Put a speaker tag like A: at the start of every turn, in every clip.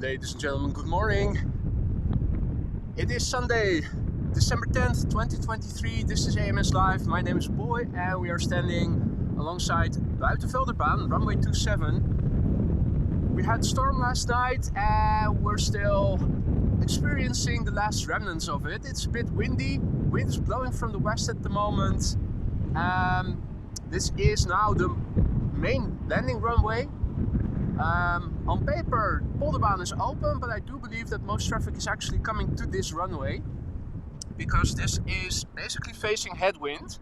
A: Ladies and gentlemen, good morning. It is Sunday, December 10th, 2023. This is AMS Live. My name is Boy and we are standing alongside Buitenvelderbaan, runway 27. We had storm last night and we're still experiencing the last remnants of it. It's a bit windy. Wind is blowing from the west at the moment. This is now the main landing runway. On paper, Polderbaan is open, but I do believe that most traffic is actually coming to this runway because this is basically facing headwind.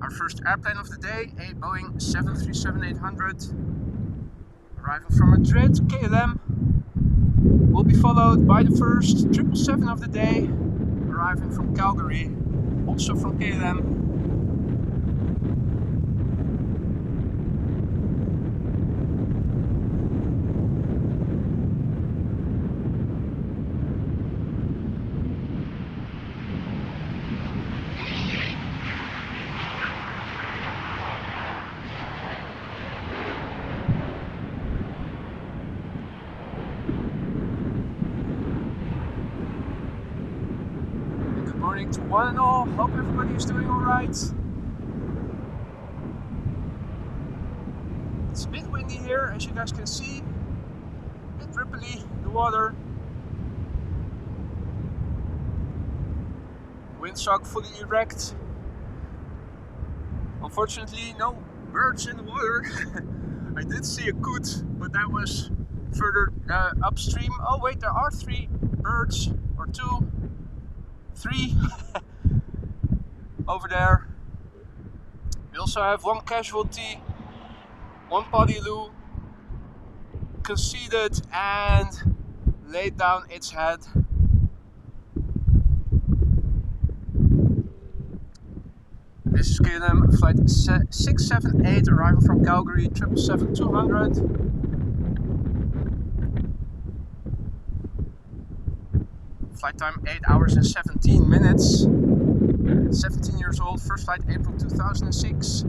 A: Our first airplane of the day, a Boeing 737-800, arriving from Madrid, KLM, will be followed by the first 777 of the day, arriving from Calgary, also from KLM. To one and all, hope everybody is doing alright. It's a bit windy here, as you guys can see. A bit ripply, the water. Windsock fully erect. Unfortunately, no birds in the water. I did see a coot, but that was further upstream. Oh wait, there are 3 birds, or 2. 3 over there. We also have 1 casualty, 1 Podiloo conceded and laid down its head. This is KLM flight 678 arriving from Calgary, 777-200. Flight time 8 hours and 17 minutes. 17 years old, first flight April 2006.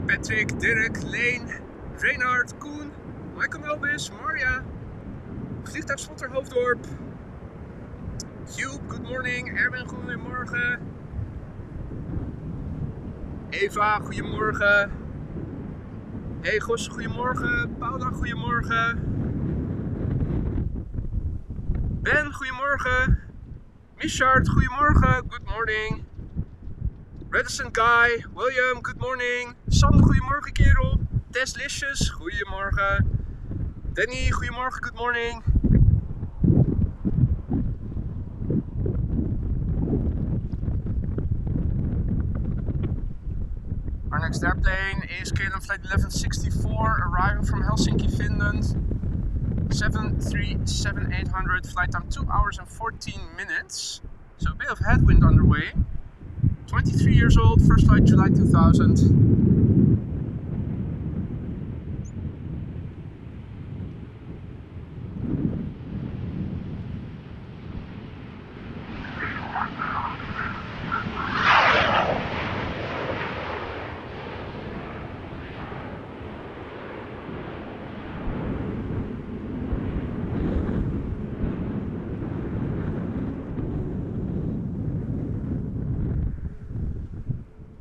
A: Patrick, Dirk, Leen, Reinhard, Koen, Michael Melbis, Maria, Vliegtuigspotter Hoofddorp, Hugh, good morning, Erwin, goedemorgen, Eva, goedemorgen, hey Gos, goedemorgen, Paula, goedemorgen, Ben, goedemorgen, Michard, goedemorgen, good morning. Redison Guy, William, good morning. Sander, goedemorgen kerel. Teslicious, goedemorgen. Danny, goedemorgen, good morning. Our next airplane is KLM flight 1164, arriving from Helsinki, Finland. 737-800, flight time 2 hours and 14 minutes. So a bit of headwind underway. 23 years old, first flight July 2000.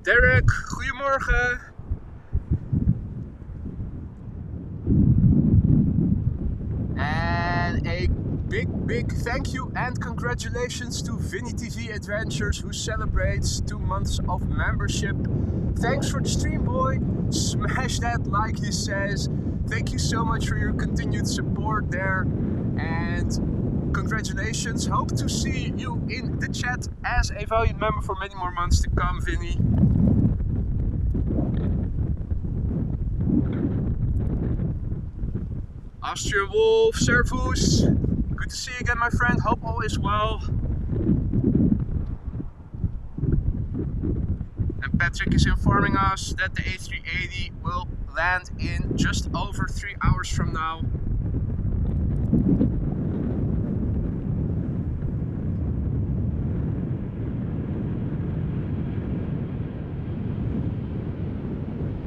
A: Derek, goedemorgen. And a big thank you and congratulations to Vinny TV Adventures, who celebrates 2 months of membership. Thanks for the stream, boy. Smash that like, he says. Thank you so much for your continued support there. And congratulations. Hope to see you in the chat as a valued member for many more months to come, Vinny. Austrian Wolf, Servus. Good to see you again, my friend. Hope all is well. And Patrick is informing us that the A380 will land in just over 3 hours from now.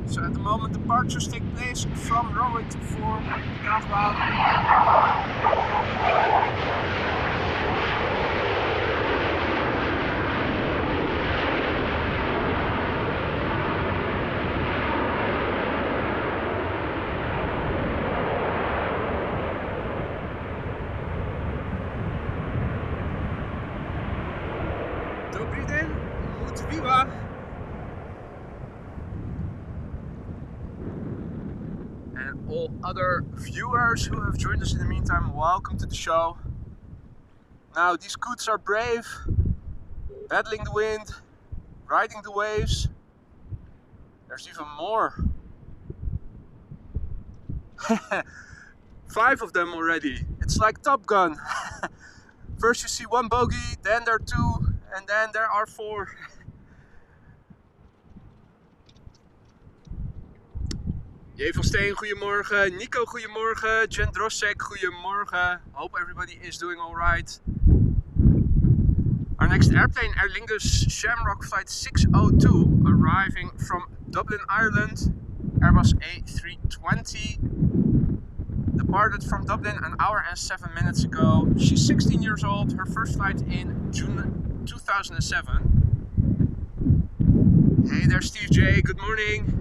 A: So at the moment departures take place from Rowing for Kaapstad. Dobrý den, moc bývá. And all other viewers who have joined us in the meantime, welcome to the show. Now these coots are brave, battling the wind, riding the waves. There's even more. 5 of them already. It's like Top Gun. First you see 1 bogey, then there are 2, and then there are 4. J van Steen, goedemorgen. Nico, goedemorgen. Jen Drossek, goedemorgen. Hope everybody is doing alright. Our next airplane, Aer Lingus Shamrock Flight 602, arriving from Dublin, Ireland. Airbus A320. Departed from Dublin an hour and 7 minutes ago. She's 16 years old. Her first flight in June 2007. Hey there, Steve J. Good morning.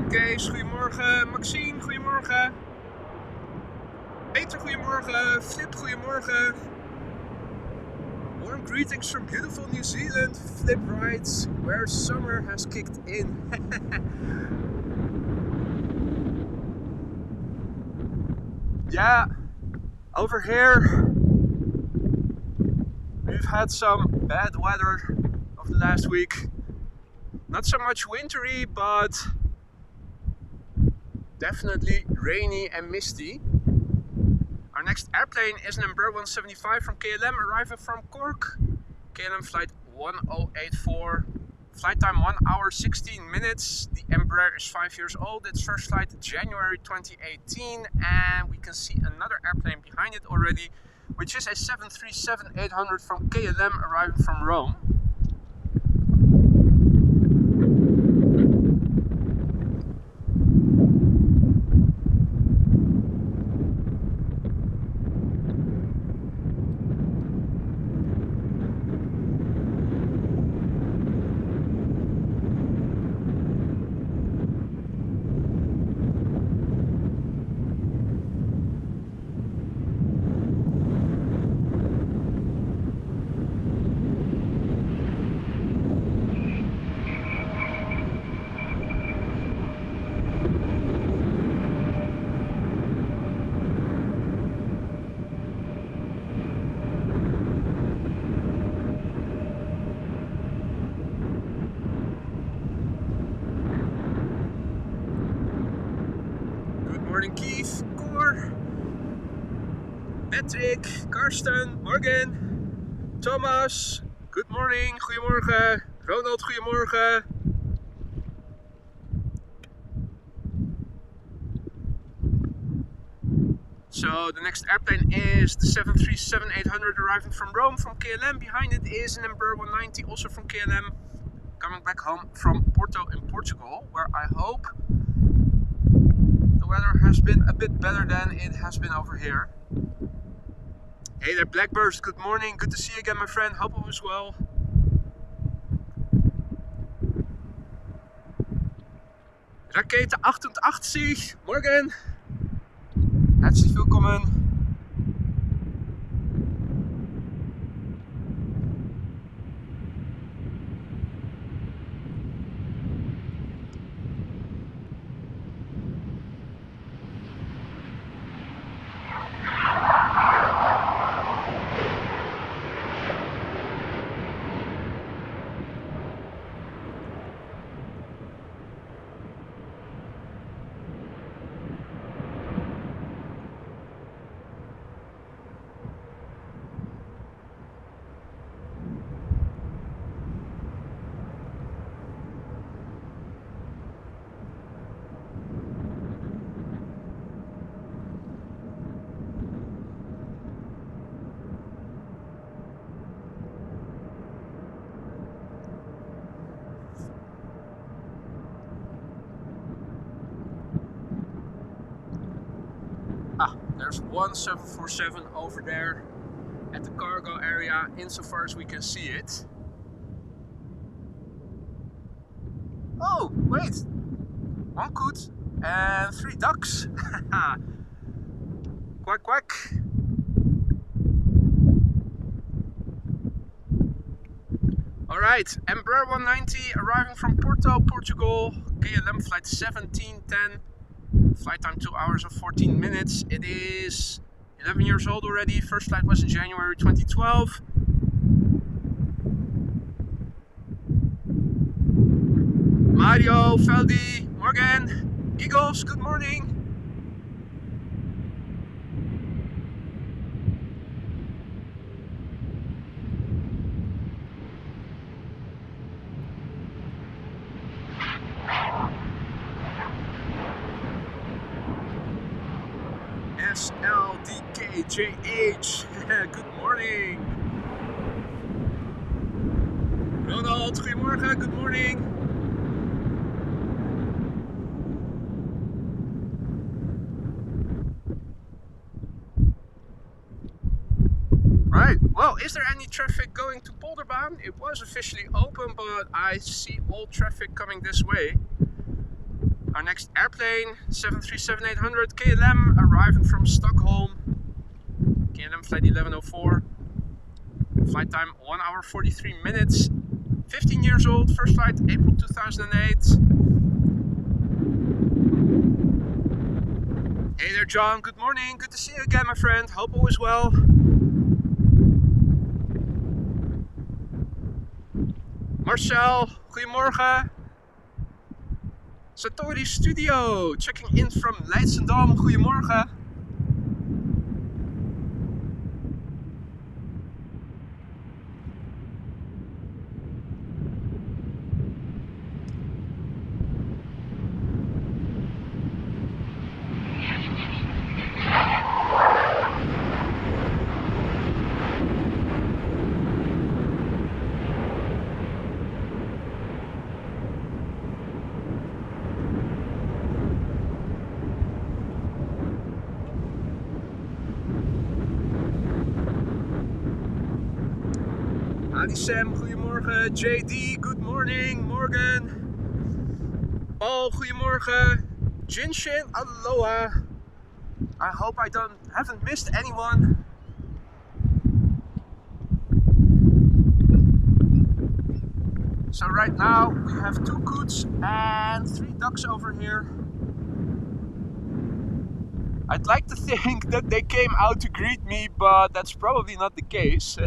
A: Kees, goedemorgen. Maxine, goedemorgen. Peter, goedemorgen. Flip, goedemorgen. Warm greetings from beautiful New Zealand. Flip writes, where summer has kicked in. Yeah, over here we've had some bad weather over the last week. Not so much wintry, but definitely rainy and misty. Our next airplane is an Embraer 175 from KLM, arriving from Cork. KLM flight 1084. Flight time 1 hour 16 minutes. The Embraer is 5 years old. Its first flight January 2018, and we can see another airplane behind it already, which is a 737-800 from KLM, arriving from Rome. Morning Keith, Cor, Patrick, Karsten, Morgan, Thomas, good morning, goedemorgen, Ronald, goedemorgen. So the next airplane is the 737-800 arriving from Rome from KLM. Behind it is an Embraer 190 also from KLM coming back home from Porto in Portugal, where I hope the weather has been a bit better than it has been over here. Hey there Blackburst, good morning, good to see you again my friend, hope all is well. Rakete 88, morgen! Herzlich willkommen! There's one 747 over there at the cargo area, insofar as we can see it. Oh, wait! One coot and 3 ducks. Quack quack. Alright, Embraer 190 arriving from Porto, Portugal. KLM flight 1710. Flight time 2 hours and 14 minutes. It is 11 years old already. First flight was in January 2012. Mario, Feldi, Morgan, Eagles, good morning. SLDKJH, good morning. Ronald, goedemorgen, good morning. Right, well, is there any traffic going to Polderbaan? It was officially open, but I see all traffic coming this way. Our next airplane, 737-800 KLM, arriving from Stockholm. KLM flight 1104. Flight time 1 hour 43 minutes. 15 years old, first flight April 2008. Hey there John, good morning, good to see you again my friend, hope all is well. Marcel, goedemorgen. Satori Studio, checking in from Leidschendam, goedemorgen. Sam, goedemorgen. JD, good morning. Morgan. Paul, goedemorgen. Jinshin, aloha. I hope I haven't missed anyone. So right now we have 2 coots and 3 ducks over here. I'd like to think that they came out to greet me, but that's probably not the case.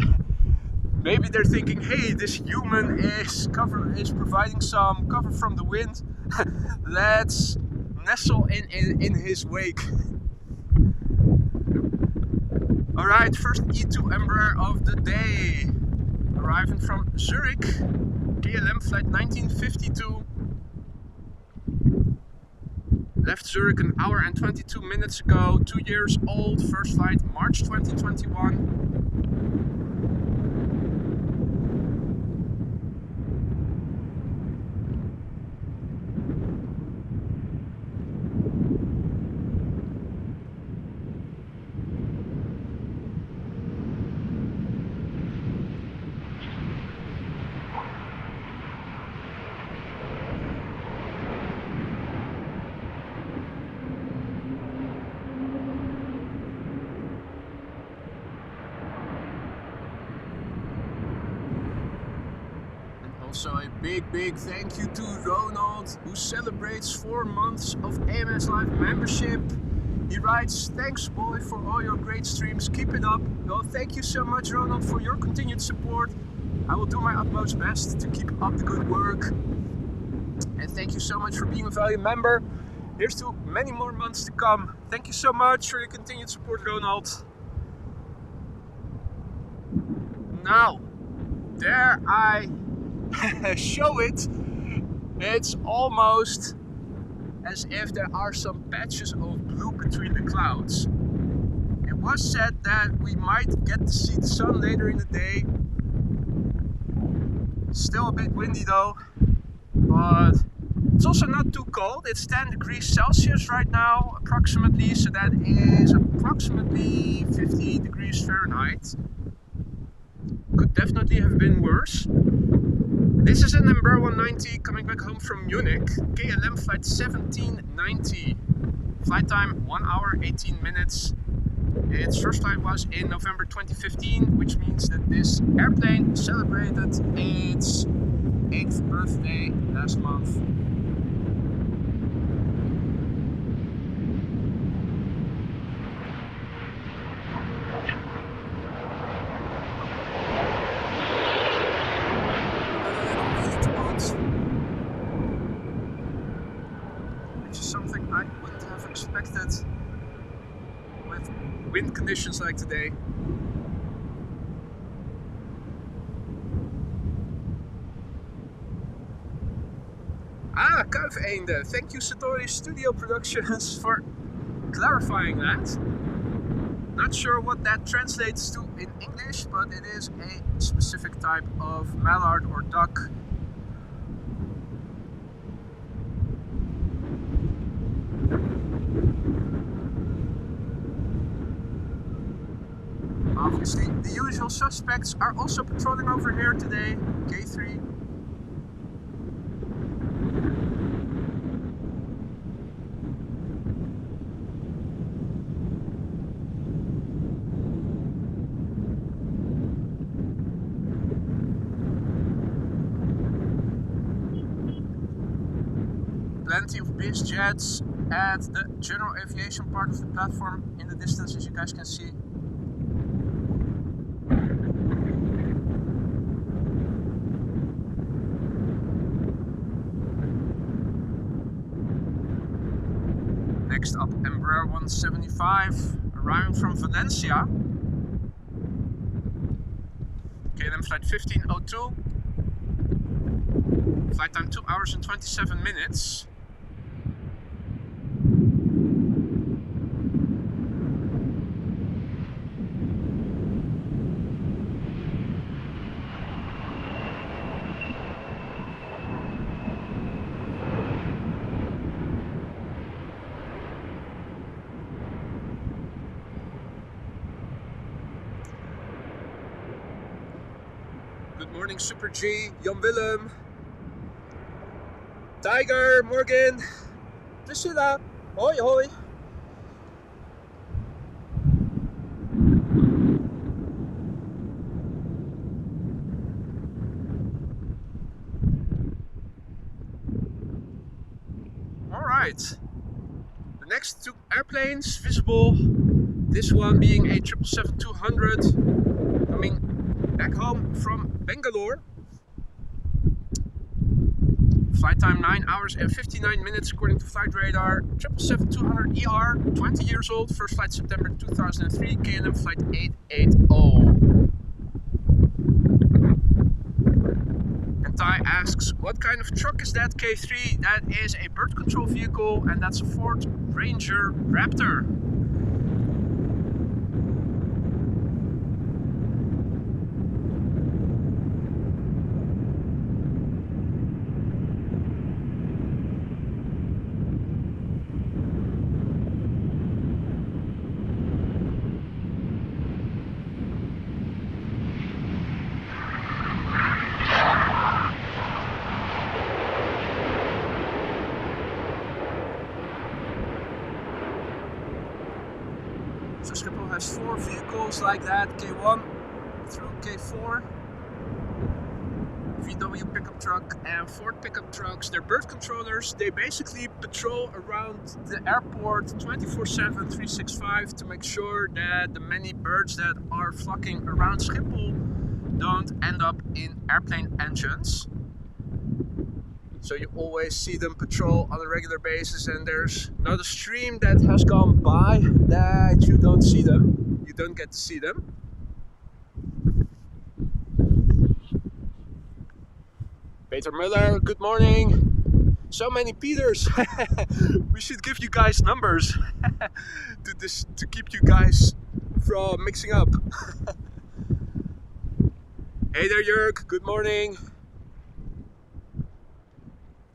A: Maybe they're thinking, hey, this human is providing some cover from the wind. Let's nestle in his wake. Alright, first E2 Embraer of the day. Arriving from Zurich, KLM flight 1952. Left Zurich an hour and 22 minutes ago, 2 years old, first flight March 2021. Also a big thank you to Ronald, who celebrates 4 months of AMS Live membership. He writes, "Thanks boy for all your great streams, keep it up." Well, thank you so much Ronald for your continued support. I will do my utmost best to keep up the good work. And thank you so much for being a valued member. Here's to many more months to come. Thank you so much for your continued support, Ronald. Now, there I show it. It's almost as if there are some patches of blue between the clouds. It was said that we might get to see the sun later in the day. Still a bit windy though, but it's also not too cold. It's 10 degrees Celsius right now approximately, so that is approximately 50 degrees Fahrenheit. Could definitely have been worse. This is an Embraer 190 coming back home from Munich, KLM flight 1790. Flight time 1 hour 18 minutes. Its first flight was in November 2015, which means that this airplane celebrated its 8th birthday last month. With wind conditions like today. Kuifeende. Thank you Satori Studio Productions for clarifying that. Not sure what that translates to in English, but it is a specific type of mallard or duck. Obviously, the usual suspects are also patrolling over here today. K3. Plenty of bizzjets at the general aviation part of the platform in the distance, as you guys can see. Next up, Embraer 175, arriving from Valencia. KLM flight 1502. Flight time 2 hours and 27 minutes. Good morning, Super G, Jan Willem, Tiger, Morgan, Priscilla, hoi hoi. Alright, the next 2 airplanes visible, this one being a 777-200 coming back home from Bangalore. Flight time 9 hours and 59 minutes according to flight radar. 777-200ER, 20 years old, first flight September 2003, KLM flight 880. And Thai asks, what kind of truck is that, K3? That is a bird control vehicle, and that's a Ford Ranger Raptor. So Schiphol has 4 vehicles like that, K1 through K4, VW pickup truck and Ford pickup trucks. They're bird controllers. They basically patrol around the airport 24/7, 365 to make sure that the many birds that are flocking around Schiphol don't end up in airplane engines. So you always see them patrol on a regular basis, and there's not a stream that has gone by that you don't see them. You don't get to see them. Peter Muller, good morning. So many Peters. We should give you guys numbers to keep you guys from mixing up. Hey there, Jörg, good morning.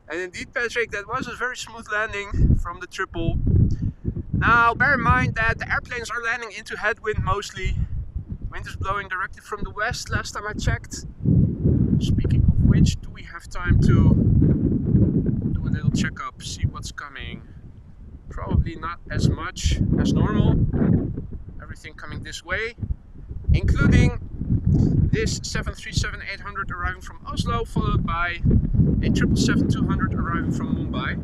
A: And indeed, Patrick, that was a very smooth landing from the triple. Now, bear in mind that the airplanes are landing into headwind mostly. Wind is blowing directly from the west, last time I checked. Speaking of which, do we have time to do a little checkup, see what's coming? Probably not as much as normal. Everything coming this way, including this 737-800 arriving from Oslo, followed by a 777-200 arriving from Mumbai.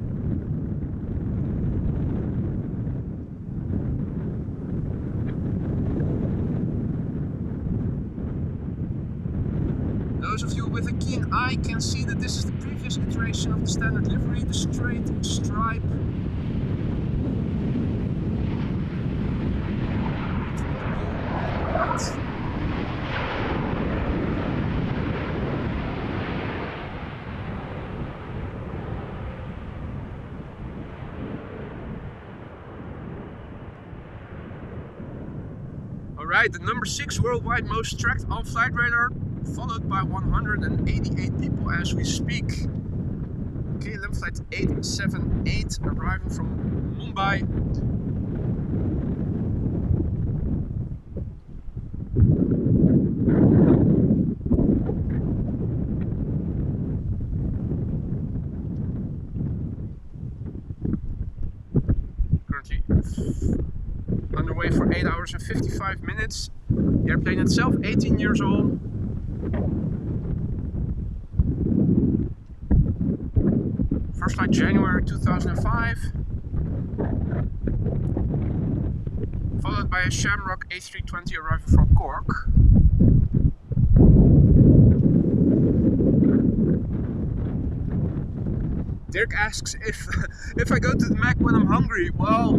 A: Those of you with a keen eye can see that this is the previous iteration of the standard livery, the straight stripe. Alright, the number 6 worldwide most tracked on flight radar, followed by 188 people as we speak. KLM flight 878 arriving from Mumbai. Currently underway for 8 hours and 55 minutes. The airplane itself 18 years old. First flight January 2005. Followed by a Shamrock A320 arriving from Cork. Dirk asks if I go to the Mac when I'm hungry. Well,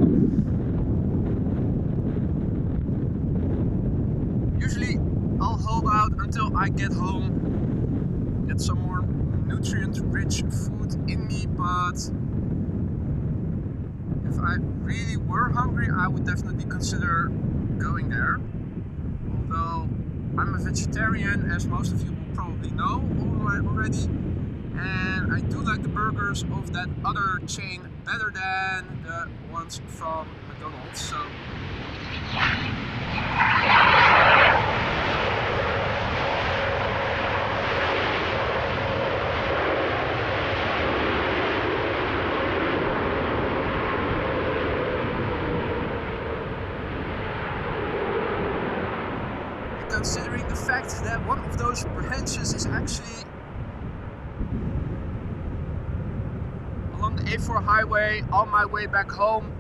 A: usually I'll hold out until I get home, get some more nutrient-rich food in me, but if I really were hungry, I would definitely consider going there. Although I'm a vegetarian, as most of you will probably know already, and I do like the burgers of that other chain better than the ones from McDonald's. So considering the fact that one of those branches is actually along the A4 highway on my way back home,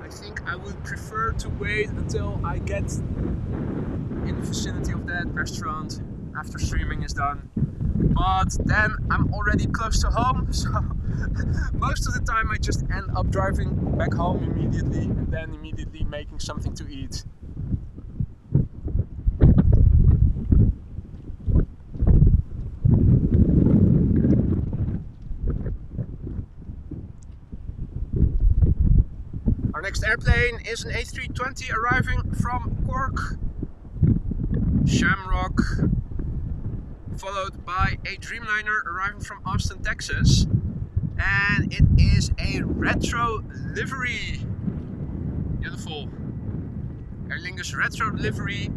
A: I think I would prefer to wait until I get in the vicinity of that restaurant after streaming is done. But then I'm already close to home, so most of the time I just end up driving back home immediately and then immediately making something to eat. airplane is an A320 arriving from Cork, Shamrock, followed by a Dreamliner arriving from Austin, Texas, and it is a retro livery. Beautiful. Aer Lingus retro livery.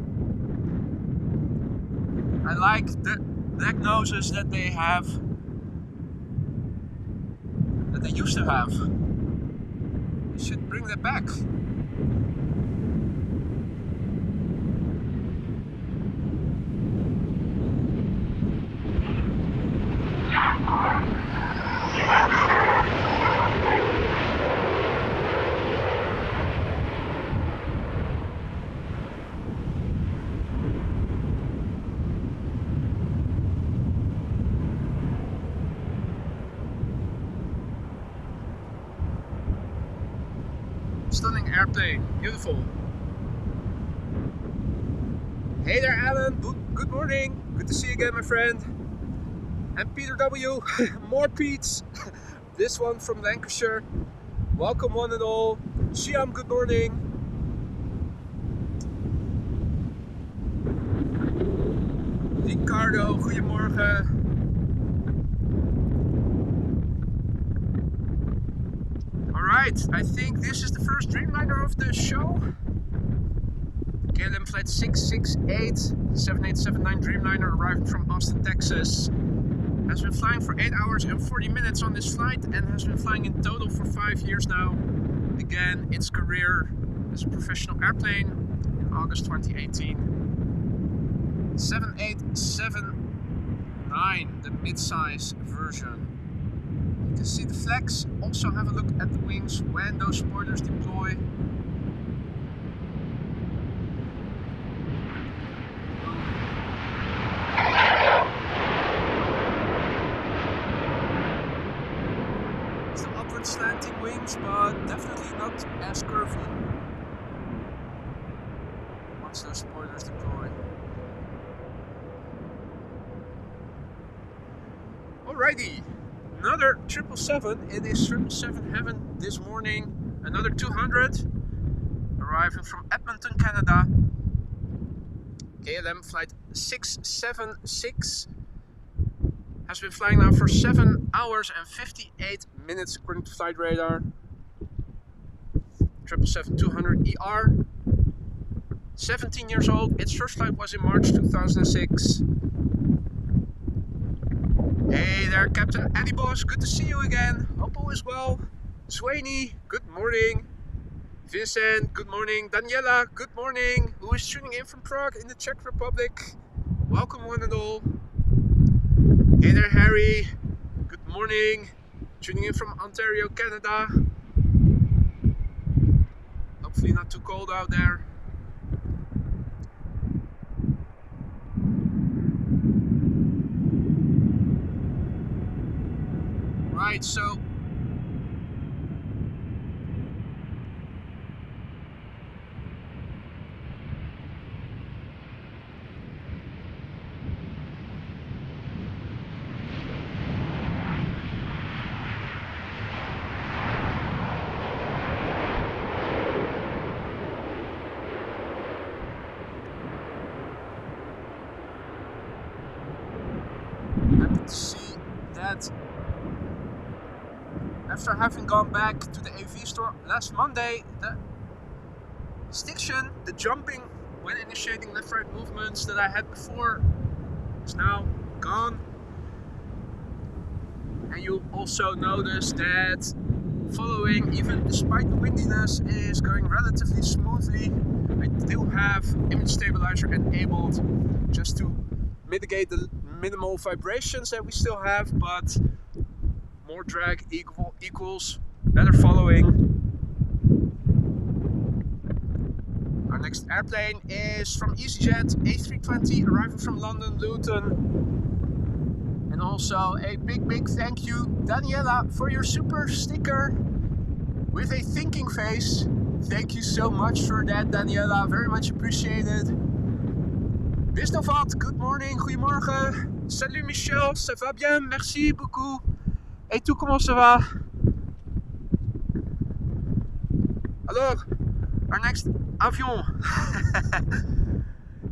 A: I like the black noses that they have, that they used to have. You should bring that back. Stunning airplane, beautiful. Hey there, Alan. Good morning. Good to see you again, my friend. And Peter W. More Pete's. This one from Lancashire. Welcome, one and all. Siam, good morning. Ricardo, goedemorgen. Alright, I think this is the first Dreamliner of the show. KLM Flight 668, 7879 Dreamliner arriving from Austin, Texas. Has been flying for 8 hours and 40 minutes on this flight and has been flying in total for 5 years now. Began its career as a professional airplane in August 2018. 7879, the mid-size version. You can see the flags. Also have a look at the wings when those spoilers deploy. Some upward slanting wings, but definitely not as curvy once those spoilers deploy. Alrighty. Another 777, it is 777 heaven this morning. Another 200 arriving from Edmonton, Canada. KLM Flight 676 has been flying now for 7 hours and 58 minutes according to flight radar. 777-200ER. 17 years old. Its first flight was in March 2006. Hey there, Captain Eddie Boss, good to see you again. Hope all is well. Swainy, good morning. Vincent, good morning. Daniela, good morning. Who is tuning in from Prague in the Czech Republic. Welcome, one and all. Hey there, Harry. Good morning. Tuning in from Ontario, Canada. Hopefully not too cold out there. Right, so happy to see that after having gone back to the AV store last Monday, the stiction, the jumping when initiating left-right movements that I had before is now gone. And you'll also notice that following, even despite the windiness, is going relatively smoothly. I do have image stabilizer enabled just to mitigate the minimal vibrations that we still have, but more drag equals better following. Our next airplane is from EasyJet A320 arriving from London, Luton. And also a big thank you, Daniela, for your super sticker with a thinking face. Thank you so much for that, Daniela. Very much appreciated. Bisnovat, good morning, goedemorgen. Salut Michel, ça va bien, merci beaucoup. Et tout, comment ça va? Alors, our next avion.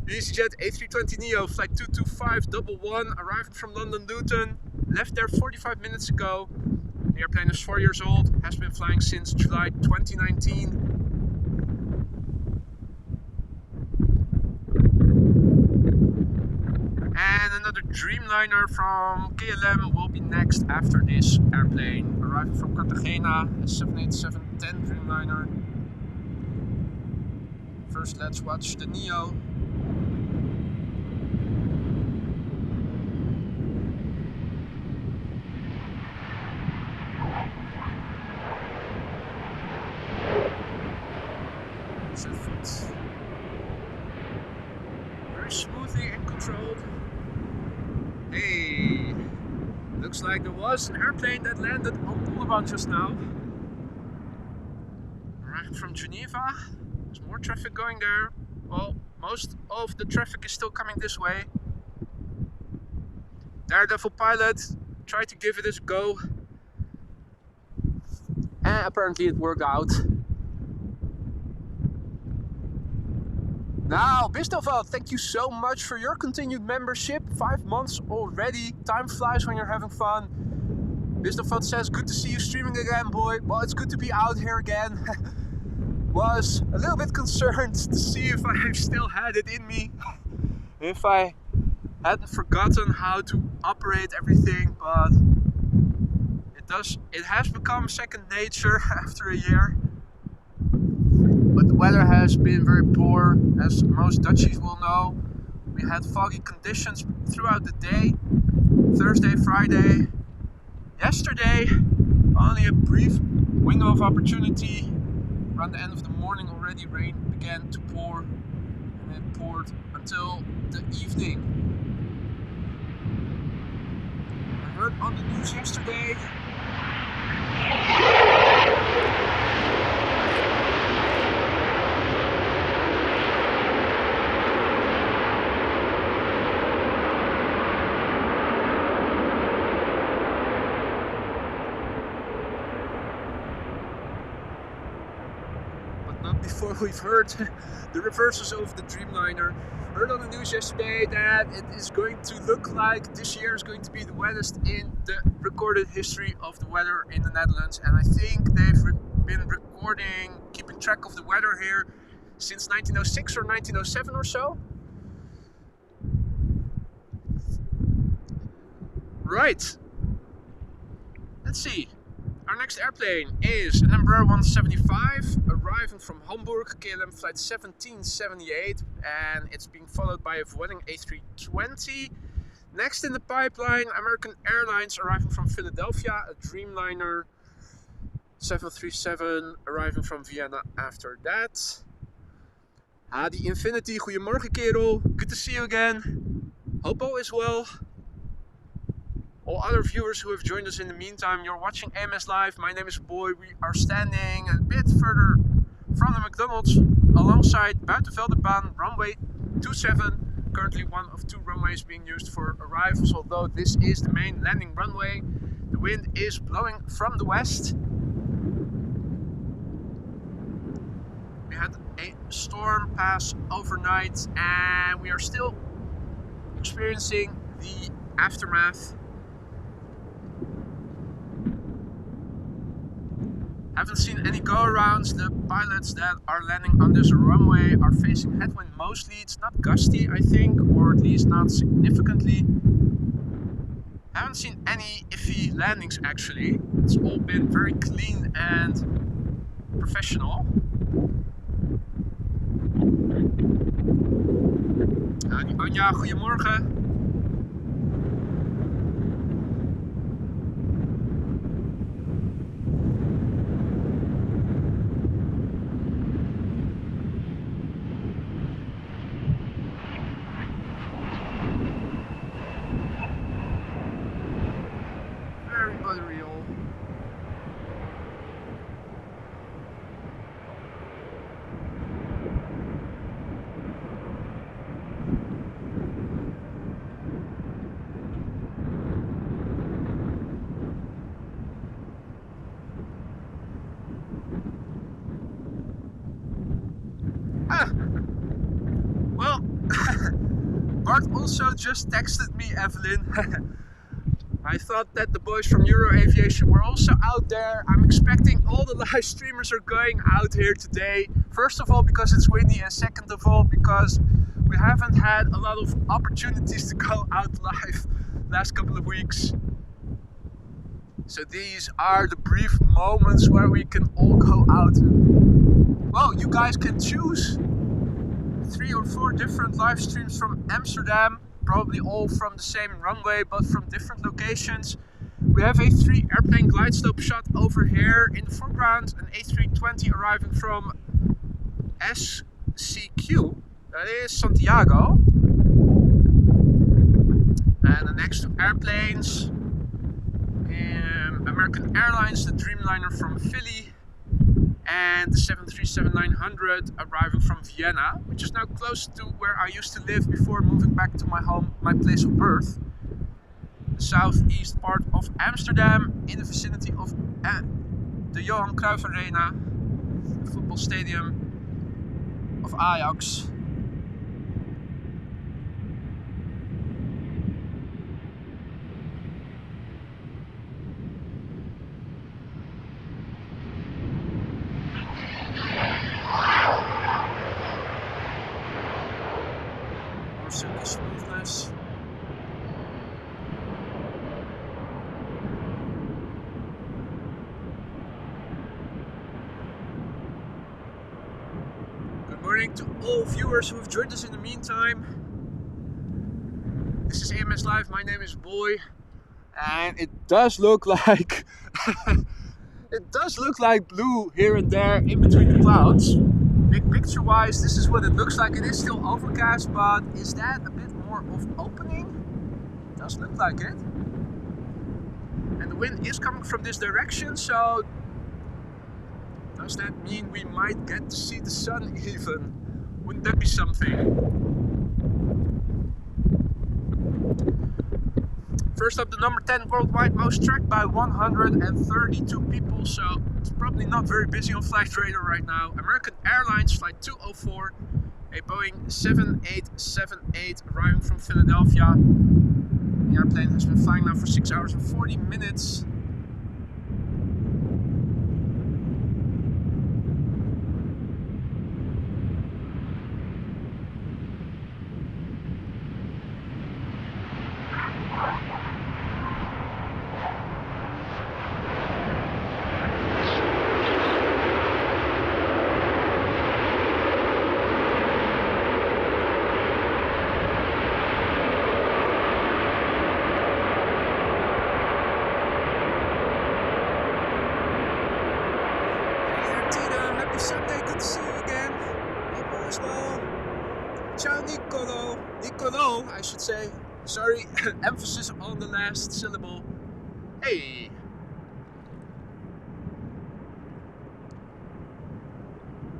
A: bizzjet A320neo flight 22511 arriving from London Luton. Left there 45 minutes ago. The airplane is 4 years old, has been flying since July 2019. And another Dreamliner from KLM will be next after this airplane. Arriving from Cartagena, a 787-10 Dreamliner. First, let's watch the Neo. Set foot. Very smoothly and controlled. Hey, looks like there was an airplane that landed on Boulevard just now. Arriving from Geneva. There's more traffic going there. Well, most of the traffic is still coming this way. Daredevil pilot tried to give it a go. And apparently it worked out. Now, Bistelveld, thank you so much for your continued membership. 5 months already. Time flies when you're having fun. Bistelveld says, good to see you streaming again, boy. Well, it's good to be out here again. Was a little bit concerned to see if I still had it in me. If I hadn't forgotten how to operate everything, but it has become second nature after a year. But the weather has been very poor, as most Dutchies will know. We had foggy conditions throughout the day. Thursday, Friday. Yesterday, only a brief window of opportunity. Around the end of the morning already rain began to pour. And it poured until the evening. I heard on the news yesterday. Before we've heard the reverses of the Dreamliner. Heard on the news yesterday that it is going to look like this year is going to be the wettest in the recorded history of the weather in the Netherlands. And I think they've been keeping track of the weather here since 1906 or 1907 or so. Right. Let's see. Our next airplane is an Embraer 175, arriving from Hamburg, KLM flight 1778, and it's being followed by a Vueling A320. Next in the pipeline, American Airlines arriving from Philadelphia, a Dreamliner 737 arriving from Vienna after that. Hadi Infinity, goedemorgen kerel, good to see you again. Hope all is well. All other viewers who have joined us in the meantime, you're watching AMS Live. My name is Boy. We are standing a bit further from the McDonald's alongside Buitenvelderbaan runway 27. Currently one of 2 runways being used for arrivals, although this is the main landing runway. The wind is blowing from the west. We had a storm pass overnight and we are still experiencing the aftermath. Haven't seen any go-arounds. The pilots that are landing on this runway are facing headwind mostly. It's not gusty, I think, or at least not significantly. Haven't seen any iffy landings actually. It's all been very clean and professional. Anja, goedemorgen. Well, Bart also just texted me, Evelyn. I thought that the boys from Euro Aviation were also out there. I'm expecting all the live streamers are going out here today. First of all, because it's windy, and second of all, because we haven't had a lot of opportunities to go out live last couple of weeks. So these are the brief moments where we can all go out. Well, you guys can choose 3 or 4 different live streams from Amsterdam. Probably all from the same runway, but from different locations. We have a 3 airplane glide slope shot over here. In the foreground, an A320 arriving from SCQ, that is Santiago. And the next 2 airplanes, American Airlines, the Dreamliner from Philly, and the 737-900 arriving from Vienna, which is now close to where I used to live before moving back to my home, my place of birth. The southeast part of Amsterdam, in the vicinity of the Johan Cruyff Arena, the football stadium of Ajax. Silky smoothness. Good morning to all viewers who have joined us in the meantime. This is AMS Live, my name is Boy, and it does look like it does look like blue here and there in between the clouds. Big picture wise, this is what it looks like. It is still overcast, but is that a bit more of opening? It does look like it. And the wind is coming from this direction, so does that mean we might get to see the sun even? Wouldn't that be something? First up, the number 10 worldwide most tracked by 132 people, so it's probably not very busy on Flight Radar right now. American Airlines Flight 204, a Boeing 7878 arriving from Philadelphia. The airplane has been flying now for 6 hours and 40 minutes. Sunday, good to see you again. Hope all is well. Ciao Nicolo, I should say. Sorry, emphasis on the last syllable. Hey!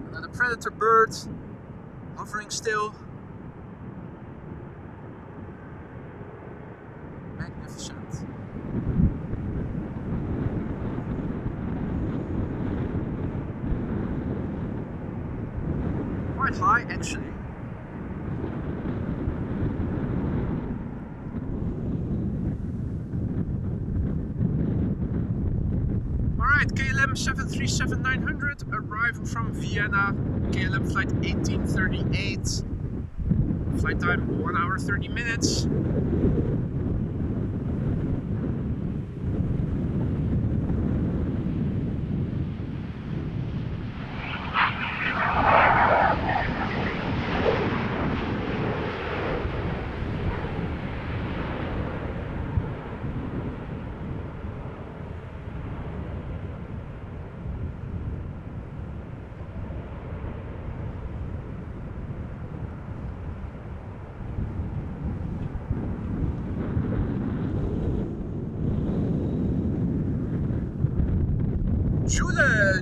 A: Another predator bird, hovering still. Magnificent. Quite high actually. Alright, KLM 737-900 arriving from Vienna, KLM flight 1838, flight time 1 hour 30 minutes.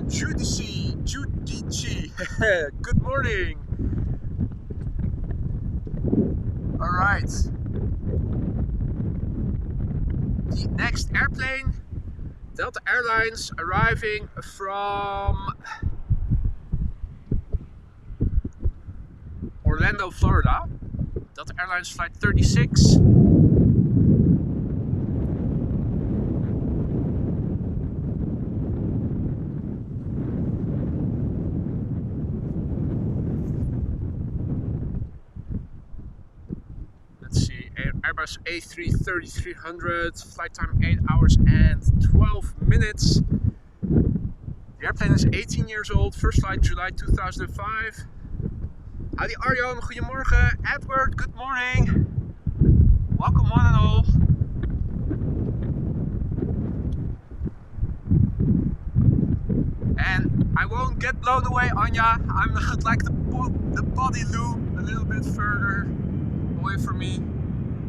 A: Judici, good morning. All right. The next airplane, Delta Airlines, arriving from Orlando, Florida. Delta Airlines flight 36. Let's see, Airbus A330-300, flight time 8 hours and 12 minutes. The airplane is 18 years old, first flight July 2005. Howdy Arjan, goedemorgen. Edward, good morning. Welcome one and all. And I won't get blown away, Anya. I'm not like the body Lou, a little bit further away from me.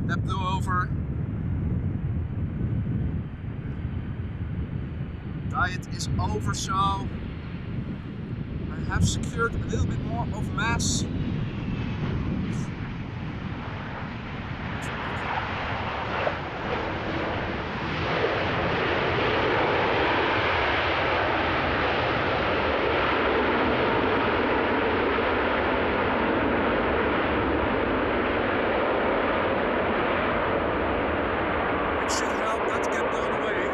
A: That blew over. Diet is over, so I have secured a little bit more of mass. It should help not to get blown away.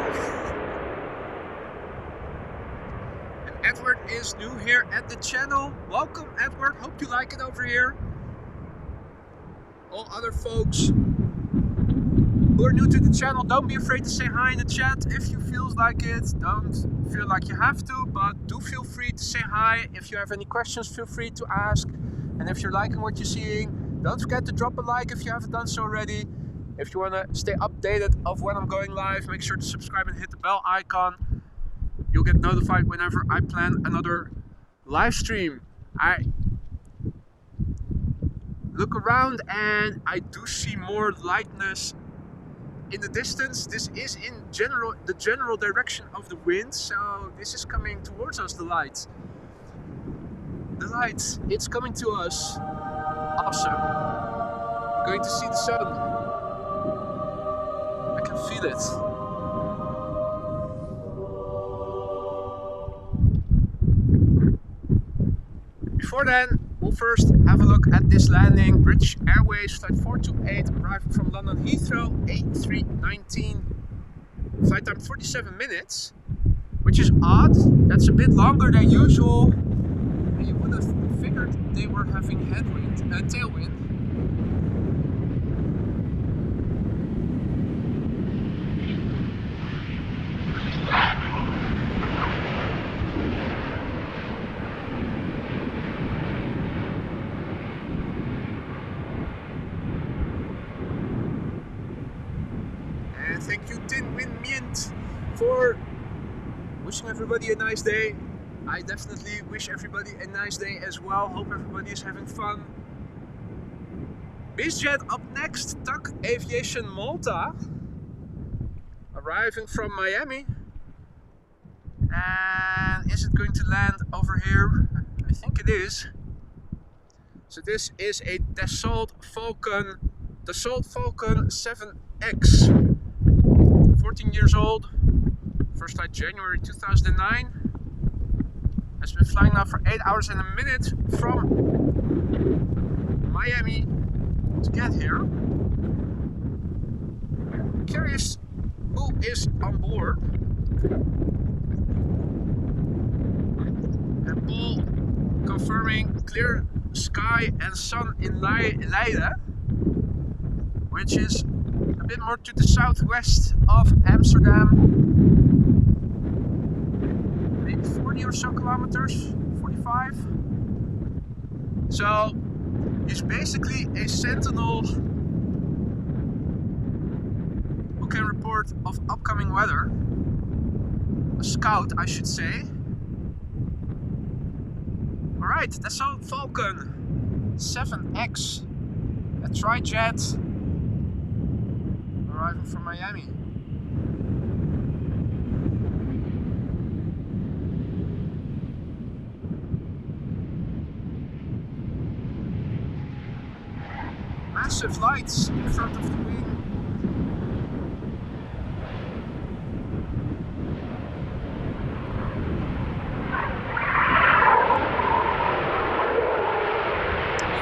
A: Edward is new here at the channel. Welcome Edward, hope you like it over here. All other folks who are new to the channel, don't be afraid to say hi in the chat if you feel like it. Don't feel like you have to, but do feel free to say hi. If you have any questions, feel free to ask. And if you're liking what you're seeing, don't forget to drop a like if you haven't done so already. If you want to stay updated of when I'm going live, make sure to subscribe and hit the bell icon. You'll get notified whenever I plan another live stream. I look around and I do see more lightness in the distance. This is in general the general direction of the wind, so this is coming towards us, the light. The light, it's coming to us. Awesome. We're going to see the sun. I can feel it. Before then, we'll first have a look at this landing. British Airways flight 428 arriving from London Heathrow, A319. Flight time 47 minutes, which is odd. That's a bit longer than usual. And you would have figured they were having tailwind. Thank you Tin Win Mint for wishing everybody a nice day. I definitely wish everybody a nice day as well. Hope everybody is having fun. BizJet up next, TUI Aviation Malta, arriving from Miami. And is it going to land over here? I think it is. So this is a Dassault Falcon 7X. 14 years old, first flight January 2009, has been flying now for 8 hours and a minute from Miami to get here. Curious who is on board. And Paul confirming clear sky and sun in Leiden, which is a bit more to the southwest of Amsterdam, maybe 40 or so kilometers, 45. So he's basically a sentinel who can report of upcoming weather, a scout I should say. Alright, Dassault Falcon 7X, a tri-jet, arriving from Miami. Massive lights in front of the wing.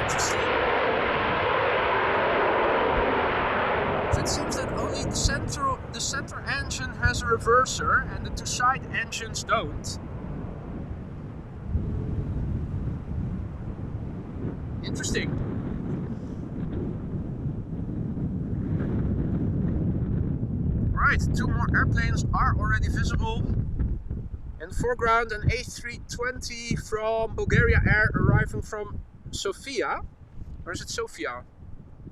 A: Interesting. So it seems that only the center engine has a reverser and the two side engines don't. Interesting. Right, two more airplanes are already visible. In the foreground, an A320 from Bulgaria Air arriving from Sofia. Or is it Sofia?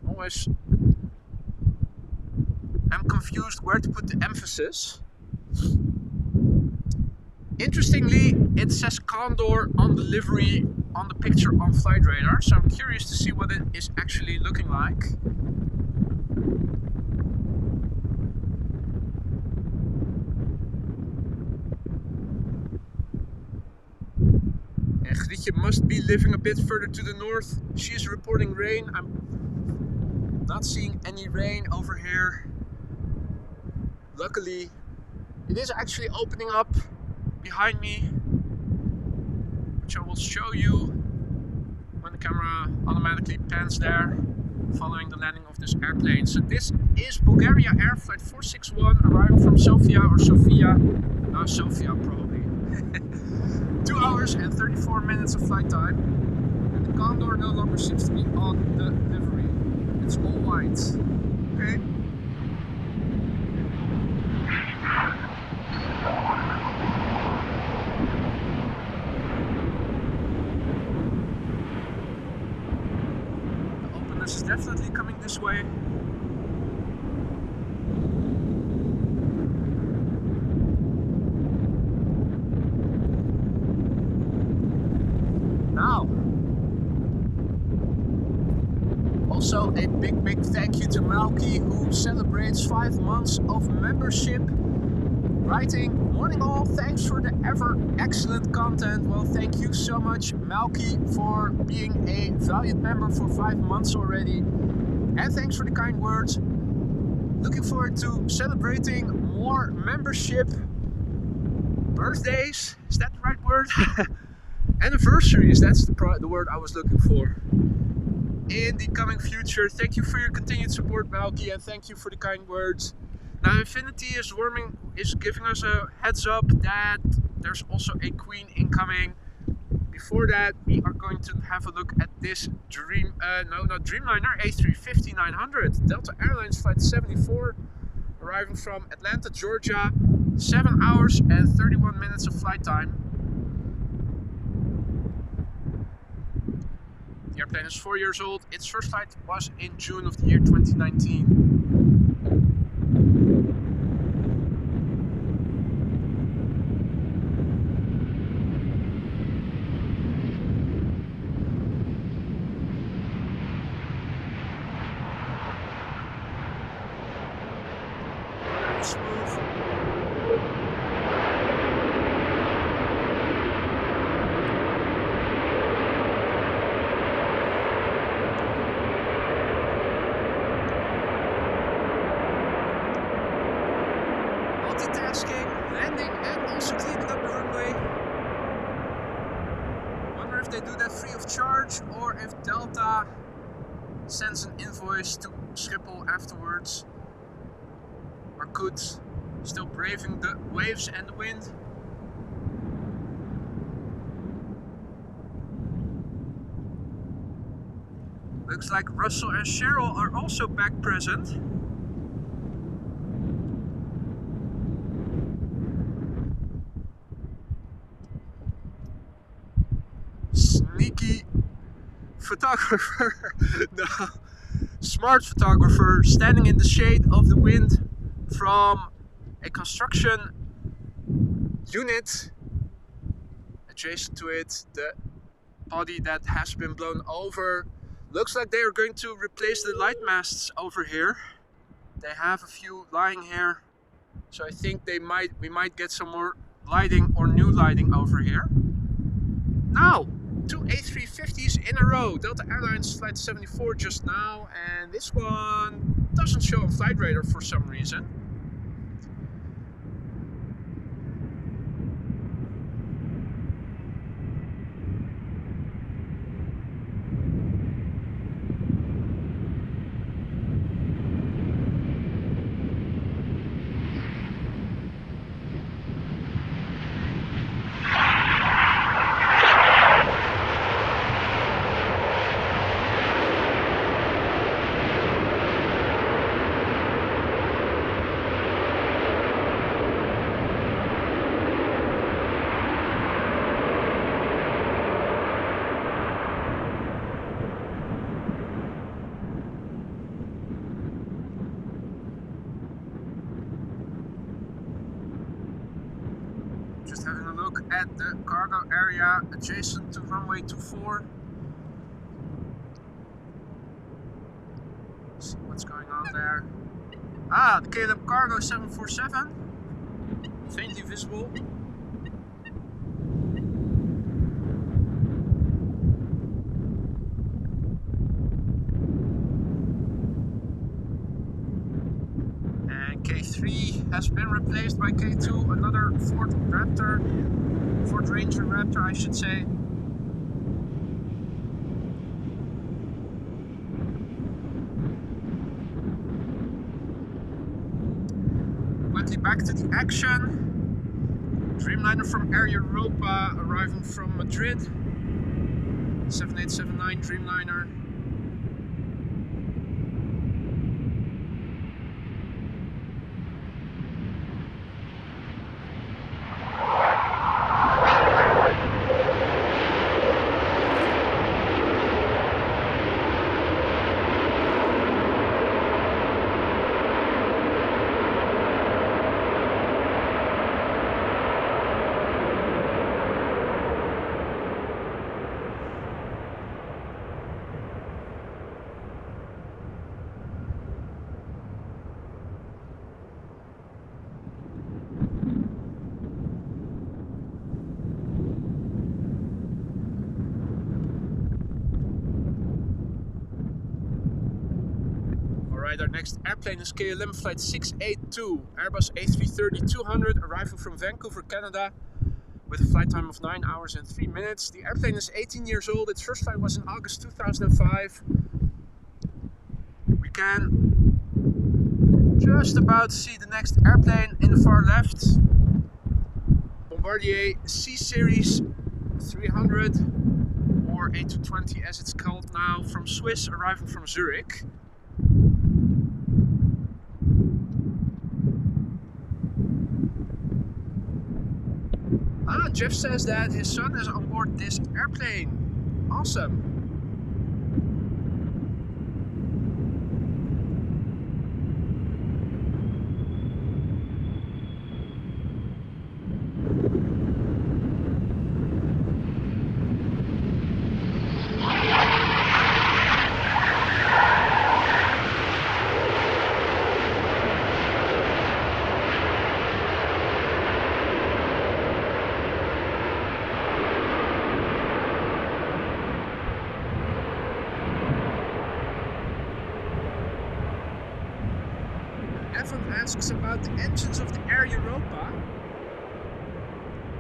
A: Always I'm confused where to put the emphasis. Interestingly, it says Condor on the livery on the picture on Flight Radar, so I'm curious to see what it is actually looking like. And Grietje must be living a bit further to the north. She is reporting rain. I'm not seeing any rain over here. Luckily, it is actually opening up behind me, which I will show you when the camera automatically pans there following the landing of this airplane. So this is Bulgaria Air Flight 461 arriving from Sofia or Sofia. No, Sofia probably. 2 hours and 34 minutes of flight time. And the Condor no longer seems to be on the livery. It's all white. Okay. The openness is definitely coming this way. Now, also a big thank you to Malky, who celebrates 5 months of membership, writing, "Morning all, thanks for the ever excellent content." Well, thank you so much, Malky, for being a valued member for 5 months already, and thanks for the kind words. Looking forward to celebrating more membership birthdays, is that the right word? Anniversaries, that's the word I was looking for, in the coming future. Thank you for your continued support, Malky, and thank you for the kind words. Now, Infinity is giving us a heads up that there's also a Queen incoming. Before that, we are going to have a look at this Dreamliner A359 Delta Airlines Flight 74 arriving from Atlanta, Georgia. 7 hours and 31 minutes of flight time. The airplane is 4 years old. Its first flight was in June of the year 2019. Very smooth. Multitasking, landing and also cleaning up the runway. Wonder if they do that free of charge or if Delta sends an invoice to Schiphol afterwards. Or coots, still braving the waves and the wind. Looks like Russell and Cheryl are also back present. Sneaky photographer, no, smart photographer, standing in the shade of the wind from a construction unit. Adjacent to it, the body that has been blown over. Looks like they are going to replace the light masts over here. They have a few lying here, so I think we might get some more lighting or new lighting over here. Now, two A350s in a row. Delta Airlines Flight 74 just now, and this one doesn't show on Flight Radar for some reason. at the cargo area adjacent to runway 24. See what's going on there. Ah, the KLM Cargo 747, faintly visible. And K3 has been replaced by K2, another Ford Ranger Raptor, I should say. Quickly back to the action. Dreamliner from Air Europa arriving from Madrid. 7879 Dreamliner. Our next airplane is KLM flight 682, Airbus A330-200, arriving from Vancouver, Canada, with a flight time of 9 hours and 3 minutes. The airplane is 18 years old. Its first flight was in August 2005. We can just about see the next airplane in the far left. Bombardier C-Series 300, or A320 as it's called now, from Swiss, arriving from Zurich. Ah, Jeff says that his son is on board this airplane. Awesome. Evan asks about the engines of the Air Europa.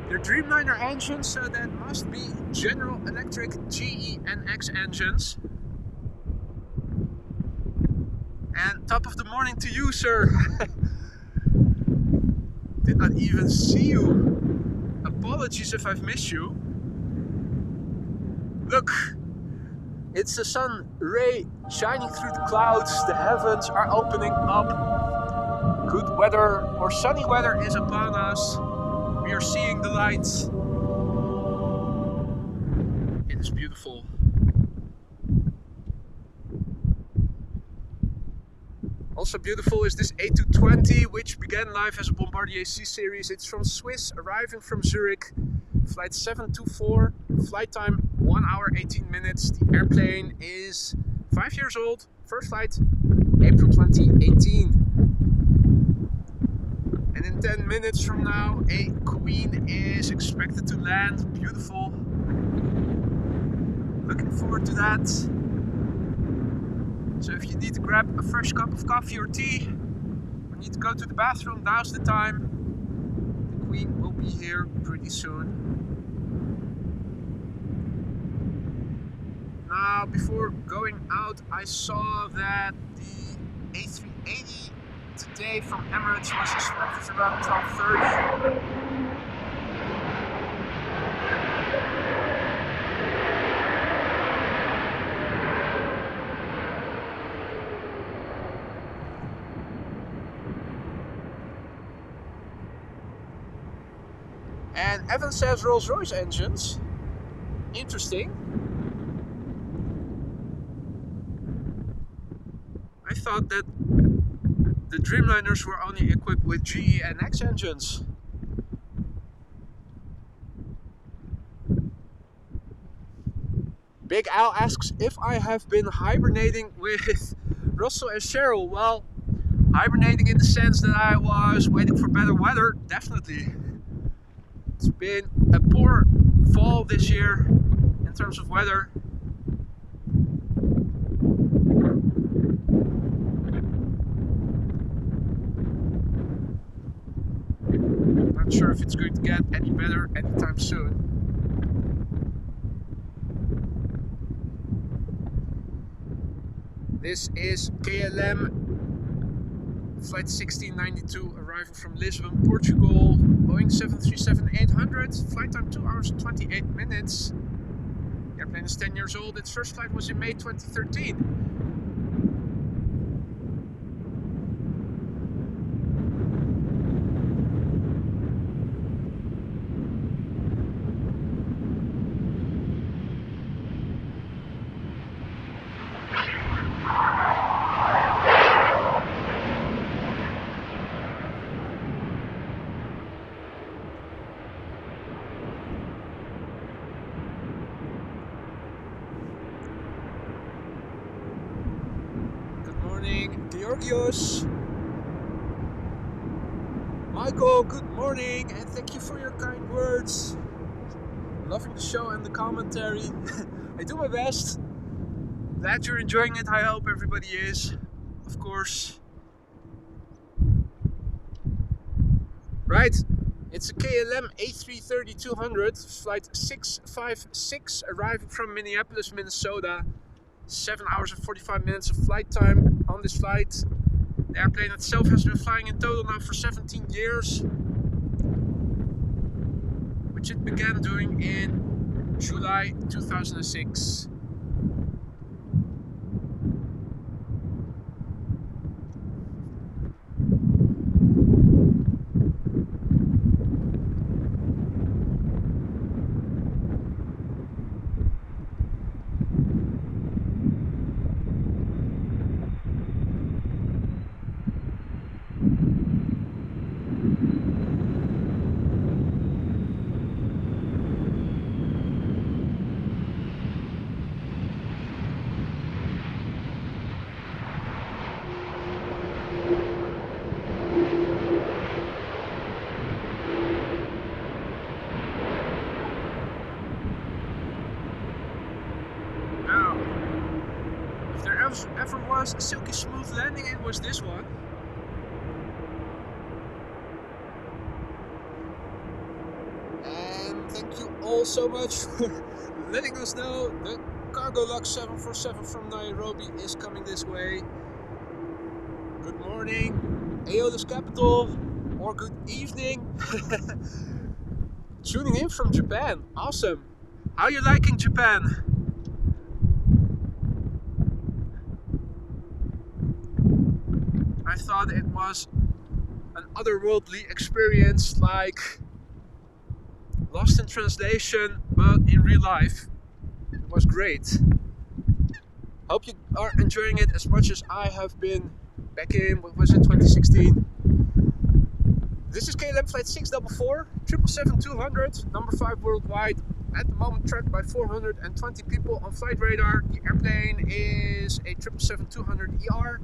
A: They're Dreamliner engines, so that must be General Electric GE NX engines. And top of the morning to you, sir. Did not even see you. Apologies if I've missed you. Look, it's the sun ray shining through the clouds. The heavens are opening up. Good weather or sunny weather is upon us. We are seeing the lights. It is beautiful. Also beautiful is this A320, which began life as a Bombardier C-Series. It's from Swiss, arriving from Zurich. Flight 724, flight time 1 hour 18 minutes. The airplane is 5 years old. First flight, April 2018. And in 10 minutes from now, a Queen is expected to land. Beautiful. Looking forward to that. So if you need to grab a fresh cup of coffee or tea, or need to go to the bathroom, now's the time. The Queen will be here pretty soon. Now, before going out, I saw that the A380 today from Emirates was expected around 12:30. And Evan says Rolls-Royce engines. Interesting. I thought that the Dreamliners were only equipped with GE NX engines. Big Al asks if I have been hibernating with Russell and Cheryl. Well, hibernating in the sense that I was waiting for better weather, definitely. It's been a poor fall this year in terms of weather. Not sure if it's going to get any better anytime soon. This is KLM Flight 1692 arriving from Lisbon, Portugal. Boeing 737-800, flight time 2 hours and 28 minutes. The airplane is 10 years old. Its first flight was in May 2013. Georgios, Michael, good morning, and thank you for your kind words. Loving the show and the commentary. I do my best. Glad you're enjoying it. I hope everybody is, of course. Right, it's a KLM A330-200, flight 656, arriving from Minneapolis, Minnesota. 7 hours and 45 minutes of flight time on this flight. The airplane itself has been flying in total now for 17 years, which it began doing in July 2006. Ever was a silky smooth landing, it was this one. And thank you all so much for letting us know the Cargolux 747 from Nairobi is coming this way. Good morning, Aeolus Capital, or good evening. Tuning in from Japan, awesome. How are you liking Japan? I thought it was an otherworldly experience, like Lost in Translation, but in real life. It was great. Hope you are enjoying it as much as I have been back in, what was it, 2016. This is KLM Flight 644, 777-200, number 5 worldwide. At the moment tracked by 420 people on flight radar. The airplane is a 777-200ER.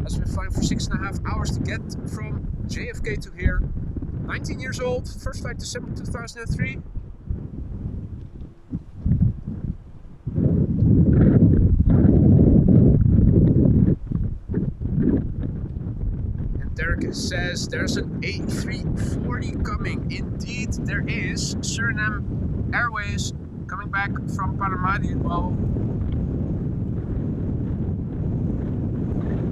A: Has been flying for 6.5 hours to get from JFK to here. 19 years old, first flight December 2003. And Derek says there's an A340 coming. Indeed, there is. Surinam Airways coming back from Paramaribo. Well,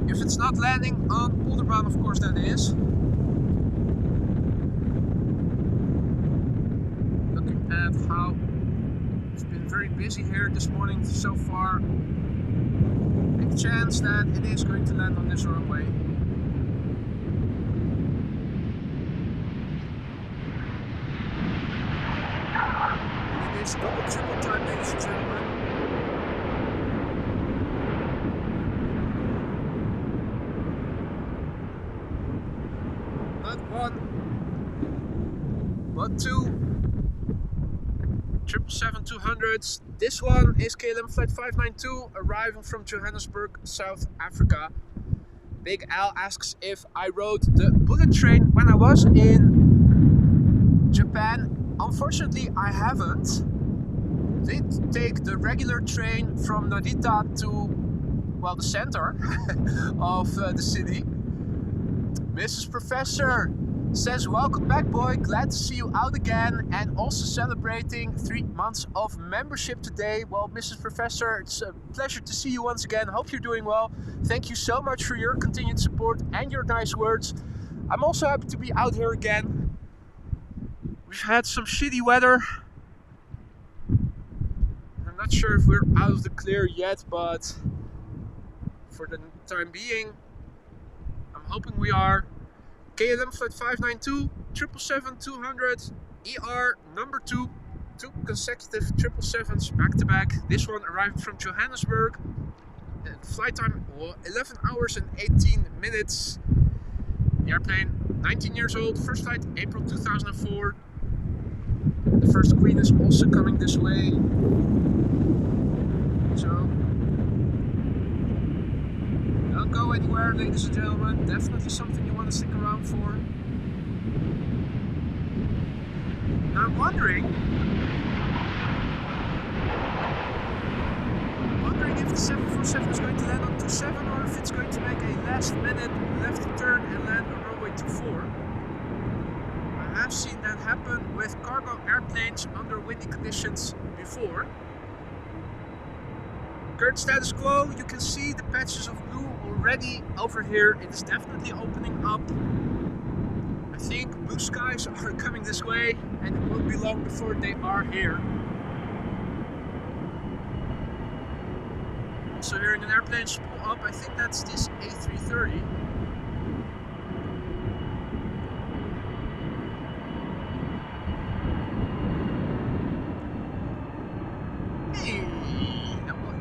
A: if it's not landing on Polderbaan, of course that is. Looking at how it's been very busy here this morning so far. Big chance that it is going to land on this runway. And it is double triple time, ladies and gentlemen. Not one, but two 777-200s. This one is KLM Flight 592 arriving from Johannesburg, South Africa. Big Al asks if I rode the bullet train when I was in Japan. Unfortunately, I haven't. Did take the regular train from Narita to, well, the center of the city. Mrs. Professor says, welcome back, boy, glad to see you out again, and also celebrating 3 months of membership today. Well, Mrs. Professor, it's a pleasure to see you once again. Hope you're doing well. Thank you so much for your continued support and your nice words. I'm also happy to be out here again. We've had some shitty weather. I'm not sure if we're out of the clear yet, but for the time being, I'm hoping we are. KLM Flight 592, 777-200, ER number 2, 2 consecutive 777s back to back. This one arrived from Johannesburg. Flight time 11 hours and 18 minutes. The airplane 19 years old, first flight April 2004. The first queen is also coming this way. So don't go anywhere, ladies and gentlemen. Definitely something you want to stick around for. Now I'm wondering if the 747 is going to land on 27 or if it's going to make a last minute left turn and land on runway 24. I have seen that happen with cargo airplanes under windy conditions before. Current status quo, you can see the patches of blue already over here. It is definitely opening up. I think blue skies are coming this way and it won't be long before they are here. Also hearing an airplane spool up, I think that's this A330.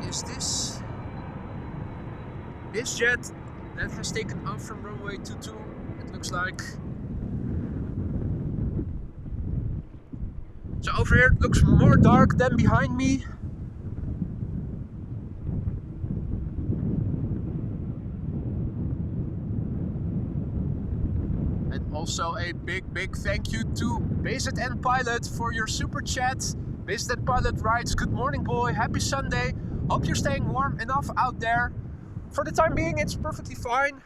A: Is this BizJet that has taken off from runway 22, it looks like. So over here it looks more dark than behind me. And also a big thank you to BZN Pilot for your super chat. BZN Pilot writes, good morning, boy, happy Sunday. Hope you're staying warm enough out there. For the time being, it's perfectly fine.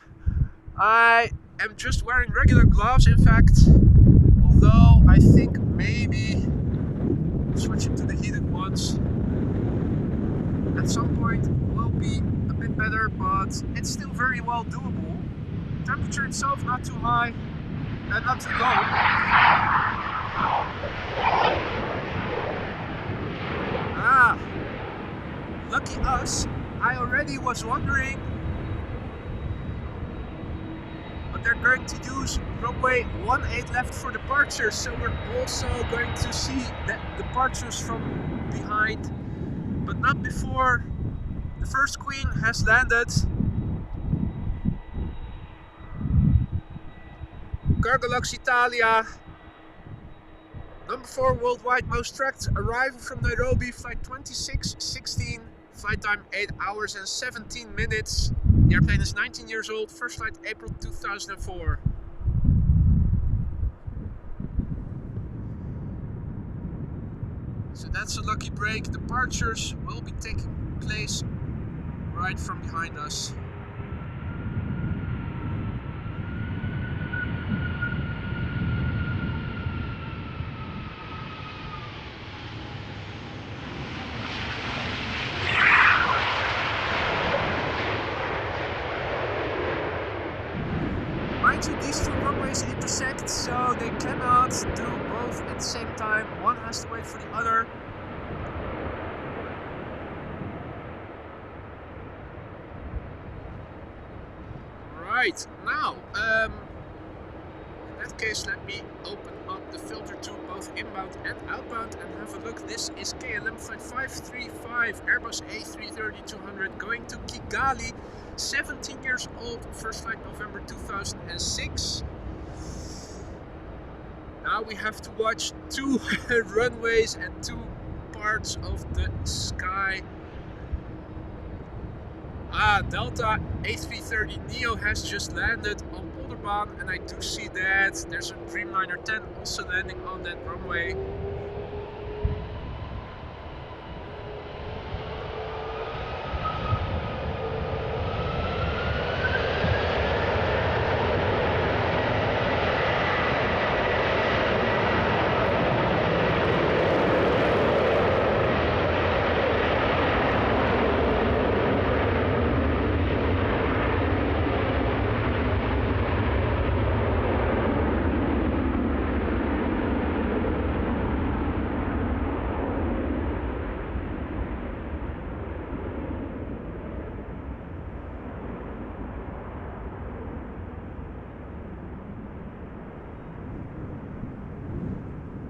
A: I am just wearing regular gloves, in fact. Although I think maybe switching to the heated ones at some point will be a bit better, but it's still very well doable. Temperature itself not too high and not too low. Lucky us, I already was wondering what they're going to use runway 18 left for departures, so we're also going to see the departures from behind, but not before the first queen has landed. Cargolux Italia, number 4 worldwide most tracked, arriving from Nairobi, flight 2616. Flight time 8 hours and 17 minutes. The airplane is 19 years old, first flight April 2004. So that's a lucky break. Departures will be taking place right from behind us. These two runways intersect, so they cannot do both at the same time. One has to wait for the other. Right, now, in that case, let me open up the filter to both inbound and outbound and have a look. This is KLM Flight 535, Airbus A330-200 going to Kigali. 17 years old, first flight November 2006. Now we have to watch 2 runways and 2 parts of the sky. Delta A330 Neo has just landed on Polderbaan, and I do see that there's a Dreamliner 10 also landing on that runway.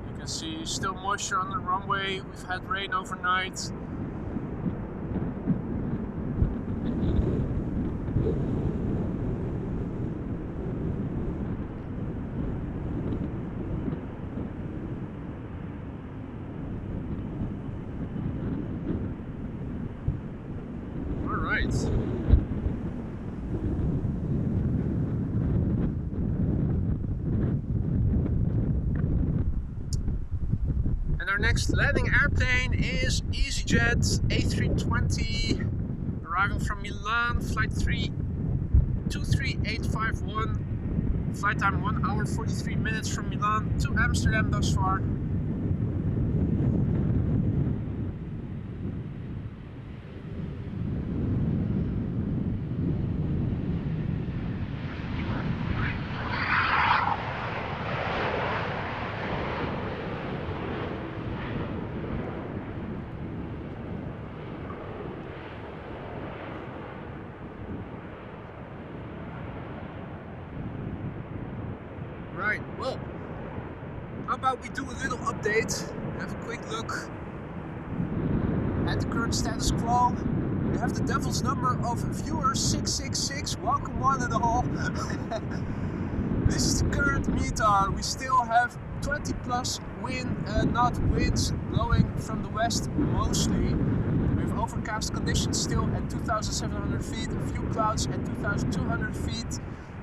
A: You can see still moisture on the runway. We've had rain overnight. All right. And our next landing airplane is EasyJet A320, arriving from Milan, flight 323851, flight time 1 hour 43 minutes from Milan to Amsterdam thus far. Right, well, how about we do a little update, have a quick look at the current status quo. We have the devil's number of viewers, 666, welcome one and all. This is the current METAR. We still have 20 plus knot winds blowing from the west mostly. We have overcast conditions still at 2,700 feet, a few clouds at 2,200 feet.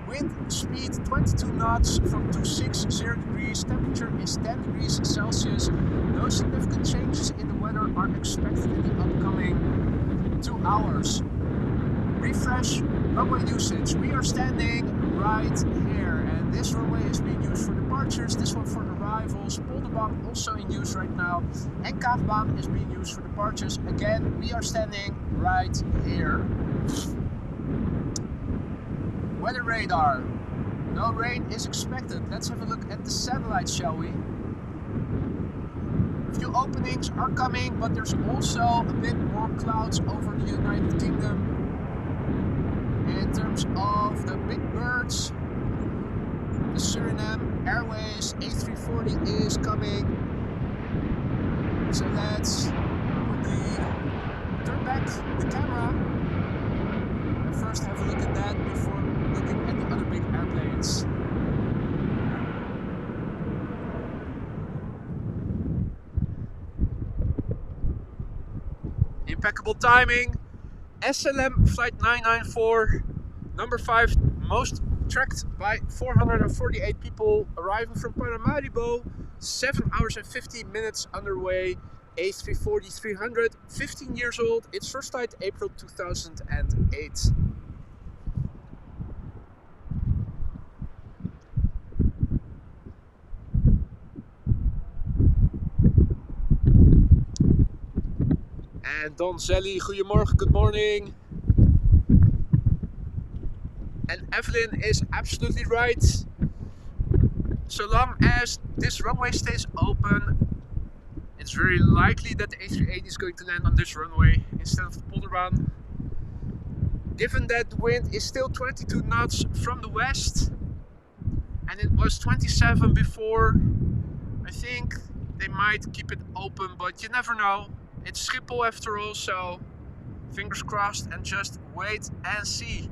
A: Wind speed 22 knots from 260 degrees, temperature is 10 degrees Celsius. No significant changes in the weather are expected in the upcoming 2 hours. Refresh runway usage. We are standing right here, and this runway is being used for departures, this one for arrivals. Polderbaan also in use right now, and Cargolux is being used for departures. Again, we are standing right here. Weather radar. No rain is expected. Let's have a look at the satellite, shall we? A few openings are coming, but there's also a bit more clouds over the United Kingdom. In terms of the big birds, the Surinam Airways A340 is coming. So let's turn back the camera and first have a look at that before looking at the other big airplanes. Impeccable timing. SLM flight 994, number 5, most tracked by 448 people, arriving from Paramaribo, 7 hours and 15 minutes underway. A340-300, 15 years old, its first flight April 2008. And Don Zelly, goedemorgen, good morning. And Evelyn is absolutely right. So long as this runway stays open, it's very likely that the A380 is going to land on this runway instead of the Polderbaan. Given that the wind is still 22 knots from the west, and it was 27 before, I think they might keep it open, but you never know. It's Schiphol after all, so fingers crossed and just wait and see.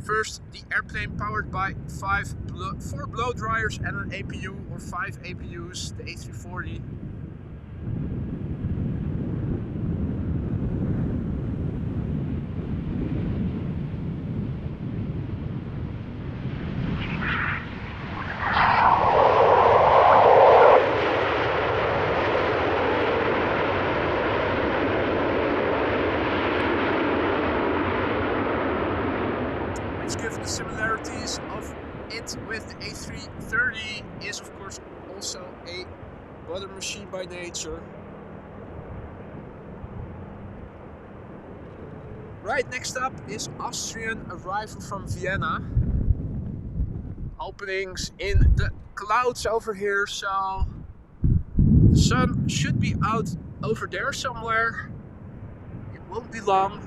A: First, the airplane powered by 4 blow dryers and an APU, or 5 APUs, the A340. Given the similarities of it with the A330, is of course also a butter machine by nature. Right, next up is Austrian arrival from Vienna. Openings in the clouds over here, so the sun should be out over there somewhere. It won't be long.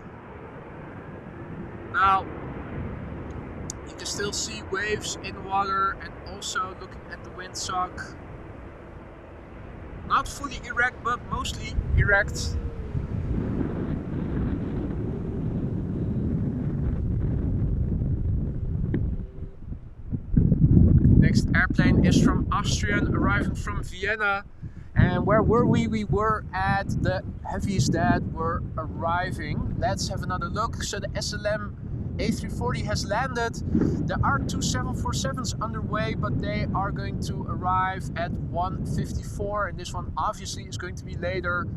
A: Now, you can still see waves in water, and also looking at the windsock. Not fully erect, but mostly erect. Next airplane is from Austrian, arriving from Vienna. And where were we? We were at the heavies that were arriving. Let's have another look. So the KLM A340 has landed. There are 2 747s underway, but they are going to arrive at 1:54, and this one obviously is going to be later,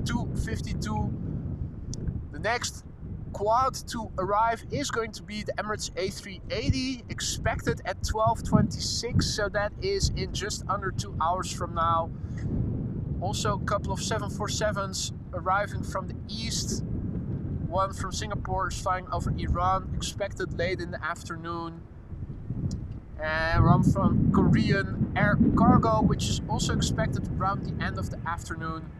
A: 2:52. The next quad to arrive is going to be the Emirates A380, expected at 12:26, so that is in just under 2 hours from now. Also a couple of 747s arriving from the east. One from Singapore is flying over Iran, expected late in the afternoon. And one from Korean Air Cargo, which is also expected around the end of the afternoon.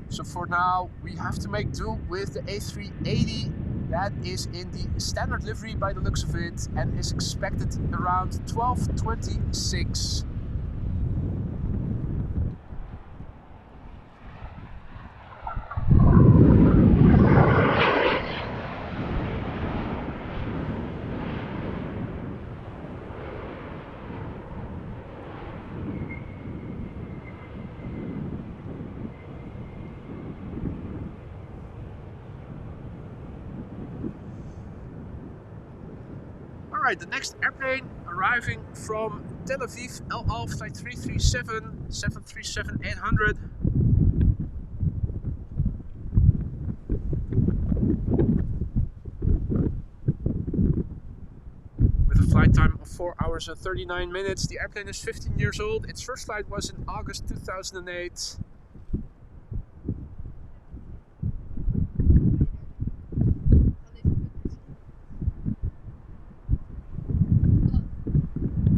A: So for now, we have to make do with the A380. That is in the standard livery by the looks of it, and is expected around 12:26. Alright, the next airplane arriving from Tel Aviv, El Al flight 337, 737-800. With a flight time of 4 hours and 39 minutes. The airplane is 15 years old. Its first flight was in August 2008.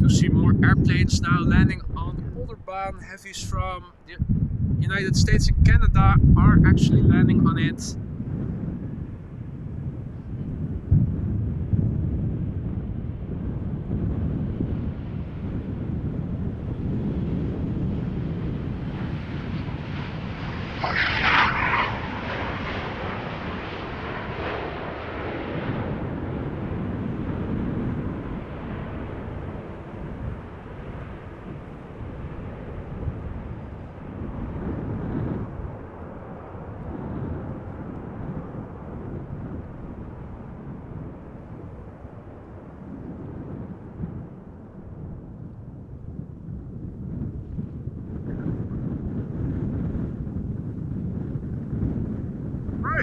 A: You see more airplanes now landing on the Polderbaan. Heavies from the United States and Canada are actually landing on it.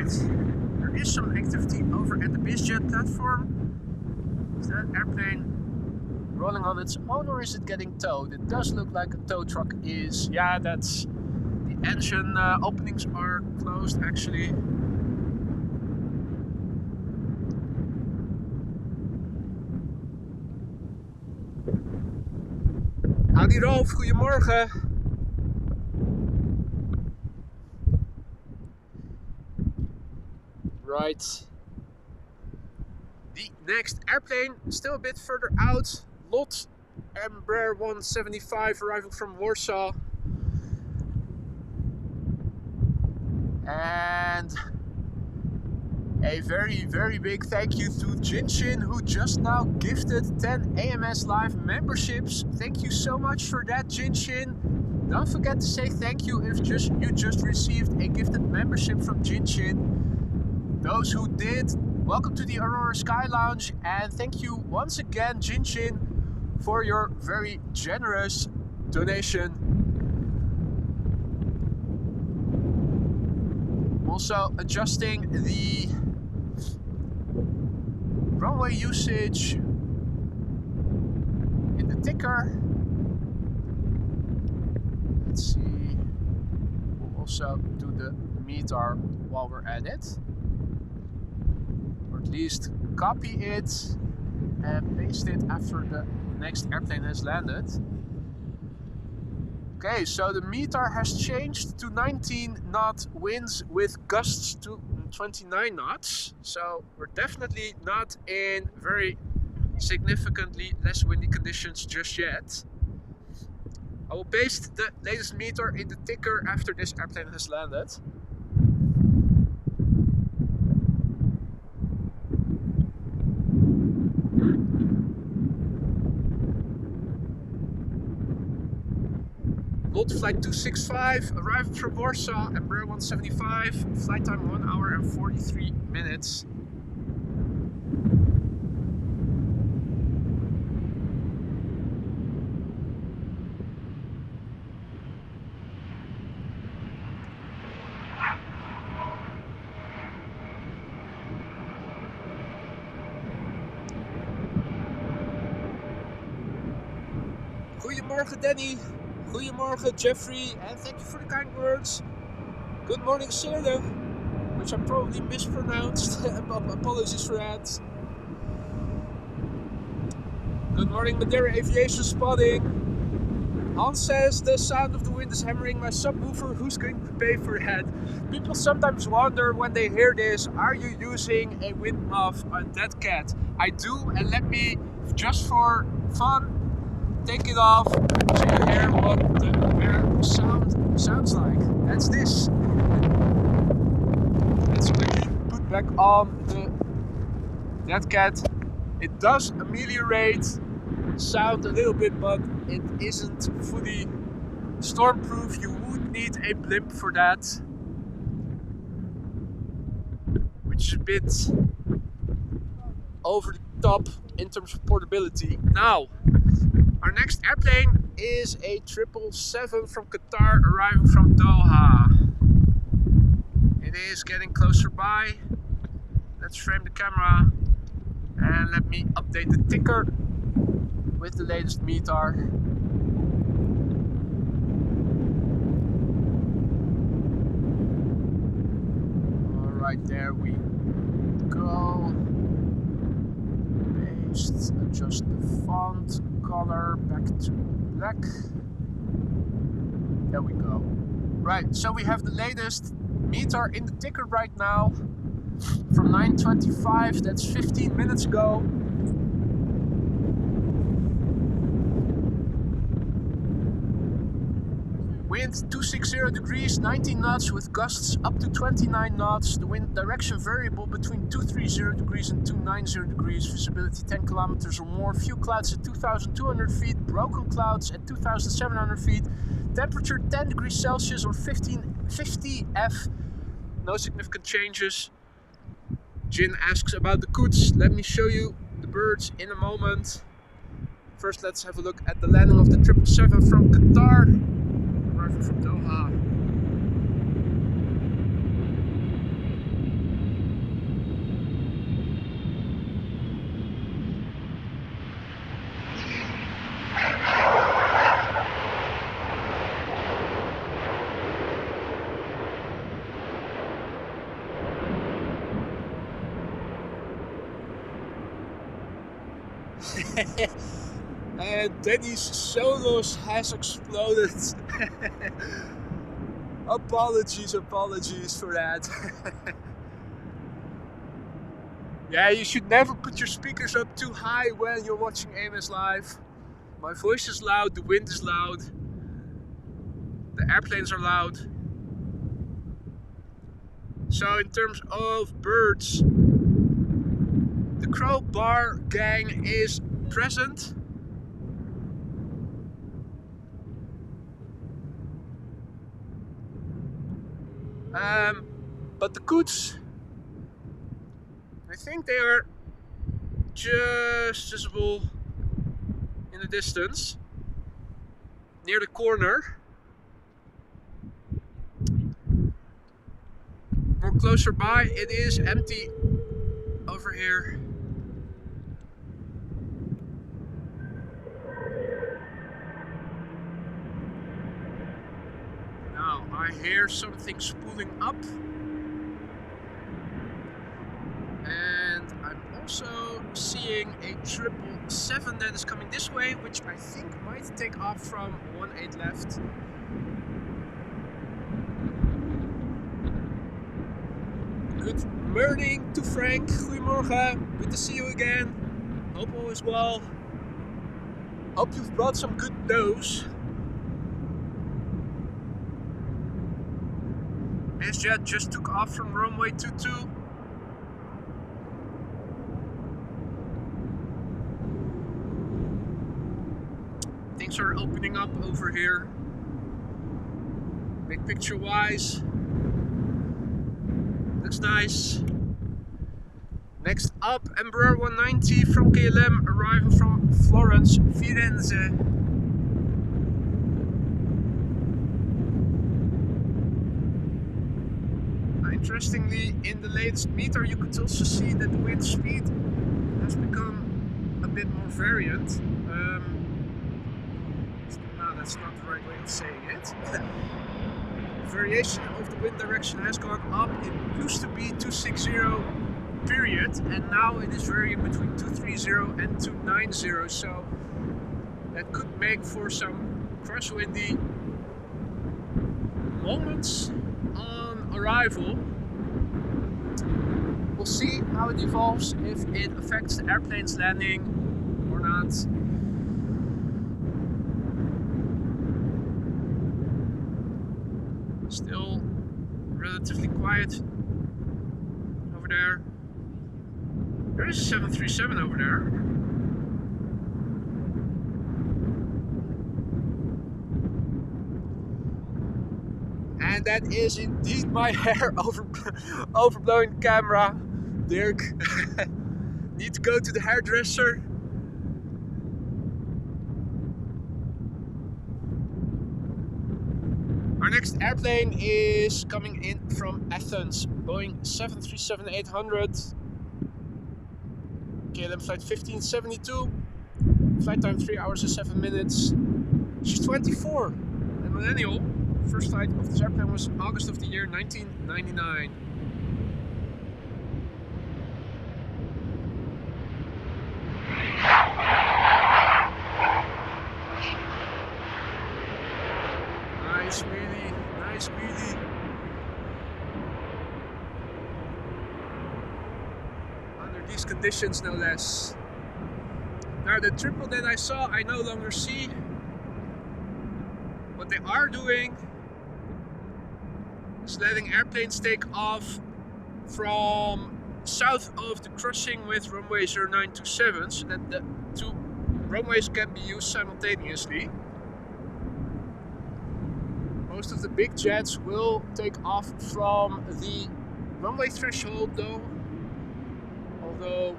A: There is some activity over at the BizzJet platform. Is that airplane rolling on its own, or is it getting towed? It does look like a tow truck is. Yeah, that's the engine openings are closed actually. Howdy Rolf, goedemorgen. Right. The next airplane, still a bit further out, Lot Embraer 175 arriving from Warsaw. And A very big thank you to Jinshin, who just now gifted 10 AMS Live memberships. Thank you so much for that, Jinshin. Don't forget to say thank you if you just received a gifted membership from Jinshin. Those who did, welcome to the Aurora Sky Lounge, and thank you once again, Jinshin, for your very generous donation. Also adjusting the runway usage in the ticker. Let's see. We'll also do the meter while we're at it, or at least copy it and paste it after the next airplane has landed. Okay, so the meter has changed to 19 knot winds with gusts to 29 knots. So we're definitely not in very significantly less windy conditions just yet. I will paste the latest meter in the ticker after this airplane has landed. Malta flight 265, arriving from Warsaw, Embraer 175, flight time 1 hour and 43 minutes. Goedemorgen Danny. Goedemorgen Jeffrey, and thank you for the kind words. Good morning Sarah, which I probably mispronounced. Apologies for that. Good morning Madeira Aviation spotting. Hans says the sound of the wind is hammering my subwoofer. Who's going to pay for that? People sometimes wonder when they hear this, are you using a wind muff on that cat? I do, and let me, just for fun, take it off so you hear what the air sounds like. That's this. Let's quickly put back on the dead cat. It does ameliorate sound a little bit, but it isn't fully stormproof. You would need a blimp for that, which is a bit over the top in terms of portability. Now, our next airplane is a 777 from Qatar, arriving from Doha. It is getting closer by. Let's frame the camera and let me update the ticker with the latest meter. Alright, there we go. Paste, adjust the font color back to black. There we go. Right, so we have the latest meter in the ticker right now from 9:25. That's 15 minutes ago. Wind 260 degrees, 19 knots with gusts up to 29 knots. The wind direction variable between 230 degrees and 290 degrees. Visibility 10 kilometers or more. Few clouds at 2,200 feet. Broken clouds at 2,700 feet. Temperature 10 degrees Celsius or 50 F. No significant changes. Jin asks about the coots. Let me show you the birds in a moment. First, let's have a look at the landing of the 777 from Qatar. Arriving from Doha. And Danny's Solos has exploded. Apologies for that. Yeah, you should never put your speakers up too high when you're watching AMS Live. My voice is loud, the wind is loud, the airplanes are loud. So in terms of birds, the crow bar gang is present. But the coots, I think they are just visible in the distance, near the corner. More closer by, it is empty over here. Now I hear something spooling up. And I'm also seeing a 777 that is coming this way, which I think might take off from 18 left. Good morning to Frank. Goedemorgen. Good to see you again. Hope all is well. Hope you've brought some good news. BizJet just took off from runway 22. Things are opening up over here. Big picture wise. Looks nice. Next up, Embraer 190 from KLM arriving from Florence, Firenze. Interestingly, in the latest meter you could also see that the wind speed has become a bit more variant. No, that's not the right way of saying it. Variation of the wind direction has gone up. It used to be 260 period, and now it is varying between 230 and 290, so that could make for some crosswindy moments on arrival. We'll see how it evolves, if it affects the airplane's landing or not. Still relatively quiet over there. There is a 737 over there. And that is indeed my hair overblowing camera. Dirk, need to go to the hairdresser. Our next airplane is coming in from Athens, Boeing 737-800, KLM flight 1572, flight time 3 hours and 7 minutes. She's 24 and millennial. First flight of this airplane was August of the year 1999. Nice wheelie, nice wheelie. Under these conditions, no less. Now the triple that I saw, I no longer see. What they are doing is letting airplanes take off from south of the crossing with runway 0927, so that the two runways can be used simultaneously. Most of the big jets will take off from the runway threshold though, although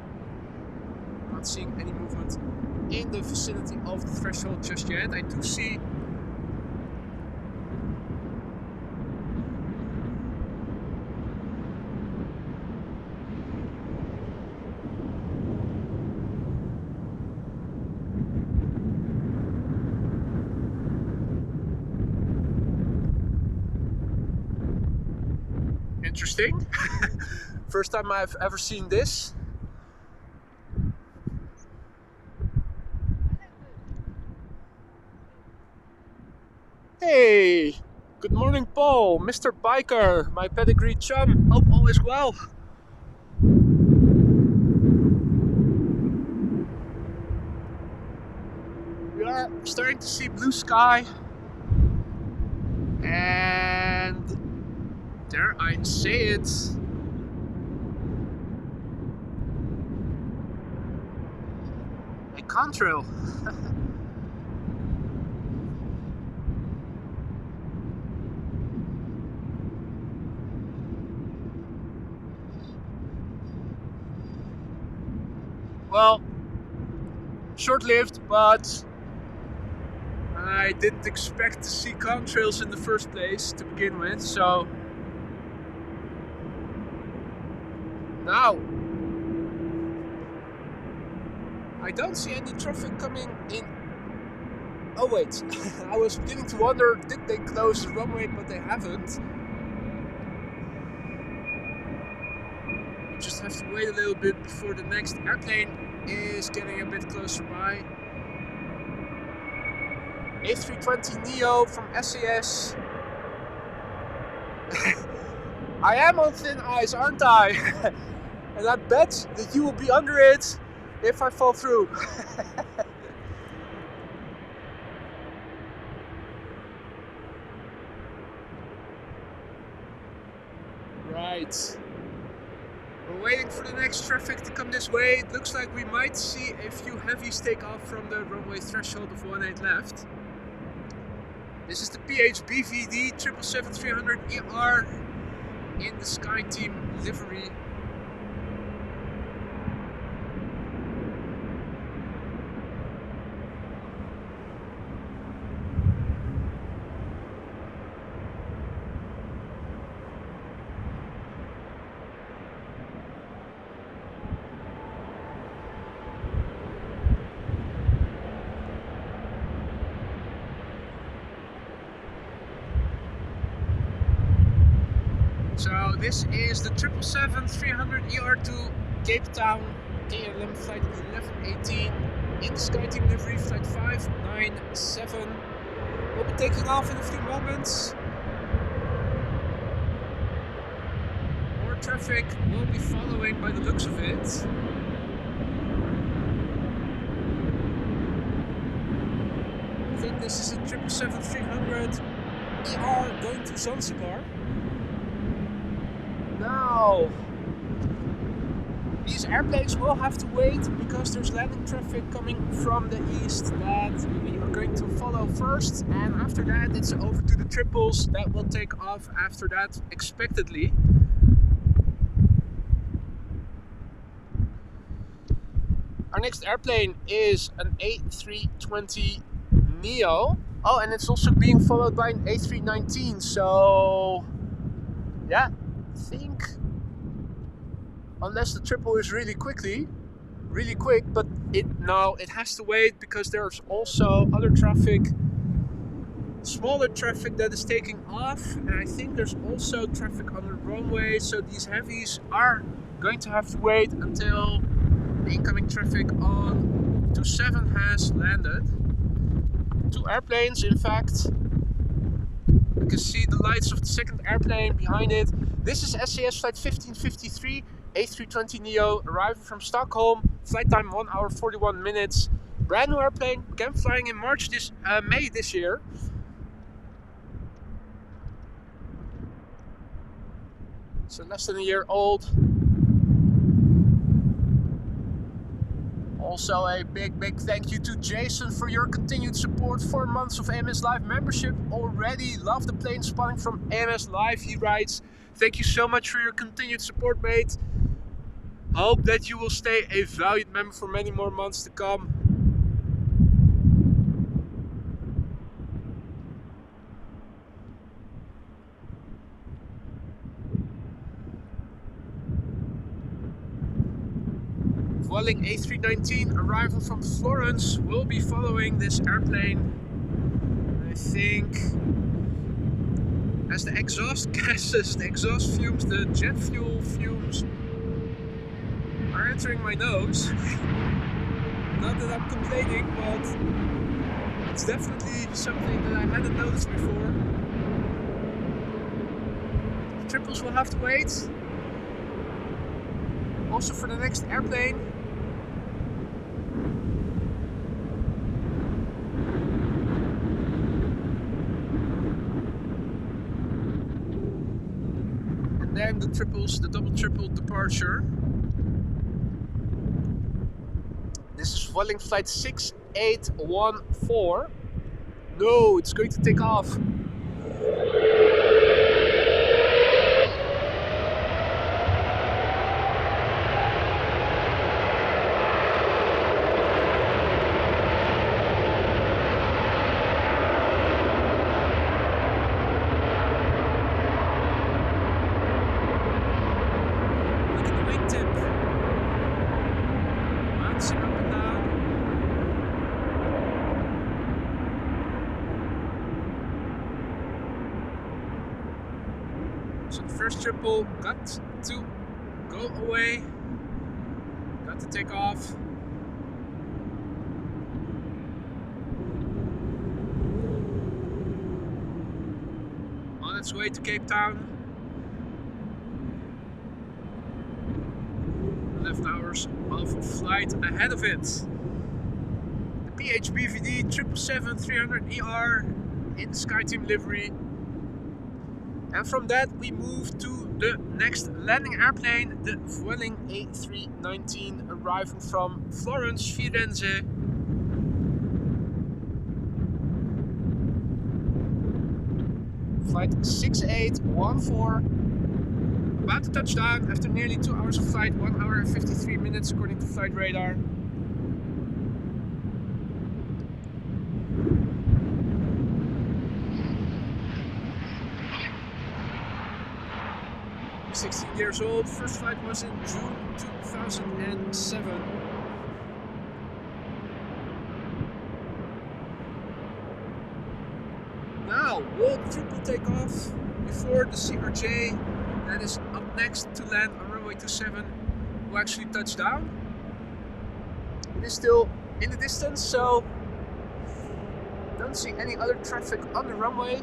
A: not seeing any movement in the vicinity of the threshold just yet. I do see interesting. First time I've ever seen this. Hey, good morning Paul, Mr. Biker, my pedigree chum. Hope all is well. We are starting to see blue sky, and Dare I say it? A contrail. Well, short-lived, but I didn't expect to see contrails in the first place to begin with, so now I don't see any traffic coming in. Oh wait, I was beginning to wonder, did they close the runway, but they haven't. We just have to wait a little bit before the next airplane is getting a bit closer by. A320neo from SAS. I am on thin ice, aren't I? And I bet that you will be under it if I fall through. Right. We're waiting for the next traffic to come this way. It looks like we might see a few heavies take off from the runway threshold of 18 left. This is the PHBVD 777-300ER in the SkyTeam livery. So this is the 777-300ER to Cape Town, KLM flight 1118 in the SkyTeam livery, flight 597. We'll be taking off in a few moments. More traffic will be following by the looks of it. I think this is a 777-300ER going to Zanzibar. Now, these airplanes will have to wait because there's landing traffic coming from the east that we are going to follow first, and after that it's over to the triples that will take off after that expectedly. Our next airplane is an A320neo. Oh, and it's also being followed by an A319, so yeah. I think, unless the triple is really quick, but it has to wait because there's also other traffic, smaller traffic that is taking off, and I think there's also traffic on the runway, so these heavies are going to have to wait until the incoming traffic on 27 has landed. Two airplanes, in fact. You can see the lights of the second airplane behind it. This is SAS flight 1553, A320neo, arriving from Stockholm, flight time 1 hour 41 minutes. Brand new airplane, began flying in May this year. So less than a year old. Also a big thank you to Jason for your continued support. 4 months of AMS Live membership already. Love the plane spotting from AMS Live, he writes. Thank you so much for your continued support, mate. Hope that you will stay a valued member for many more months to come. Vueling A319 arrival from Florence will be following this airplane. I think as the exhaust gases, the exhaust fumes, the jet fuel fumes are entering my nose. Not that I'm complaining, but it's definitely something that I hadn't noticed before. The triples will have to wait. Also for the next airplane. then the triples, the double-triple departure. This is Vueling flight 6814. No, it's going to take off. So the first triple got to go away, got to take off. On its way to Cape Town. 11 hours of flight ahead of it. The PHBVD 777-300ER in the SkyTeam livery. And from that we move to the next landing airplane, the Vueling A319, arriving from Florence, Firenze. Flight 6814. About to touch down after nearly 2 hours of flight, 1 hour and 53 minutes according to flight radar. 16 years old. First flight was in June 2007. Now, will triple take off before the CRJ that is up next to land on runway 27 will actually touch down. It is still in the distance, so don't see any other traffic on the runway.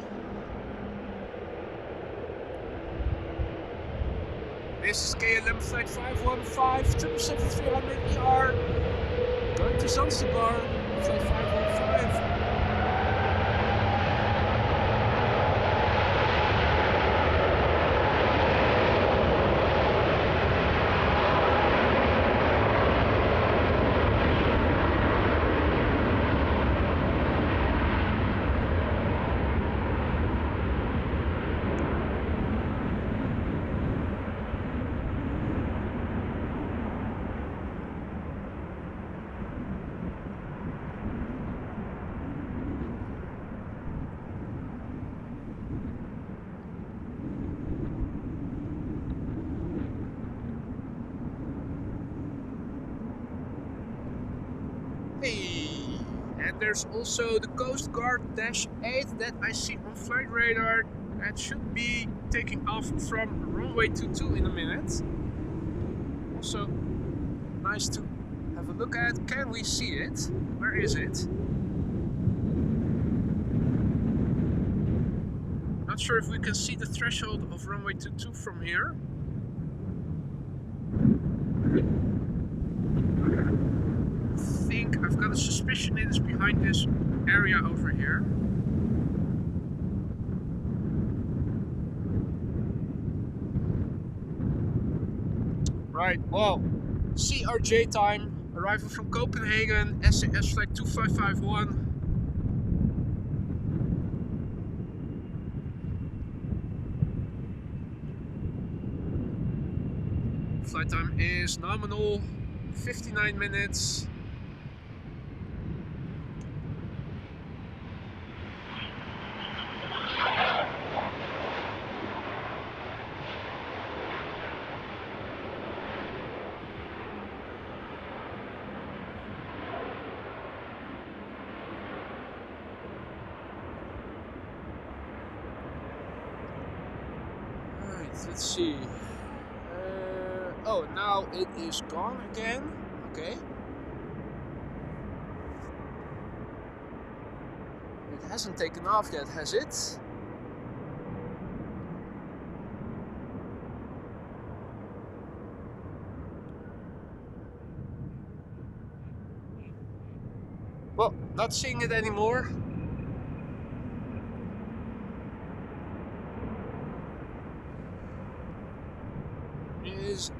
A: This is KLM flight 515, 777-300ER, going to Zanzibar, flight 515. Hey, and there's also the Coast Guard -8 that I see on flight radar. That should be taking off from runway 22 in a minute. Also nice to have a look at. Can we see it? Where is it? Not sure if we can see the threshold of runway 22 from here. I think I've got a suspicion it is behind this area over here. Right, well, CRJ time, arrival from Copenhagen, SAS flight 2551. Flight time is nominal 59 minutes. Let's see. Oh, now it is gone again. Okay. It hasn't taken off yet, has it? Well, not seeing it anymore. is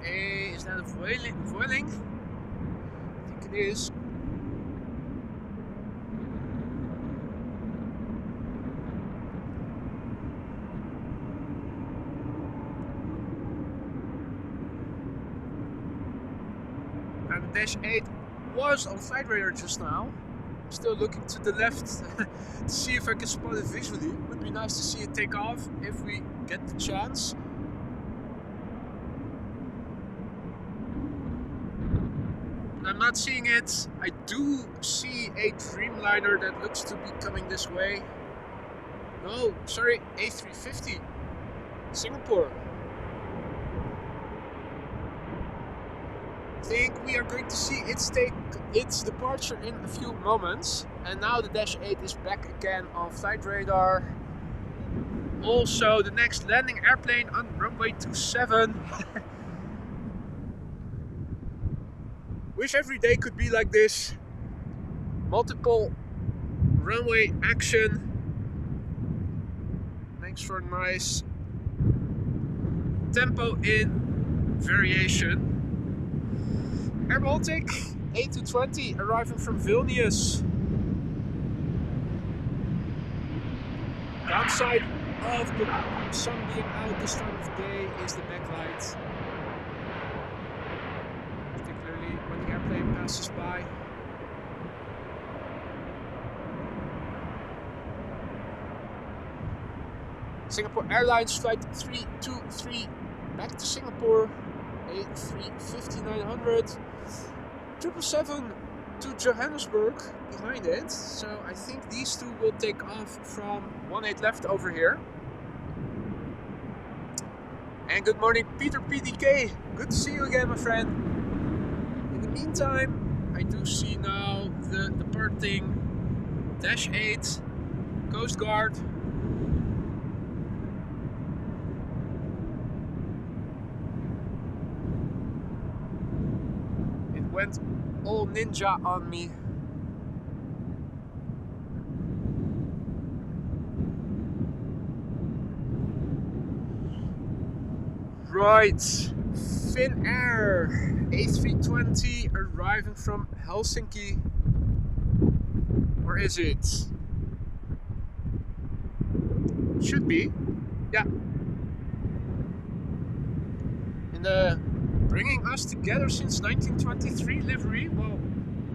A: that a Vueling? I think it is. And the Dash 8 was on flight radar just now. Still looking to the left to see if I can spot it visually. Would be nice to see it take off if we get the chance. I'm not seeing it. I do see a Dreamliner that looks to be coming this way. No, sorry, A350, Singapore. I think we are going to see its departure in a few moments. And now the Dash 8 is back again on flight radar. Also the next landing airplane on runway 27. Wish every day could be like this. Multiple runway action. Makes for nice tempo in variation. Air Baltic A320 arriving from Vilnius. Downside of the sun being out this time of day is the backlight. Particularly when the airplane passes by. Singapore Airlines flight 323 back to Singapore. A359, 777 to Johannesburg behind it. So I think these two will take off from 18 left over here. And good morning, Peter PDK. Good to see you again, my friend. In the meantime, I do see now the departing Dash 8 Coast Guard. Went all ninja on me. Right, Finnair A320 arriving from Helsinki. Or is it? Should be, yeah. In the bringing us together since 1923 livery. Well,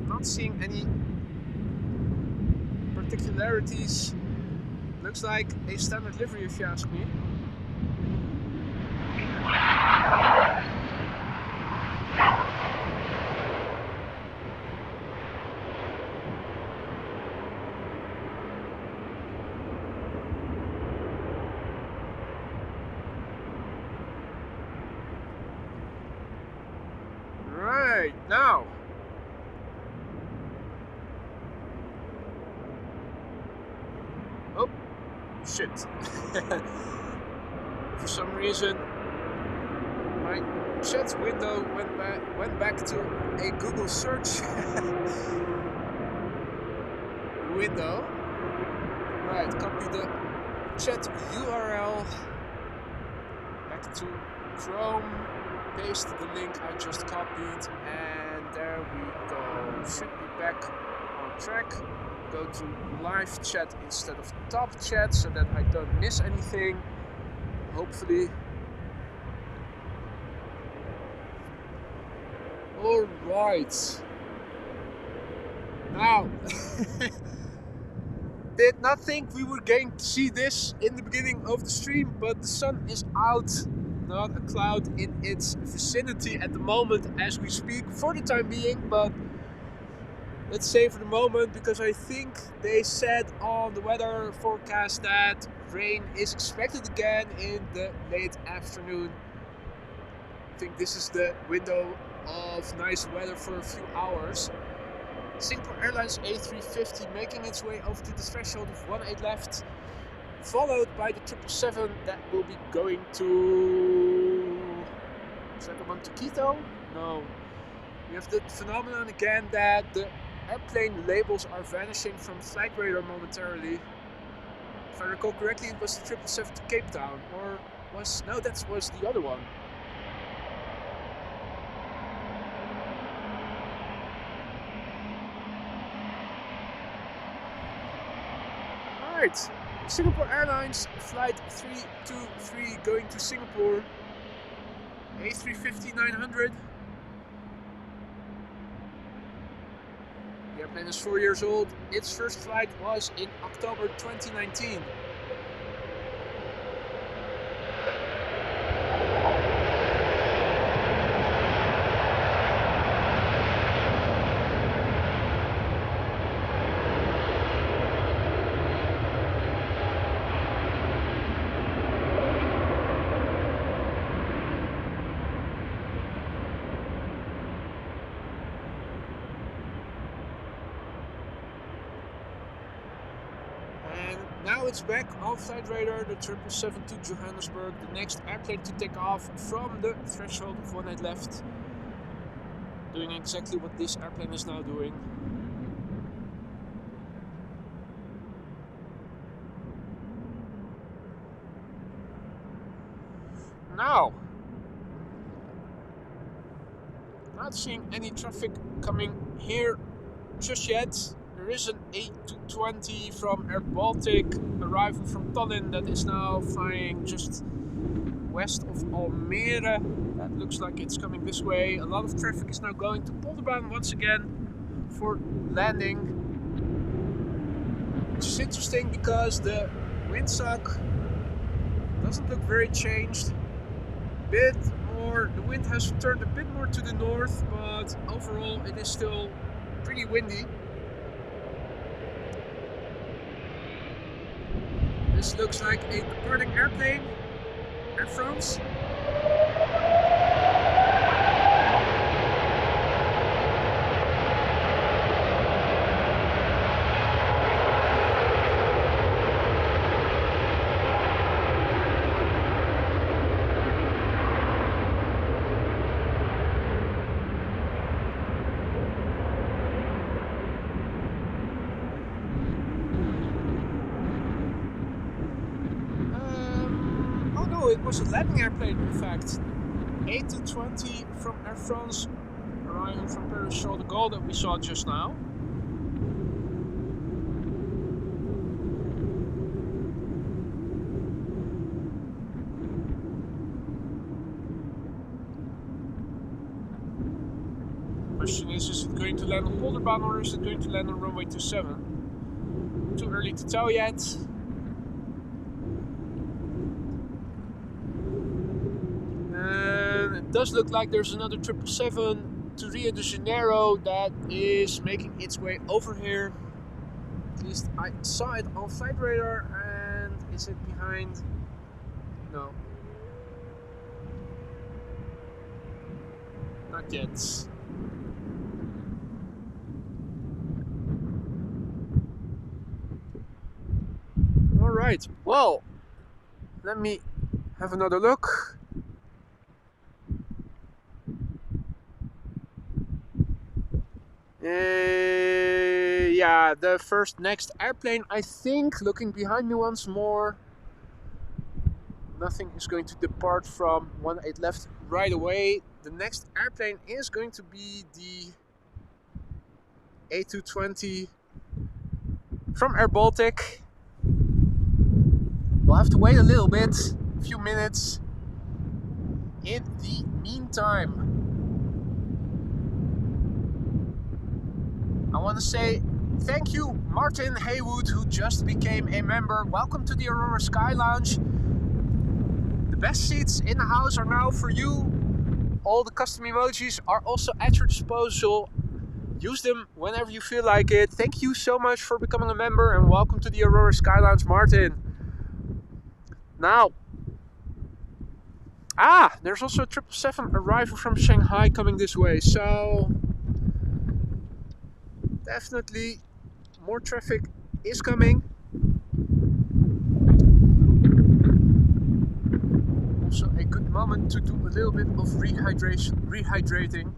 A: not seeing any particularities. Looks like a standard livery if you ask me. Now, oh shit! For some reason, my chat window went back to a Google search window. Right, copy the chat URL back to Chrome. Paste the link I just copied, and there we go. Should be back on track. Go to live chat instead of top chat so that I don't miss anything. Hopefully. Alright. Now, did not think we were going to see this in the beginning of the stream, but the sun is out. Not a cloud in its vicinity at the moment as we speak for the time being, but let's say for the moment, because I think they said on the weather forecast that rain is expected again in the late afternoon. I think this is the window of nice weather for a few hours. Singapore Airlines A350 making its way over to the threshold of 18 left. Followed by the 777 that will be going to... Is that the one to Quito? No. We have the phenomenon again that the airplane labels are vanishing from flight radar momentarily. If I recall correctly, it was the 777 to Cape Town, or was... No, that was the other one. Alright, Singapore Airlines Flight 323 going to Singapore, A350-900. The airplane is 4 years old. Its first flight was in October 2019. Now it's back on flight radar, the 777 to Johannesburg, the next airplane to take off from the threshold of 1 night left. Doing exactly what this airplane is now doing. Now, not seeing any traffic coming here just yet. There is an A320 from Air Baltic arriving from Tallinn that is now flying just west of Almere. That looks like it's coming this way. A lot of traffic is now going to Polderbaan once again for landing. Which is interesting because the windsock doesn't look very changed. Bit more, the wind has turned a bit more to the north, but overall it is still pretty windy. This looks like a departing airplane, Air France. It was a landing airplane, in fact. A320 from Air France arriving from Paris Charles de Gaulle that we saw just now. Question is it going to land on Polderbaan or is it going to land on runway 27? Too early to tell yet. It does look like there's another 777 to Rio de Janeiro that is making its way over here. At least I saw it on flight radar. And is it behind? No. Not yet. Alright, well, let me have another look. Yeah, the next airplane, I think, looking behind me once more, nothing is going to depart from 18 left right away. The next airplane is going to be the A320 from Air Baltic. We'll have to wait a little bit, a few minutes. In the meantime, I want to say thank you, Martin Haywood, who just became a member. Welcome to the Aurora Sky Lounge. The best seats in the house are now for you. All the custom emojis are also at your disposal. Use them whenever you feel like it. Thank you so much for becoming a member and welcome to the Aurora Sky Lounge, Martin. Now, there's also a 777 arrival from Shanghai coming this way, so definitely more traffic is coming. Also a good moment to do a little bit of rehydrating.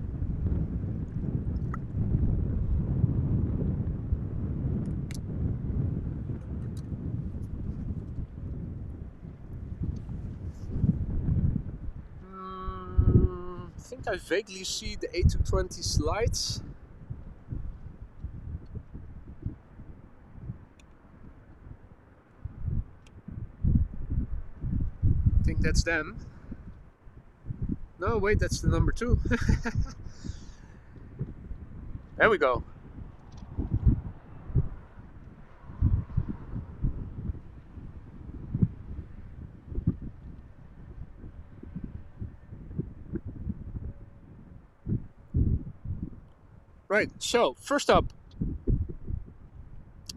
A: I think I vaguely see the A220's lights. that's them. No, wait, that's the number 2. There we go. Right, so first up,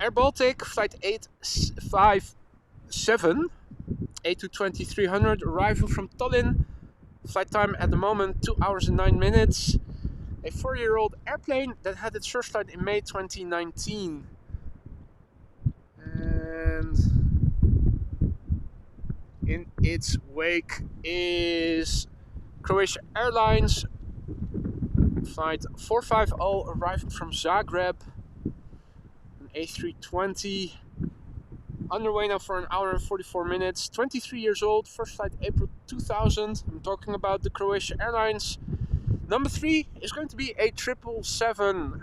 A: Air Baltic flight 857 A320-300 arrival from Tallinn. Flight time at the moment 2 hours and 9 minutes. A 4-year-old airplane that had its first flight in May 2019. And in its wake is Croatia Airlines flight 450 arriving from Zagreb, an A320, underway now for 1 hour and 44 minutes, 23 years old, first flight April 2000. I'm talking about the Croatia Airlines. Number 3 is going to be a 777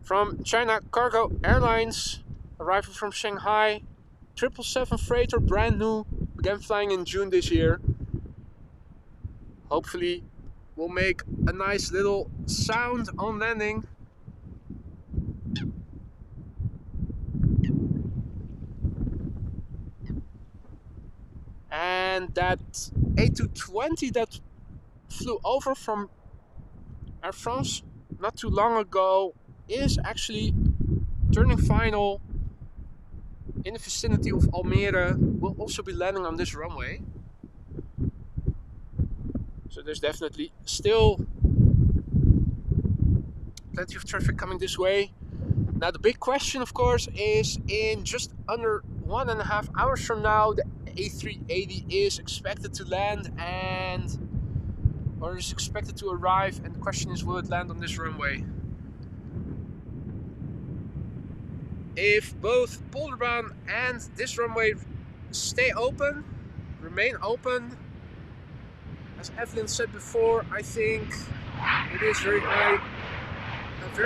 A: from China Cargo Airlines, arrival from Shanghai, 777 freighter, brand new, began flying in June this year. Hopefully we'll make a nice little sound on landing. And that A220 that flew over from Air France not too long ago is actually turning final in the vicinity of Almere. Will also be landing on this runway. So there's definitely still plenty of traffic coming this way. Now the big question, of course, is in just under 1.5 hours from now, the A380 is expected to land or is expected to arrive, and the question is, will it land on this runway? If both Polderbaan and this runway stay open, remain open, as Evelyn said before, I think it is a very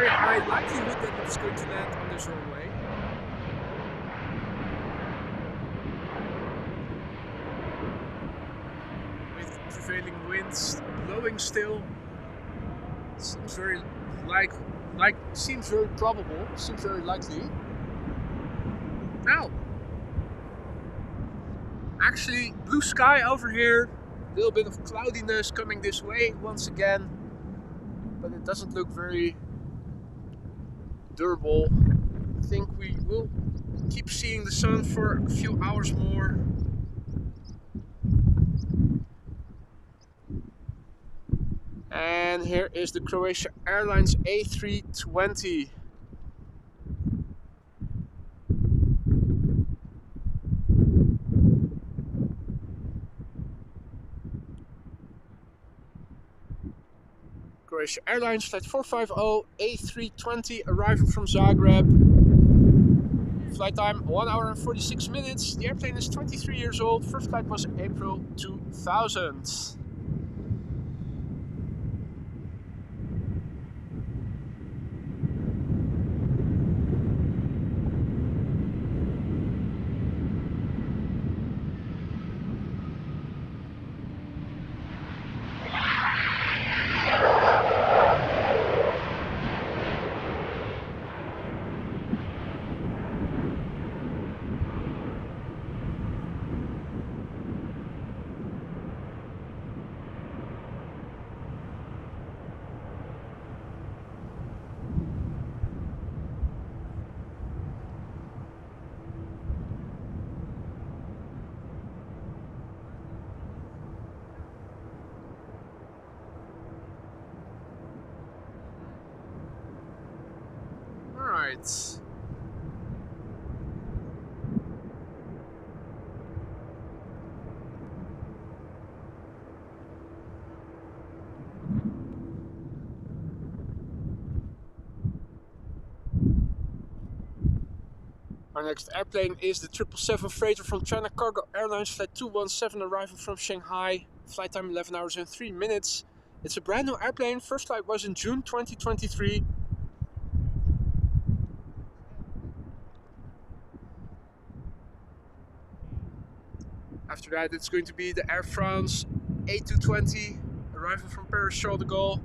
A: high likelihood that it is going to land on this runway. With prevailing winds blowing still, seems very seems very probable, seems very likely. Now, actually, blue sky over here. A little bit of cloudiness coming this way once again, but it doesn't look very durable. I think we will keep seeing the sun for a few hours more. And here is the Croatia Airlines A320. Croatia Airlines flight 450 A320 arriving from Zagreb. Flight time 1 hour and 46 minutes. The airplane is 23 years old. First flight was April 2000. Alright. Our next airplane is the 777 freighter from China Cargo Airlines, flight 217, arriving from Shanghai. Flight time 11 hours and 3 minutes. It's a brand new airplane. First flight was in June 2023. After that, it's going to be the Air France A320 arriving from Paris Charles de Gaulle.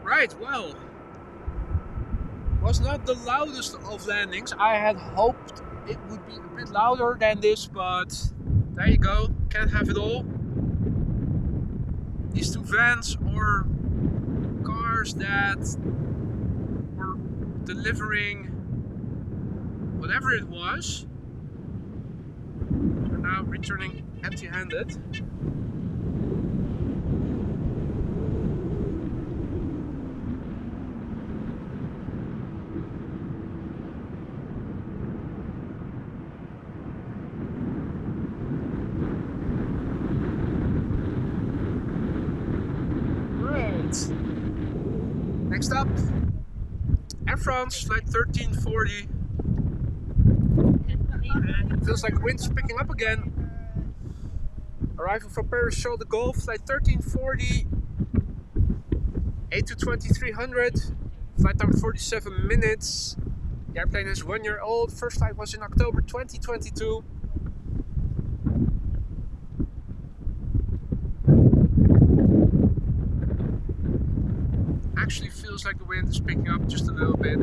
A: Right, well, was not the loudest of landings. I had hoped it would be a bit louder than this, but there you go, can't have it all. These two vans or cars that were delivering whatever it was are now returning empty-handed. Next up, Air France flight 1340. Feels like the wind's picking up again. Arrival from Paris Charles de Gaulle, flight 1340. A320-300. Flight time 47 minutes. The airplane is 1 year old. First flight was in October 2022. Actually feels like the wind is picking up just a little bit.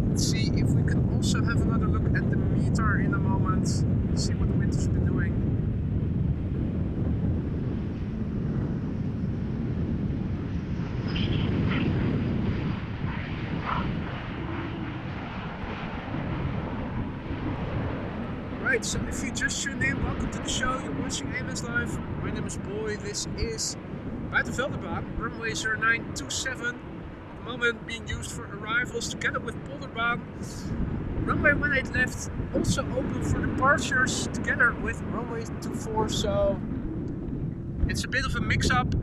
A: Let's see if we can also have another look at the meter in a moment. See what the wind has been doing. Right, so if you just tuned in, welcome to the show. You're watching Airlines Live. My name is Boy. This is Buitenvelderbaan, runway 0927, at the moment being used for arrivals together with Polderbaan. Runway 18 left, also open for departures together with runway 24, so it's a bit of a mix-up.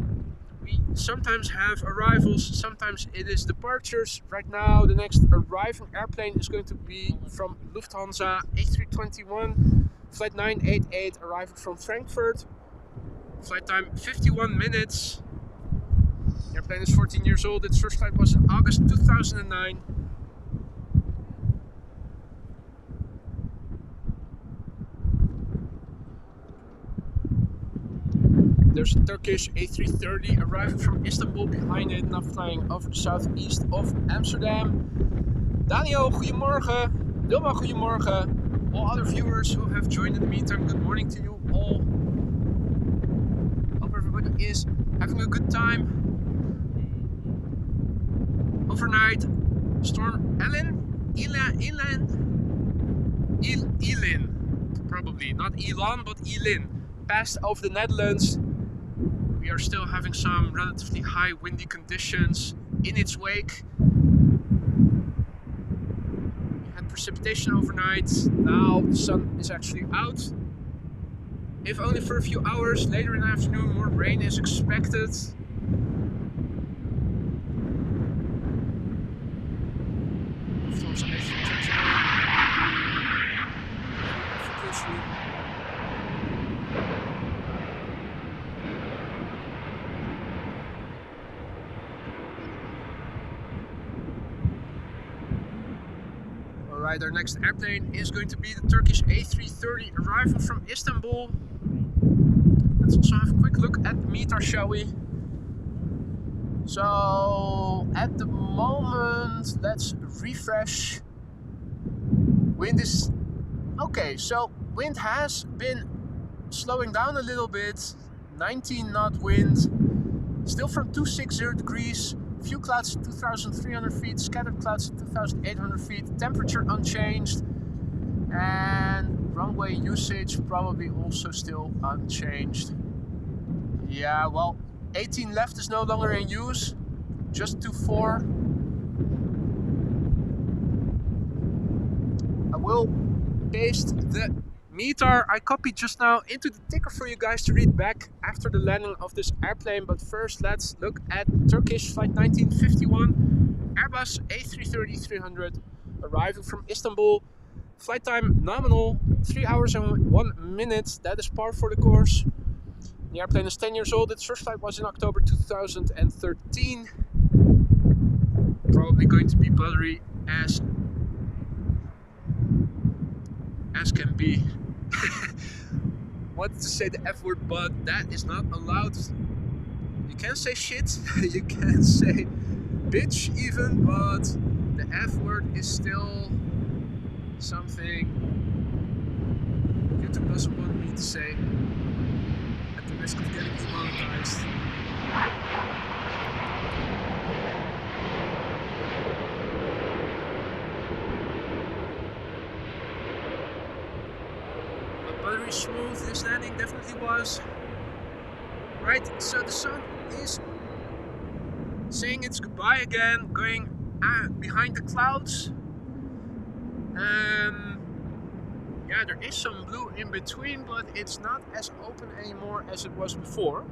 A: We sometimes have arrivals, sometimes it is departures. Right now the next arriving airplane is going to be from Lufthansa A321, flight 988, arriving from Frankfurt. Flight time 51 minutes. The airplane is 14 years old. Its first flight was in August 2009. There's a Turkish A330 arriving from Istanbul behind it, now flying over the southeast of Amsterdam. Daniel, goedemorgen. Wilma, goedemorgen. All other viewers who have joined in the meantime, good morning to you all. Everybody is having a good time. Overnight, storm Elin, probably not Elon, but Elin, passed over the Netherlands. We are still having some relatively high windy conditions in its wake. We had precipitation overnight. Now the sun is actually out. If only for a few hours. Later in the afternoon, more rain is expected. Lufthansa A329. Alright, our next airplane is going to be the Turkish A330 arriving from Istanbul. Let's also have a quick look at the meter, shall we? So, at the moment, let's refresh. Wind is... okay, so wind has been slowing down a little bit. 19 knot wind. Still from 260 degrees. Few clouds at 2,300 feet. Scattered clouds at 2,800 feet. Temperature unchanged. And runway usage probably also still unchanged. Yeah, well, 18 left is no longer in use. Just 24. I will paste the meter I copied just now into the ticker for you guys to read back after the landing of this airplane. But first, let's look at Turkish flight 1951, Airbus A330-300, arriving from Istanbul. Flight time nominal 3 hours and 1 minute. That is par for the course. The airplane is 10 years old. Its first flight was in October 2013. Probably going to be blurry as can be. Wanted to say the F word, but that is not allowed. You can say shit, you can say bitch even, but the F word is still something YouTube doesn't want me to say at the risk of getting demonetized. Very smooth, this landing definitely was. Right, so the sun is saying its goodbye again, going behind the clouds. Yeah, there is some blue in between, but it's not as open anymore as it was before.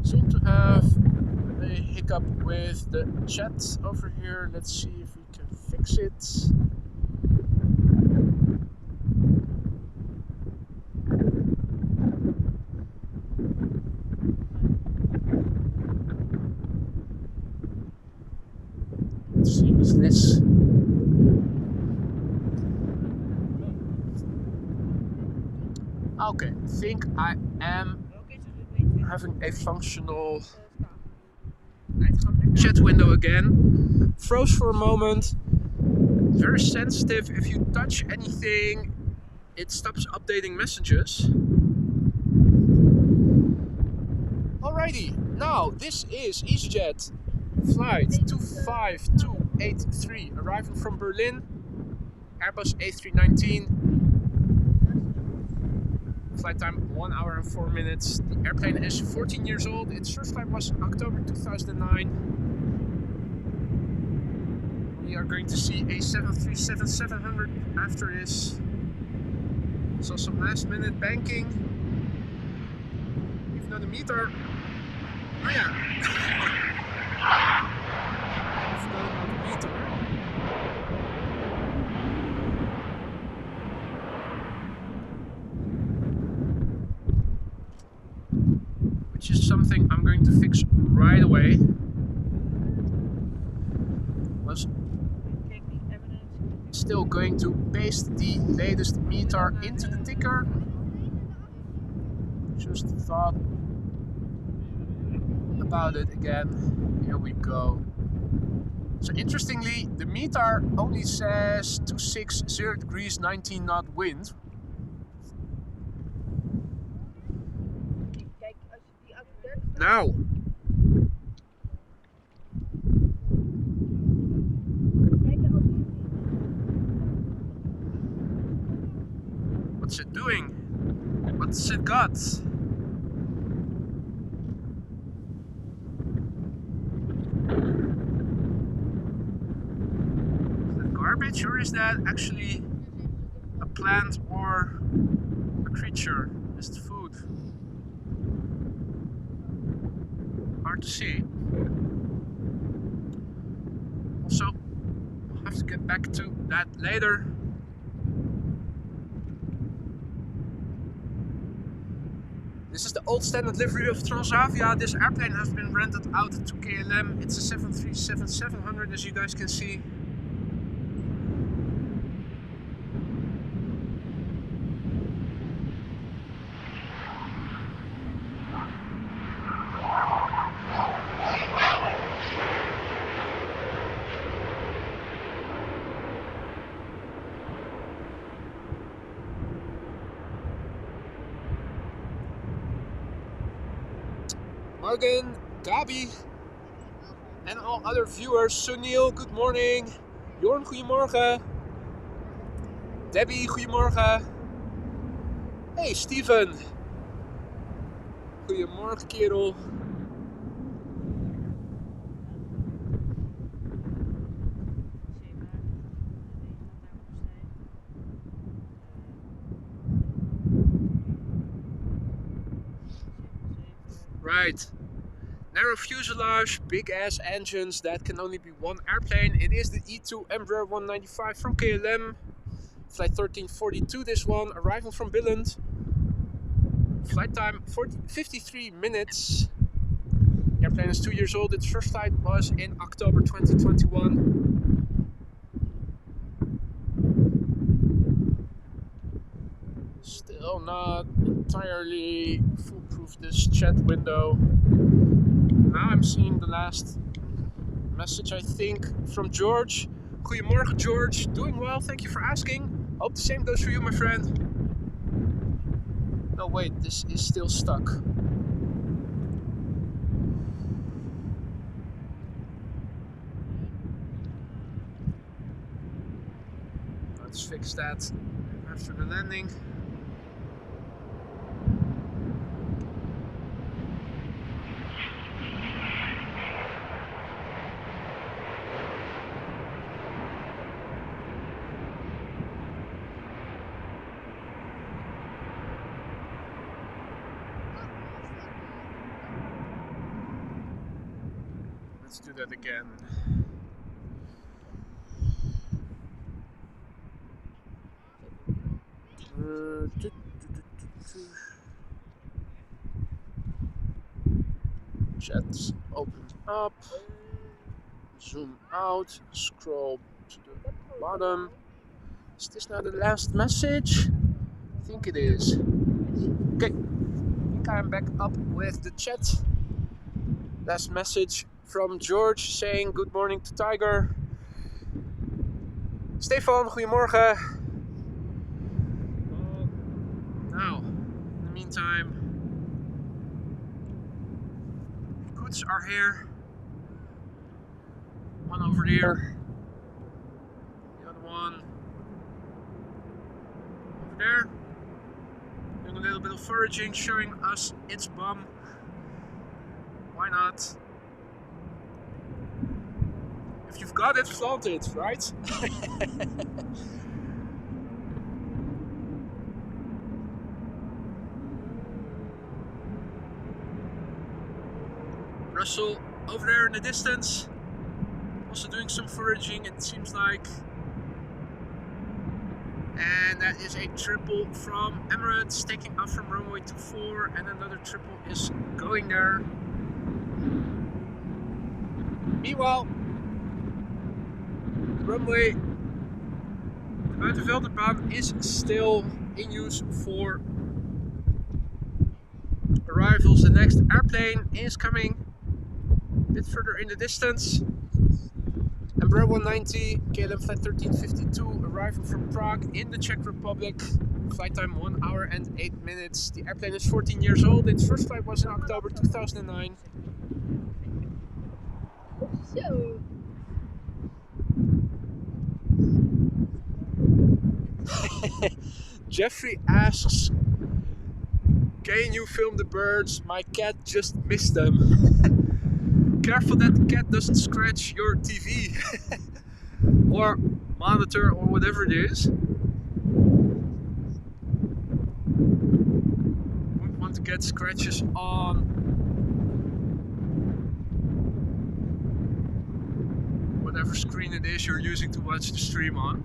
A: Seem to have a hiccup with the chat over here. Let's see if we can fix it. Let's see, is this? Okay, I think I am having a functional chat window again. Froze for a moment. Very sensitive. If you touch anything, it stops updating messages. Alrighty, now this is EasyJet flight 25283 arriving from Berlin, Airbus A319. Flight time 1 hour and 4 minutes. The airplane is 14 years old. Its first flight was in October 2009. We are going to see a 737-700 after this. So some last minute banking. Even though the meter... Oh yeah! I forgot about the meter. Which is something I'm going to fix right away. Was still going to paste the latest meter into the ticker. Just thought about it again. Here we go. So interestingly, the meter only says 260 degrees, 19 knot wind. Now, what's it doing? What's it got? Is that garbage, or is that actually a plant or a creature? Is it food? Hard to see. Also, I'll have to get back to that later. This is the old standard livery of Transavia. This airplane has been rented out to KLM. It's a 737-700, as you guys can see. Morgan, Gabi, and all other viewers. Sunil, good morning. Jorn, goedemorgen. Debbie, goedemorgen. Hey, Steven. Goedemorgen, kerel. Right. Narrow fuselage, big ass engines, that can only be one airplane. It is the E2 Embraer 195 from KLM. Flight 1342 this one, arriving from Billund. Flight time 53 minutes. The airplane is 2 years old. Its first flight was in October 2021. Still not entirely foolproof, this chat window. Now I'm seeing the last message, I think, from George. Goedemorgen, George. Doing well, thank you for asking. Hope the same goes for you, my friend. No, wait, this is still stuck. Let's fix that after the landing. Let's do that again. Jets open up, zoom out, scroll to the bottom. Is this now the last message? I think it is. Okay, I think I'm back up with the chat. Last message from George saying good morning to Tiger. Stefan, goedemorgen. Now, in the meantime, coots are here. One over there. The other one over there. Doing a little bit of foraging, showing us its bum. Why not? If you've got it, flaunt it, right? Russell over there in the distance, also doing some foraging, it seems like. And that is a triple from Emirates, taking off from runway 24, and another triple is going there. Meanwhile, the runway, the Buitenvelderbaan, is still in use for arrivals. The next airplane is coming a bit further in the distance. Embraer 190, KLM flight 1352, arriving from Prague in the Czech Republic. Flight time 1 hour and 8 minutes. The airplane is 14 years old. Its first flight was in October 2009.
B: So.
A: Jeffrey asks, can you film the birds? My cat just missed them. Careful that the cat doesn't scratch your TV or monitor or whatever it is. Wouldn't want to get scratches on whatever screen it is you're using to watch the stream on.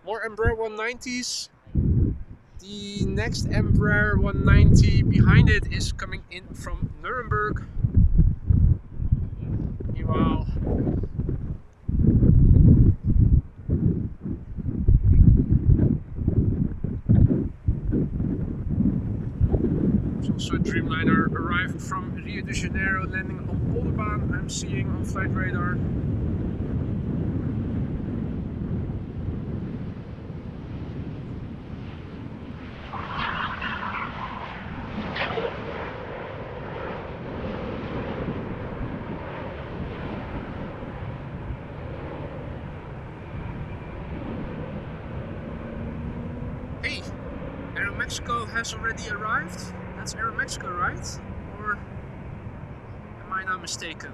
A: More Embraer 190s. The next Embraer 190 behind it is coming in from Nuremberg. Meanwhile, there's also a Dreamliner arriving from Rio de Janeiro, landing on Polderbaan. I'm seeing on flight radar. Mexico has already arrived. That's Air Mexico, right? Or am I now mistaken?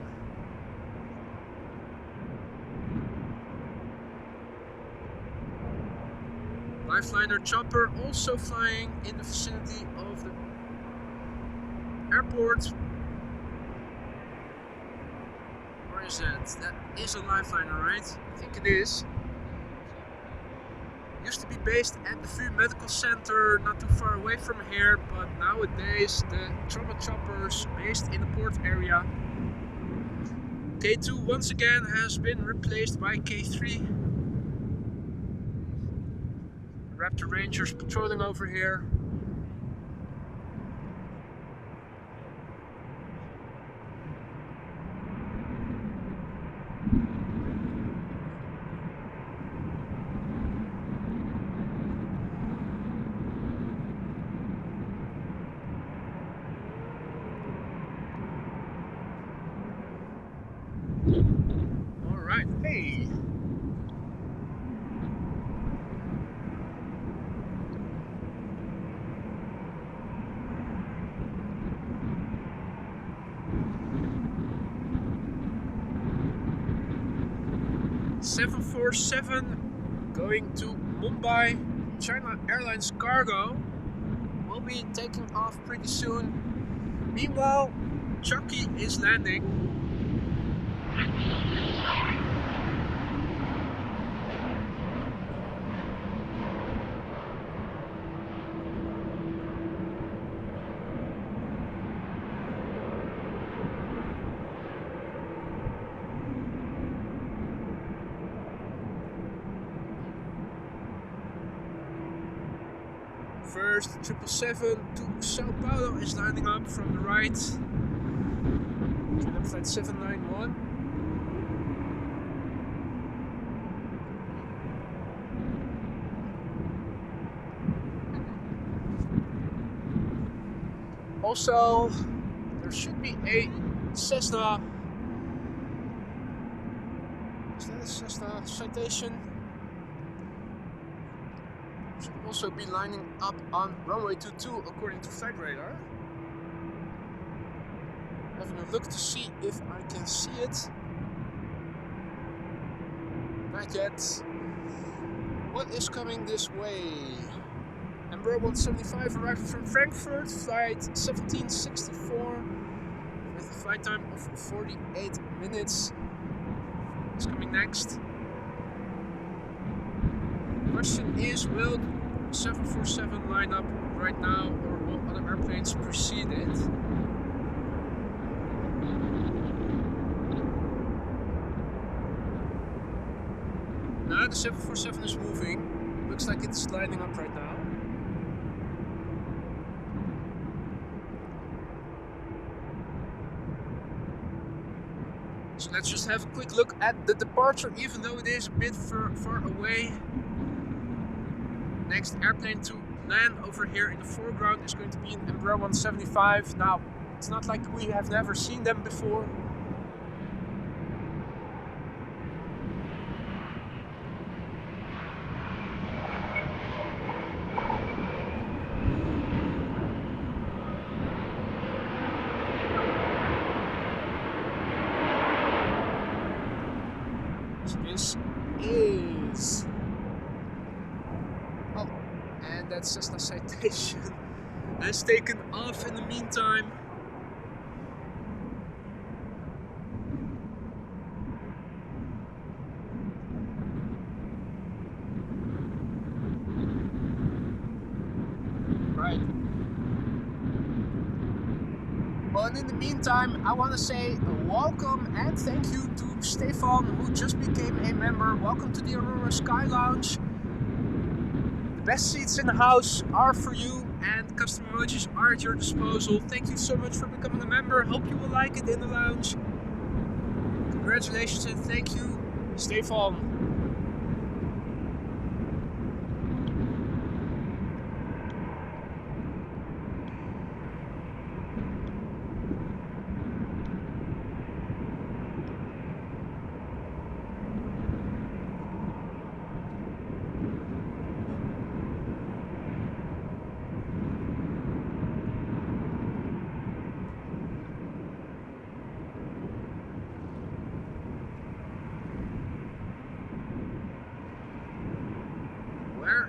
A: Lifeliner chopper also flying in the vicinity of the airport. Where is that? That is a lifeliner, right? I think it is. Used to be based at the VU Medical Center, not too far away from here, but nowadays the trauma choppers based in the port area. K2 once again has been replaced by K3. Raptor Rangers patrolling over here. Alright, hey! .747 going to Mumbai. China Airlines Cargo will be taking off pretty soon. Meanwhile, Choc-y is landing. First 777 to Sao Paulo is lining up from the right. KLM flight 791. Also, there should be a Cessna. Is that a Cessna citation? Should also be lining up on runway 22 according to flight radar. Having a look to see if I can see it. Not yet. What is coming this way? Embraer 175 arriving from Frankfurt, flight 1764 with a flight time of 48 minutes. What's coming next? Question is, will 747 line up right now, or will other airplanes precede it? Now the 747 is moving. Looks like it's lining up right now. So let's just have a quick look at the departure, even though it is a bit far away. Next airplane to land over here in the foreground is going to be an Embraer 175. Now, it's not like we have never seen them before. So this is... Oh, and that Cessna citation has taken off in the meantime. Right. But in the meantime, I want to say welcome and thank you to Stefan, who just became a member. Welcome to the Aurora Sky Lounge. The best seats in the house are for you and custom emojis are at your disposal. Thank you so much for becoming a member. Hope you will like it in the lounge. Congratulations and thank you, Stefan.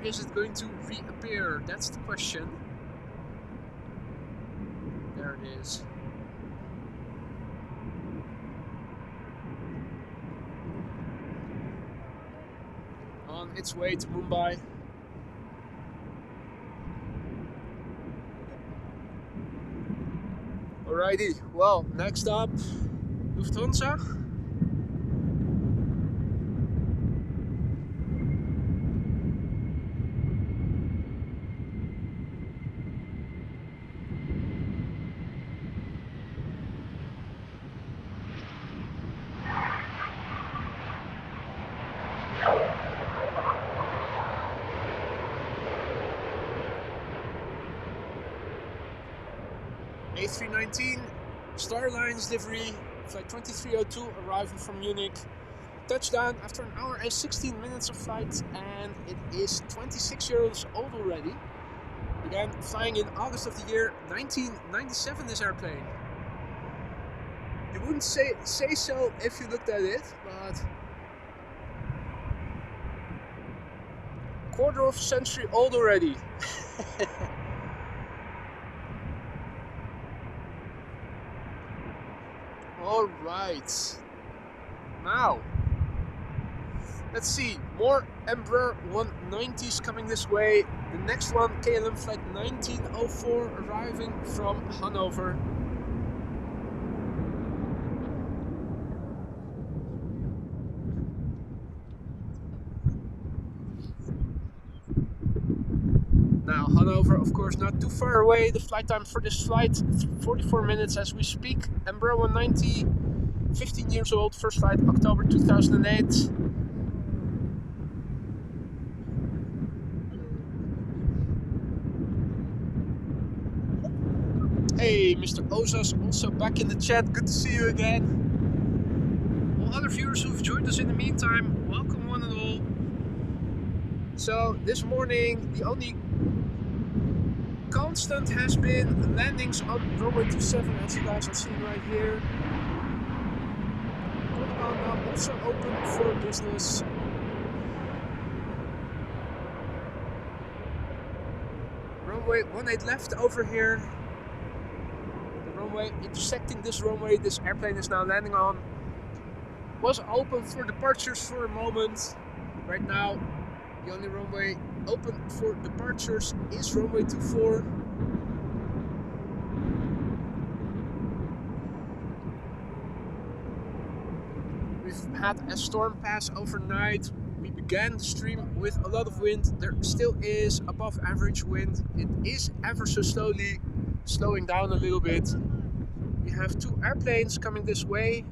A: is it going to reappear? That's the question. There it is. On its way to Mumbai. Alrighty, well, next up, Lufthansa. A319, Starlines livery, flight 2302, arriving from Munich. Touchdown after an hour and 16 minutes of flight, and it is 26 years old already. Began flying in August of the year 1997, this airplane. You wouldn't say so if you looked at it, but quarter of a century old already. All right, now let's see, more Embraer 190s coming this way. The next one, KLM flight 1904, arriving from Hanover. Now Hanover, of course, not too far away. The flight time for this flight, 44 minutes as we speak. Embraer 190, 15 years old, first flight October 2008. Hey, Mr. Ozas, also back in the chat. Good to see you again. All other viewers who've joined us in the meantime, welcome one and all. So this morning, the only constant has been landings on runway 27, as you guys are seeing right here. Portugal now also open for business. Runway 18 left over here. The runway intersecting this runway this airplane is now landing on was open for departures for a moment. Right now, the only runway open for departures is runway 24. We've had a storm pass overnight. We began the stream with a lot of wind. There still is above average wind. It is ever so slowly slowing down a little bit. We have two airplanes coming this way.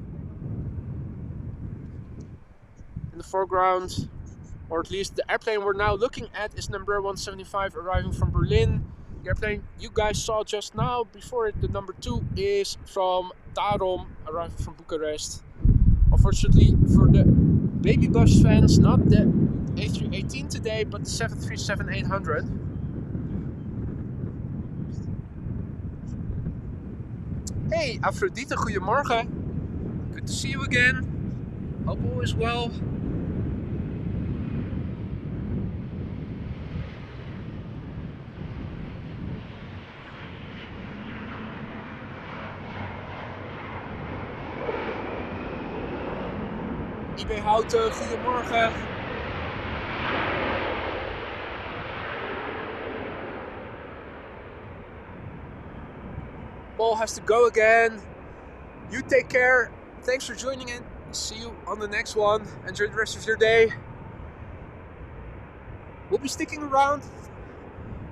A: In the foreground, or at least the airplane we're now looking at, is number 175 arriving from Berlin. The airplane you guys saw just now, before it, the number 2, is from Tarom, arriving from Bucharest. Unfortunately for the baby bus fans, not the A318 today, but the 737-800. Hey Aphrodite, goedemorgen. Good to see you again. Hope all is well. IB Houten, goedemorgen. Paul has to go again. You take care. Thanks for joining in. See you on the next one. Enjoy the rest of your day. We'll be sticking around.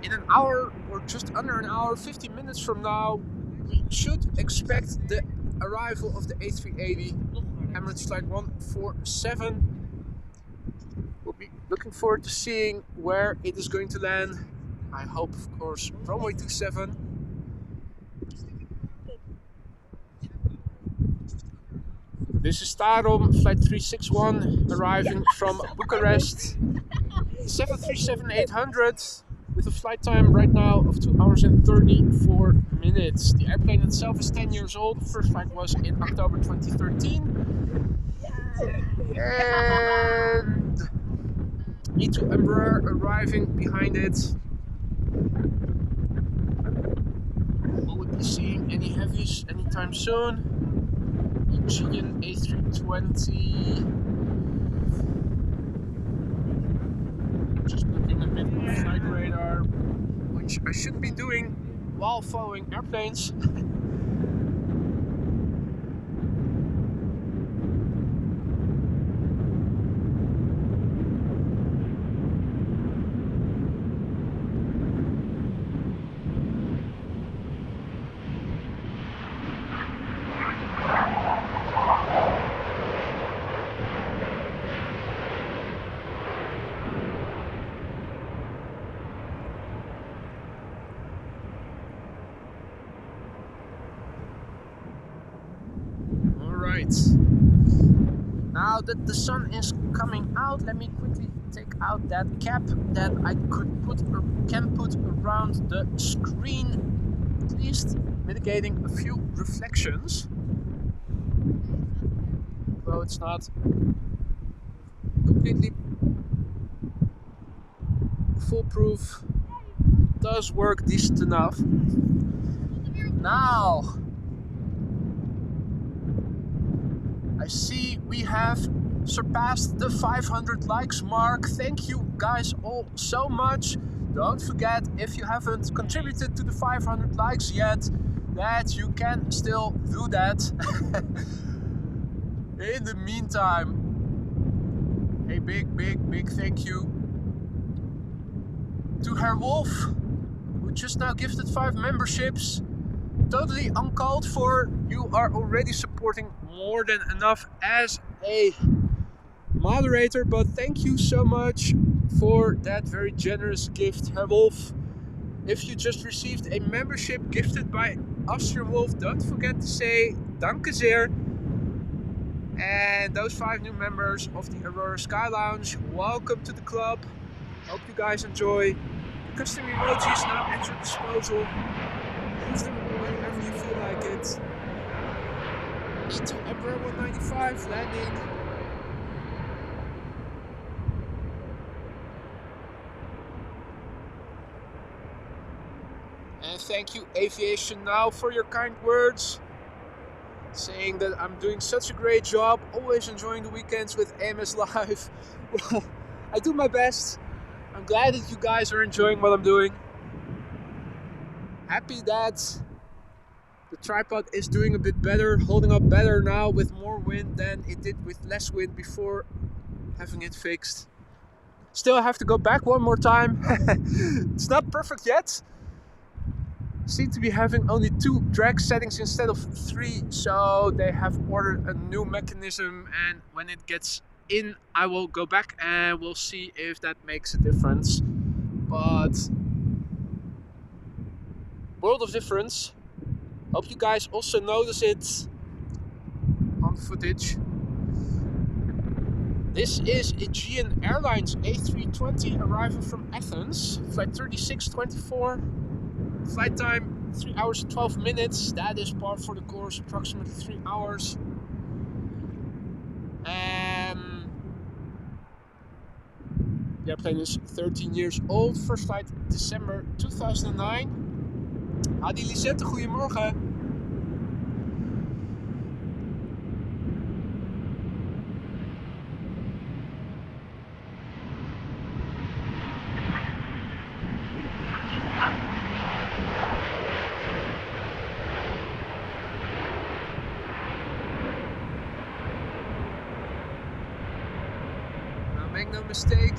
A: In an hour, or just under an hour, 15 minutes from now, we should expect the arrival of the A380. Emirates flight 147. We'll be looking forward to seeing where it is going to land. I hope, of course, runway 27. This is Tarom, flight 361, arriving from Bucharest. 737-800 with a flight time right now of 2 hours and 34 minutes. The airplane itself is 10 years old. The first flight was in October 2013. And E2 Embraer arriving behind it. Will we be seeing any heavies anytime soon? Aviation A320. Just looking a bit at the flight radar, which I shouldn't be doing while following airplanes. Now that the sun is coming out, let me quickly take out that cap that I can put around the screen, at least mitigating a few reflections. Though it's not completely foolproof, it does work decent enough. Now I see we have surpassed the 500 likes mark. Thank you guys all so much. Don't forget, if you haven't contributed to the 500 likes yet, that you can still do that. In the meantime, a big thank you to Herr Wolf, who just now gifted 5 memberships. Totally uncalled for. You are already supporting more than enough as a moderator, but thank you so much for that very generous gift, Herr Wolf. If you just received a membership gifted by Austria Wolf, don't forget to say danke sehr. And those 5 new members of the Aurora Sky Lounge, welcome to the club. Hope you guys enjoy. The custom emojis now at your disposal. Use them whenever you feel like it. E2 Embraer 195 landing. And thank you Aviation now for your kind words, saying that I'm doing such a great job, always enjoying the weekends with AMS Live. Well, I do my best. I'm glad that you guys are enjoying what I'm doing. Happy that the tripod is doing a bit better, holding up better now with more wind than it did with less wind before having it fixed. Still have to go back one more time. It's not perfect yet. Seem to be having only 2 drag settings instead of 3, so they have ordered a new mechanism, and when it gets in I will go back and we'll see if that makes a difference. But world of difference. Hope you guys also notice it on footage. This is Aegean Airlines A320 arriving from Athens, flight 3624, flight time 3 hours and 12 minutes, that is par for the course, approximately 3 hours. The airplane is 13 years old, first flight December 2009. Hadi Lisette, goedemorgen. Now make no mistake,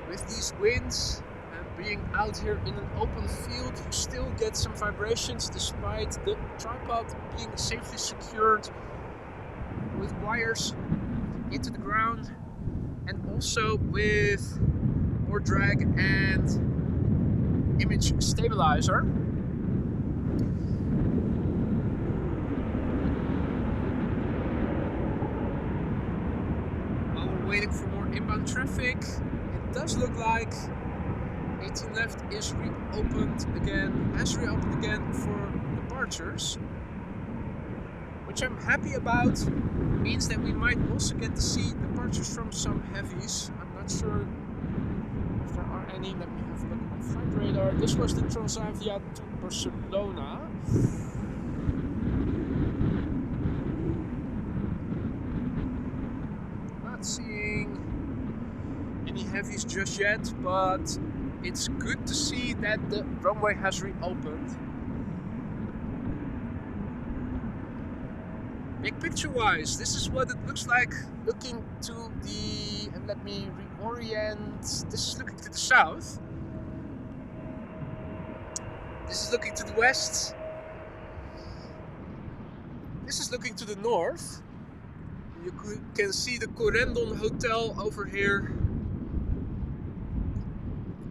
A: with these winds and being out here in an open field, you still get some vibrations despite the tripod being safely secured with wires into the ground, and also with more drag and image stabilizer. While we're waiting for more inbound traffic, it does look like 18 left is reopened again for departures, which I'm happy about. Means that we might also get to see departures from some heavies. I'm not sure if there are any. Let me have a look at my flight radar. This was the Transavia to Barcelona. Not seeing any heavies just yet, but it's good to see that the runway has reopened. Big picture wise, this is what it looks like looking to the, and let me reorient, this is looking to the south. This is looking to the west. This is looking to the north. You can see the Corendon Hotel over here.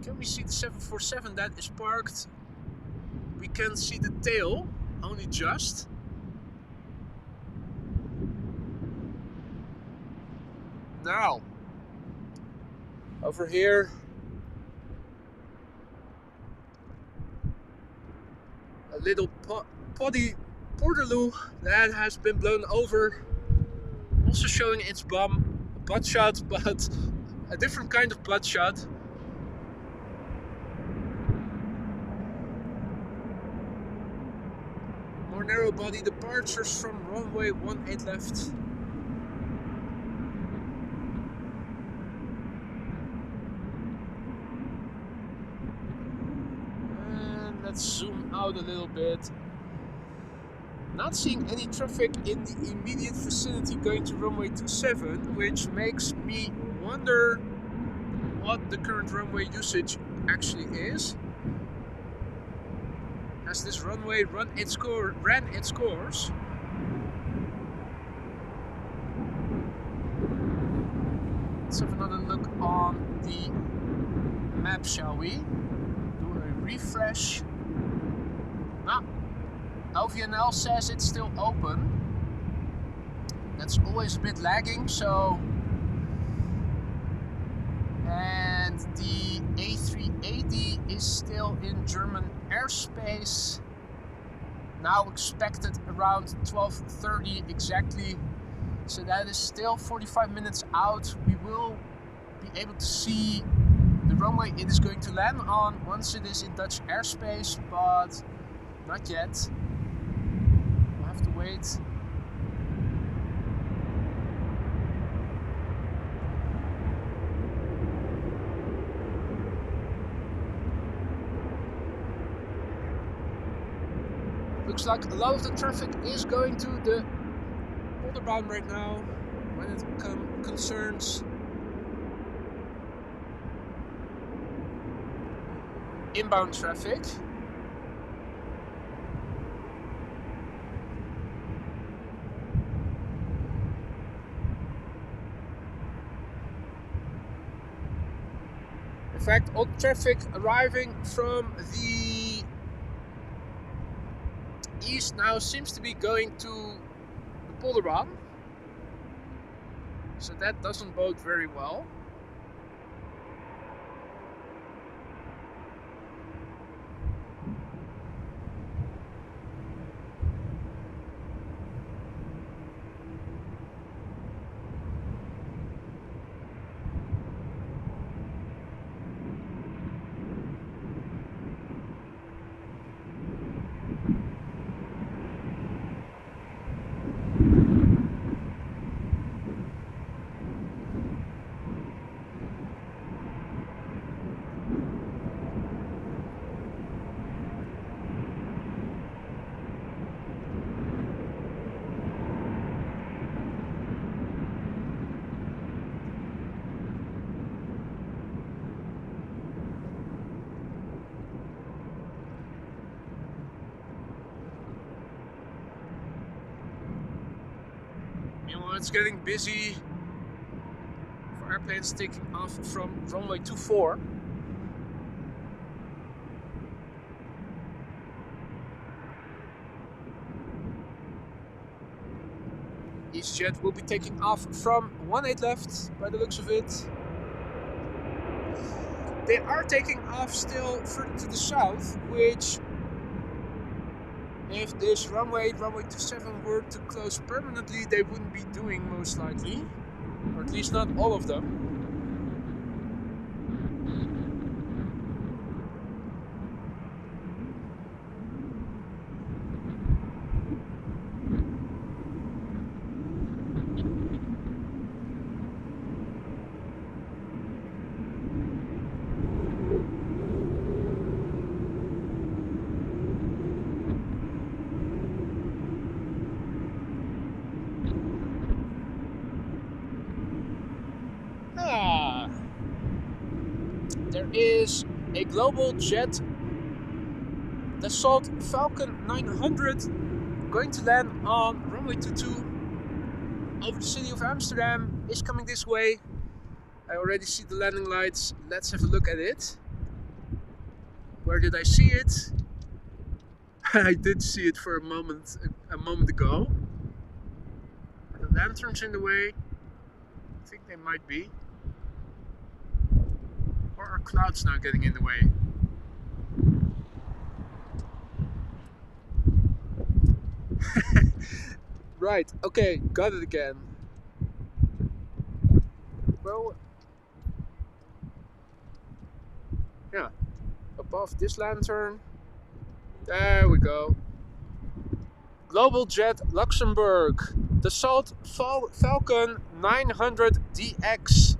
A: Can we see the 747 that is parked? We can see the tail, only just. Now, over here, a little poddy portaloo that has been blown over, also showing its bum, a butt shot, but a different kind of butt shot. More narrow body departures from runway 18 left. Let's zoom out a little bit. Not seeing any traffic in the immediate vicinity going to runway 27, which makes me wonder what the current runway usage actually is. Has this runway ran its course? Let's have another look on the map, shall we? Do a refresh. Now, LVNL says it's still open. That's always a bit lagging, so. And the A380 is still in German airspace. Now expected around 12:30 exactly. So that is still 45 minutes out. We will be able to see the runway it is going to land on once it is in Dutch airspace, but not yet. We'll have to wait. Looks like a lot of the traffic is going to the Polderbaan right now when it concerns inbound traffic. In fact, all traffic arriving from the east now seems to be going to the Polderbaan, so that doesn't bode very well. It's getting busy for airplanes taking off from runway 24. EasyJet will be taking off from 18 left by the looks of it. They are taking off still further to the south, which, if this runway 27 were to close permanently, they wouldn't be doing most likely, or at least not all of them. is a global jet, Dassault Falcon 900, going to land on runway 22 over the city of Amsterdam. Is coming this way. I already see the landing lights. Let's have a look at it. Where did I see it? I did see it for a moment ago. Are the lanterns in the way? I think they might be. Or are clouds now getting in the way? Right, okay, got it again. Well, yeah, above this lantern. There we go. Global Jet Luxembourg. Dassault Falcon 900 DX.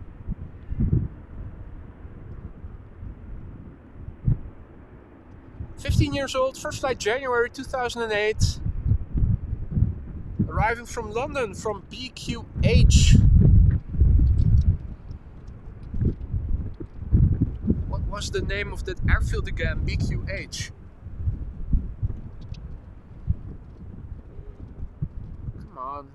A: "15 years old, first flight January 2008. Arriving from London from BQH. What was the name of that airfield again? BQH. Come on.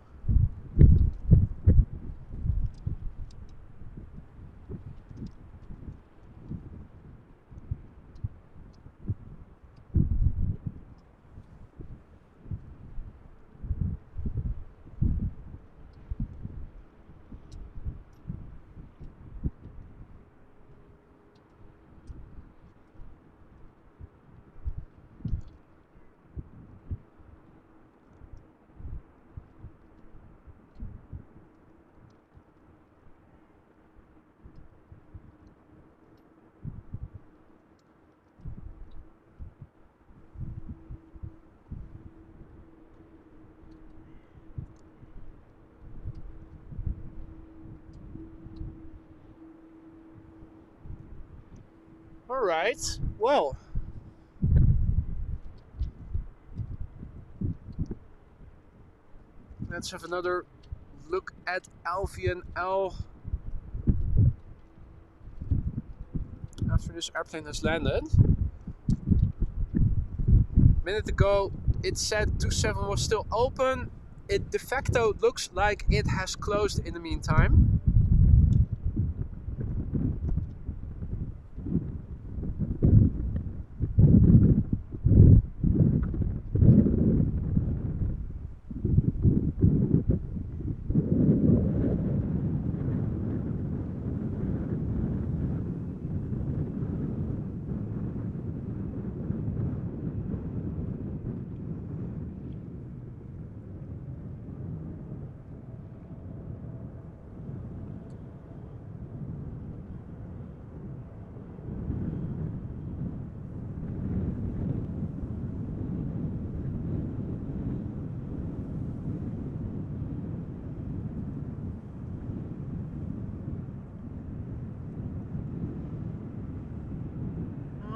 A: Alright, well. Let's have another look at Aviation L. After this airplane has landed. A minute ago it said 27 was still open. It de facto looks like it has closed in the meantime.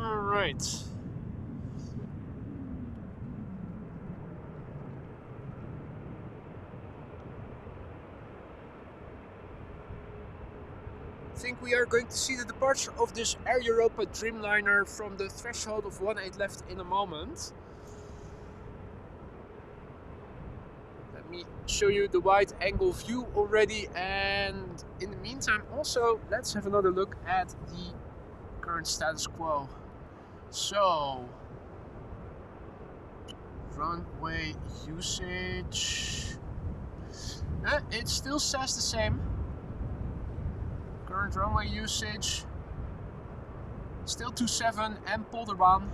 A: Right. I think we are going to see the departure of this Air Europa Dreamliner from the threshold of 18 left in a moment. Let me show you the wide angle view already, and in the meantime also let's have another look at the current status quo. So, runway usage, it still says the same. Current runway usage, still 27 and polder 1.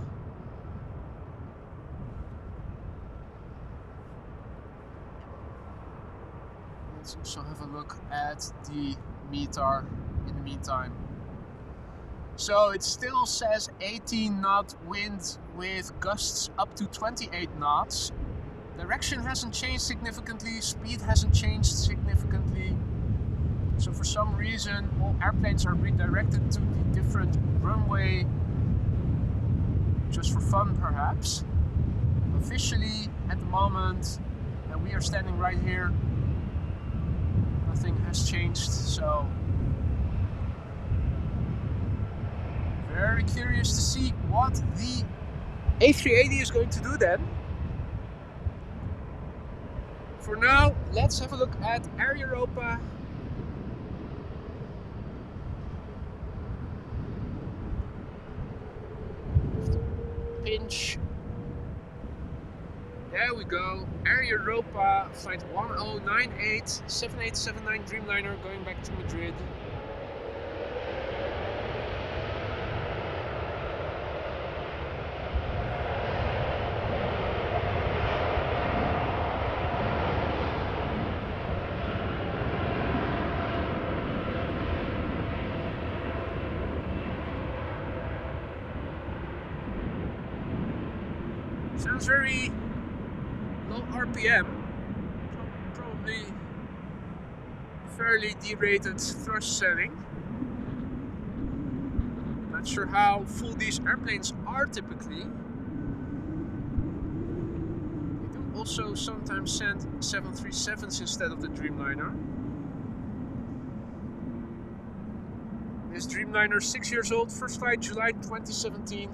A: Let's also have a look at the METAR in the meantime. So it still says 18 knot wind with gusts up to 28 knots. Direction hasn't changed significantly, speed hasn't changed significantly. So for some reason all airplanes are redirected to the different runway, just for fun perhaps. Officially at the moment, and we are standing right here, nothing has changed. So Very curious to see what the A380 is going to do then. For now, let's have a look at Air Europa. Pinch. There we go. Air Europa flight 1098 7879 Dreamliner going back to Madrid. Sounds very low RPM, probably fairly derated thrust setting. Not sure how full these airplanes are typically. They do also sometimes send 737s instead of the Dreamliner. This Dreamliner 6 years old, first flight July 2017.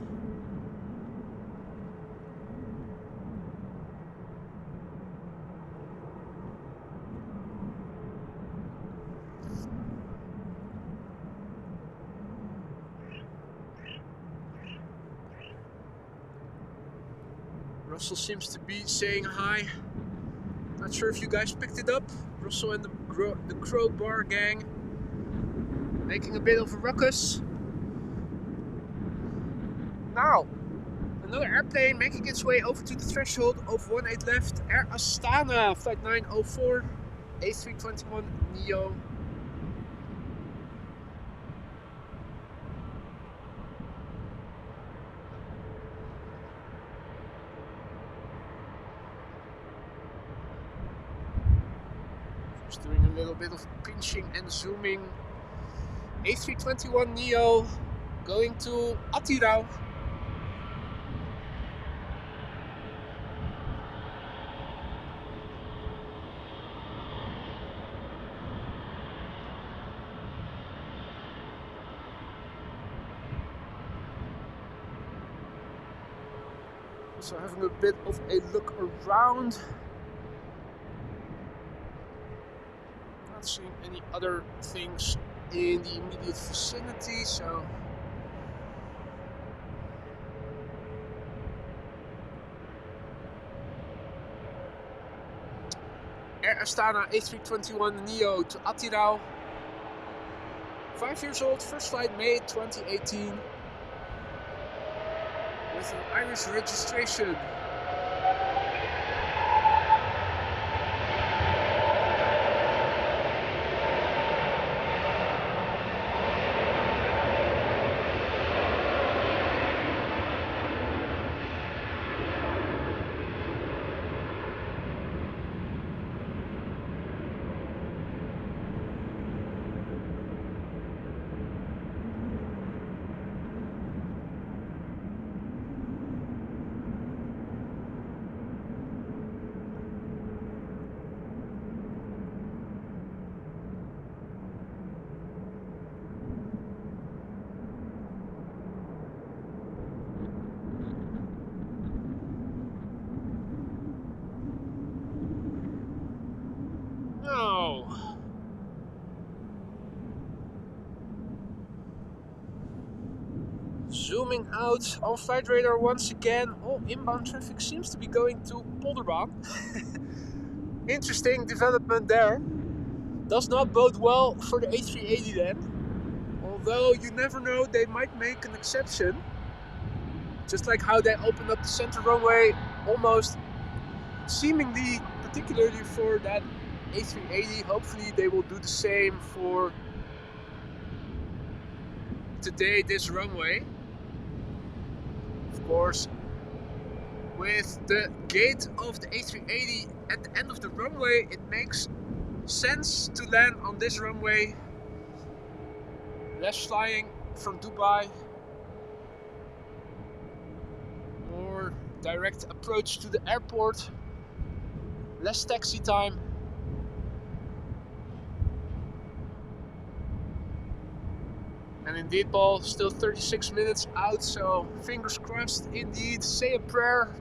A: Russell seems to be saying hi. Not sure if you guys picked it up. Russell and the Crowbar gang making a bit of a ruckus. Now, another airplane making its way over to the threshold of 18 left. Air Astana, flight 904, A321 Neo. Just doing a little bit of pinching and zooming. A321 Neo going to Atirau. So having a bit of a look around. Not seeing any other things in the immediate vicinity, so Air Astana A321 Neo to Atirau. 5 years old, first flight May 2018 with an Irish registration. Zooming out on flight radar once again, all inbound traffic seems to be going to Polderbaan. Interesting development there. Does not bode well for the A380 then. Although you never know, they might make an exception. Just like how they opened up the center runway almost seemingly particularly for that A380. Hopefully they will do the same for today, this runway. Of course, with the gate of the A380 at the end of the runway, it makes sense to land on this runway. Less flying from Dubai, more direct approach to the airport, less taxi time. And And indeed, Paul, still 36 minutes out, so fingers crossed indeed. Say a prayer.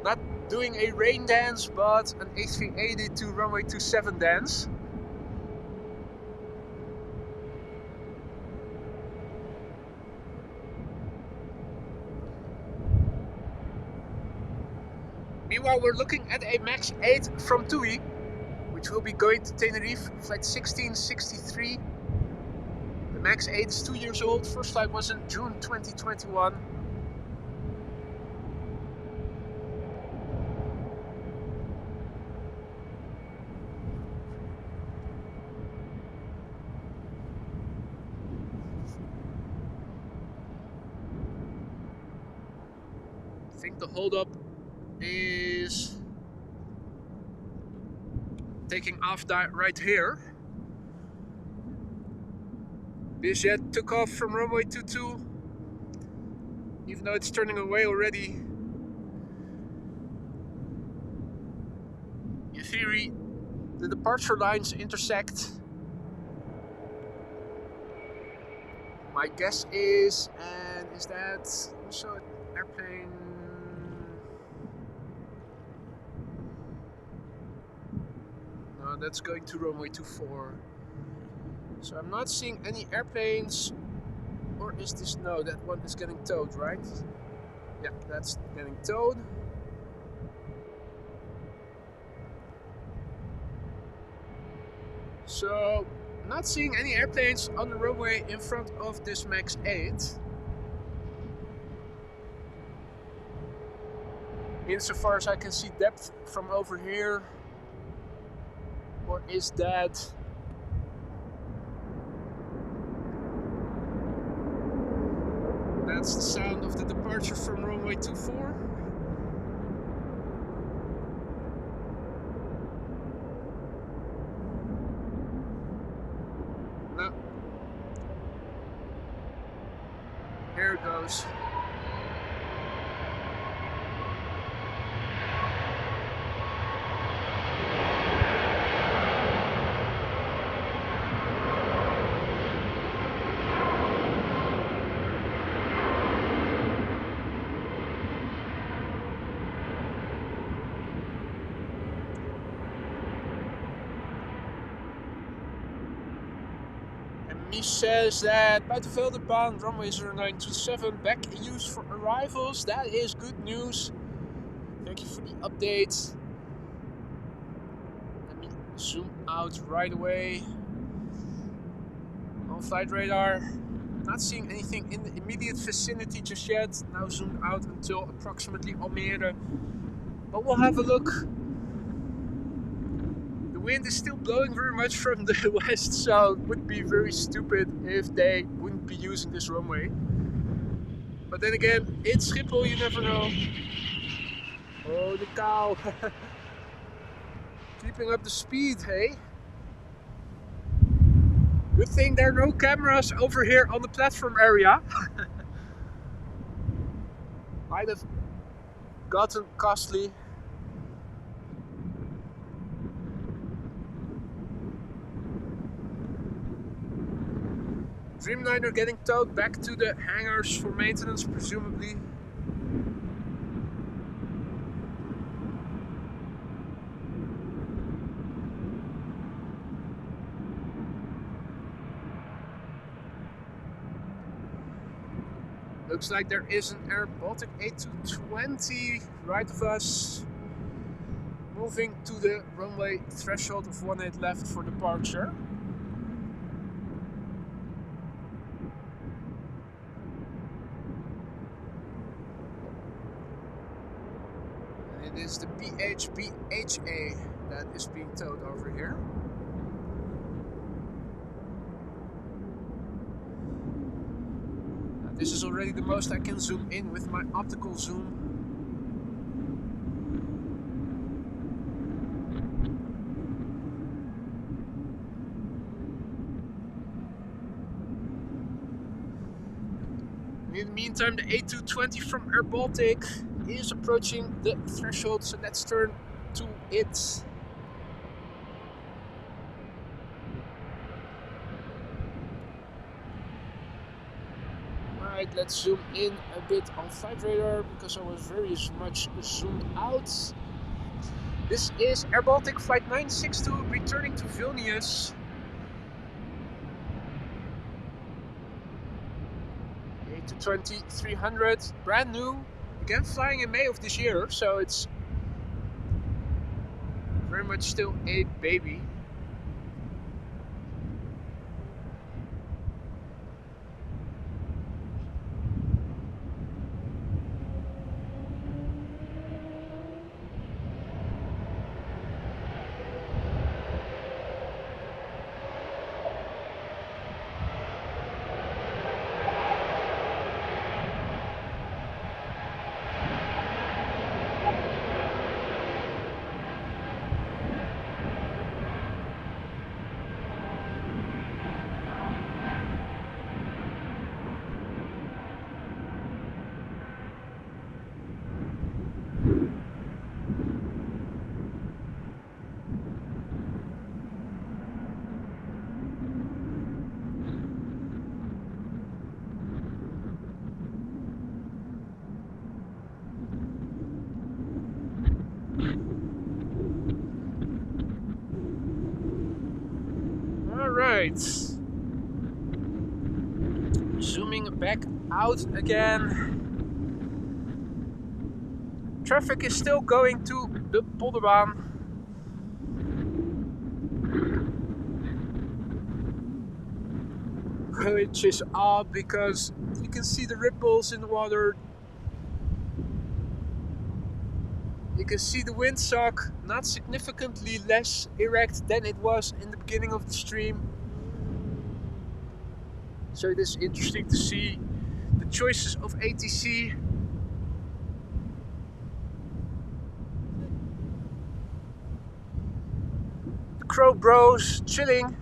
A: Not doing a rain dance, but an A380 to runway 27 dance. Meanwhile, we're looking at a MAX 8 from TUI, which will be going to Tenerife, flight 1663. The MAX 8 is 2 years old, first flight was in June 2021. I think the holdup is taking off right here. Bizzjet took off from runway 22, even though it's turning away already. In theory, the departure lines intersect. My guess is, and is that also an airplane? No, that's going to runway 24. So I'm not seeing any airplanes, or is this, no, that one is getting towed, right? Yeah, that's getting towed. So, not seeing any airplanes on the runway in front of this MAX 8. Insofar as I can see depth from over here, or is that... That's the sound of the departure from runway 24. No. Here it goes. He says that Buitenvelderbaan runway 0927 back in use for arrivals. That is good news. Thank you for the update. Let me zoom out right away. On flight radar. Not seeing anything in the immediate vicinity just yet. Now zoomed out until approximately Almere. But we'll have a look. The wind is still blowing very much from the west, so it would be very stupid if they wouldn't be using this runway. But then again, it's Schiphol, you never know. Oh, the cow. Keeping up the speed, hey? Good thing there are no cameras over here on the platform area. Might have gotten costly. Dreamliner getting towed back to the hangars for maintenance, presumably. Looks like there is an Air Baltic A320 right of us. Moving to the runway threshold of 18 left for departure. It is the PHPHA that is being towed over here. Now, this is already the most I can zoom in with my optical zoom. In the meantime, the A320 from Air Baltic is approaching the threshold, so let's turn to it. Alright, let's zoom in a bit on flight radar because I was very much zoomed out. This is Air Baltic flight 962 returning to Vilnius. A320-300, brand new, again flying in May of this year, so it's very much still a baby. Alright, zooming back out again. Traffic is still going to the Polderbaan. Which is odd because you can see the ripples in the water. You can see the windsock not significantly less erect than it was in the beginning of the stream. So it is interesting to see the choices of ATC. The Crow Bros chilling.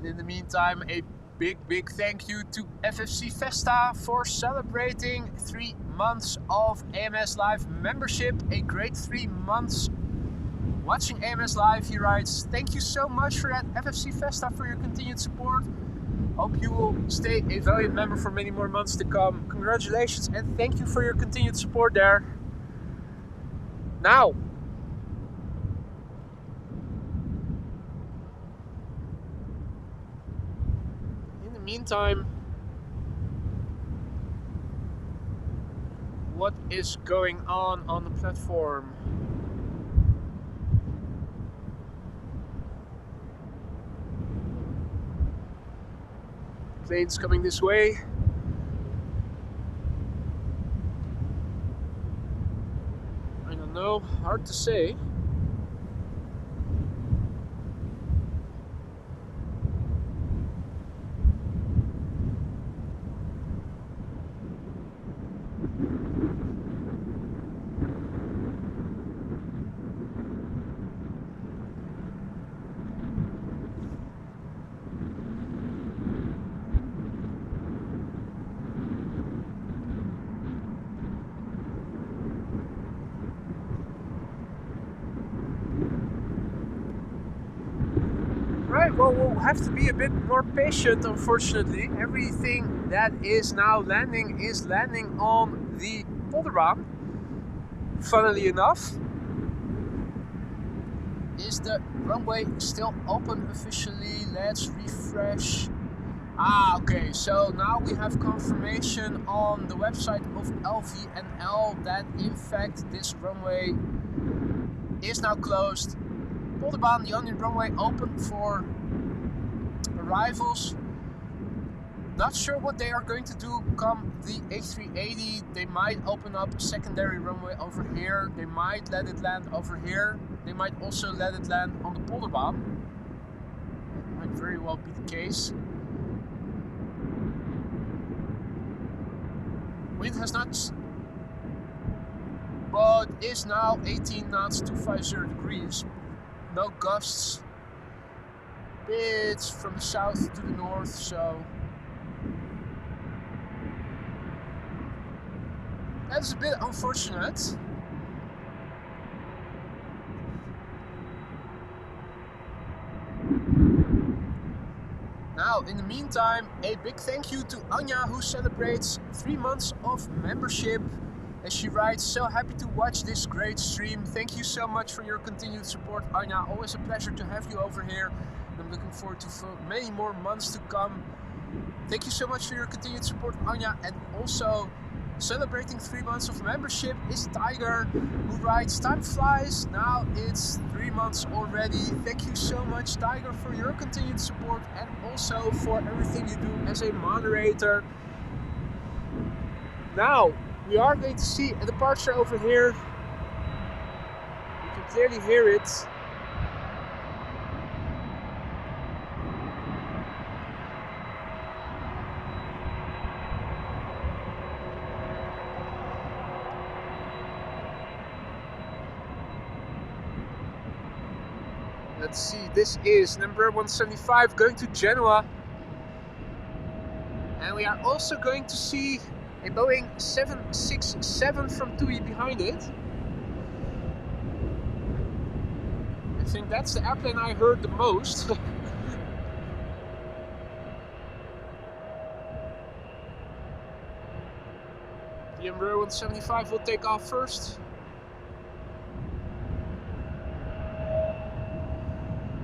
A: In the meantime, a big thank you to FFC Festa for celebrating 3 months of AMS Live membership. A great 3 months watching AMS Live. He writes, thank you so much for that, FFC Festa, for your continued support. Hope you will stay a valued member for many more months to come. Congratulations and thank you for your continued support there. Now, meantime, what is going on the platform? Planes coming this way. I don't know, hard to say. Well, we'll have to be a bit more patient, unfortunately. Everything that is now landing is landing on the Polderbaan. Funnily enough, is the runway still open officially? Let's refresh. Okay, so now we have confirmation on the website of LVNL that in fact this runway is now closed. Polderbaan, the only runway open for arrivals. Not sure what they are going to do come the A380. They might open up a secondary runway over here. They might let it land over here. They might also let it land on the Polderbaan. That might very well be the case. Wind has not, but is now 18 knots, 250 degrees. No gusts. Bits from the south to the north, so that's a bit unfortunate. Now Well, in the meantime, a big thank you to Anja, who celebrates 3 months of membership. As she writes, so happy to watch this great stream. Thank you so much for your continued support, Anja. Always a pleasure to have you over here. I'm looking forward to many more months to come. Thank you so much for your continued support, Anja. And also, celebrating 3 months of membership is Tiger, who writes, time flies, now it's 3 months already. Thank you so much, Tiger, for your continued support and also for everything you do as a moderator. Now, we are going to see a departure over here. You can clearly hear it. Let's see, this is number 175 going to Genoa. And we are also going to see a Boeing 767 from TUI behind it. I think that's the airplane I heard the most. The Embraer 175 will take off first.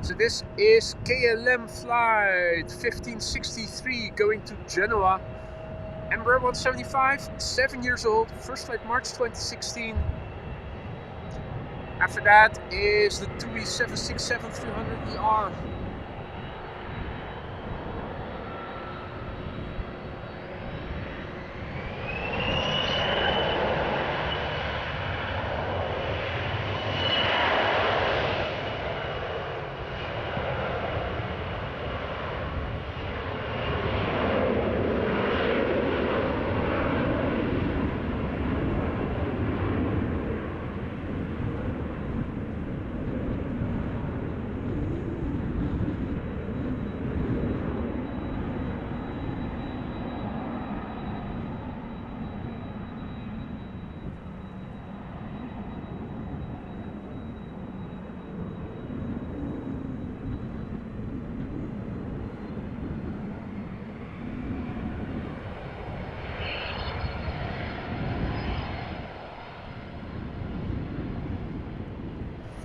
A: So this is KLM flight 1563 going to Genoa. Embraer 175, 7 years old, first flight March 2016. After that is the TUI 767-300ER.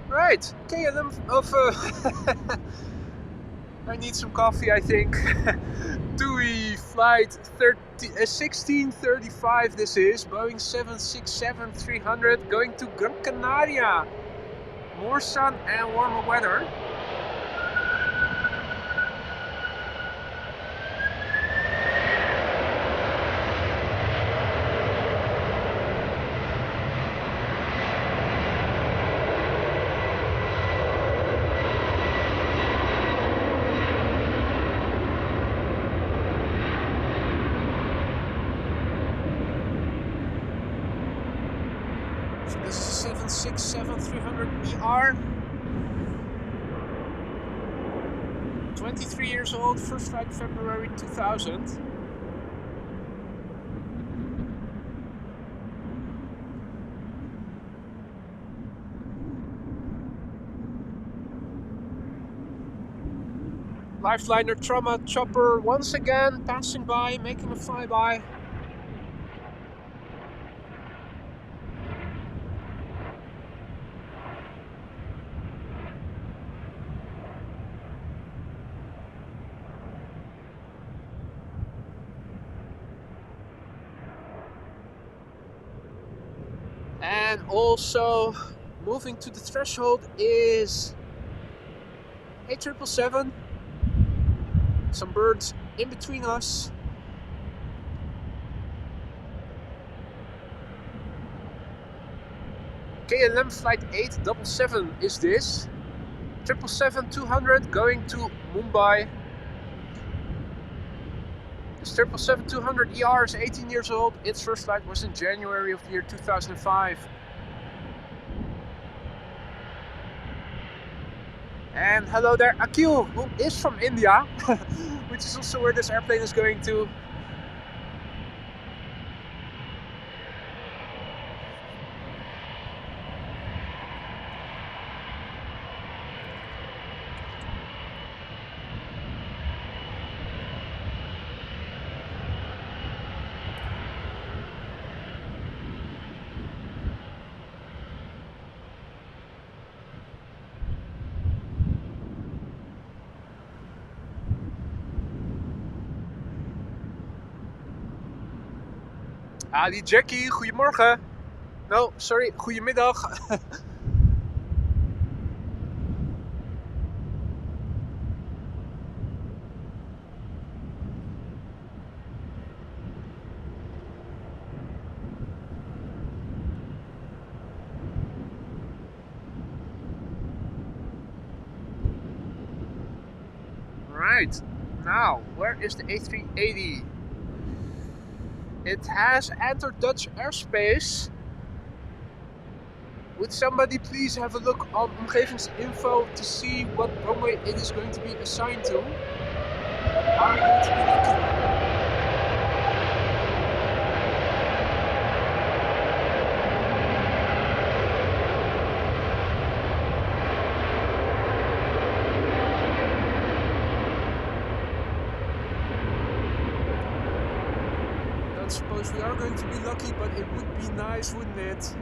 A: Right, KLM of I need some coffee, I think. TUI flight 1635 this is, Boeing 767-300 going to Gran Canaria. More sun and warmer weather. This is 767-300ER. 23 years old, first flight February 2000. Lifeliner trauma chopper once again passing by, making a flyby. And also moving to the threshold is a 777. Some birds in between us. KLM flight 877 is this. 777-200 going to Mumbai. This 777-200ER is 18 years old. Its first flight was in January of the year 2005. And hello there, Akil, who is from India, which is also where this airplane is going to. Ah, die Jackie, goedemorgen. No, sorry, goedemiddag. Right, now, where is the A380? It has entered Dutch airspace. Would somebody please have a look on omgevingsinfo to see what runway it is going to be assigned to? Are we going to be lucky? I suppose we are going to be lucky, but it would be nice, wouldn't it?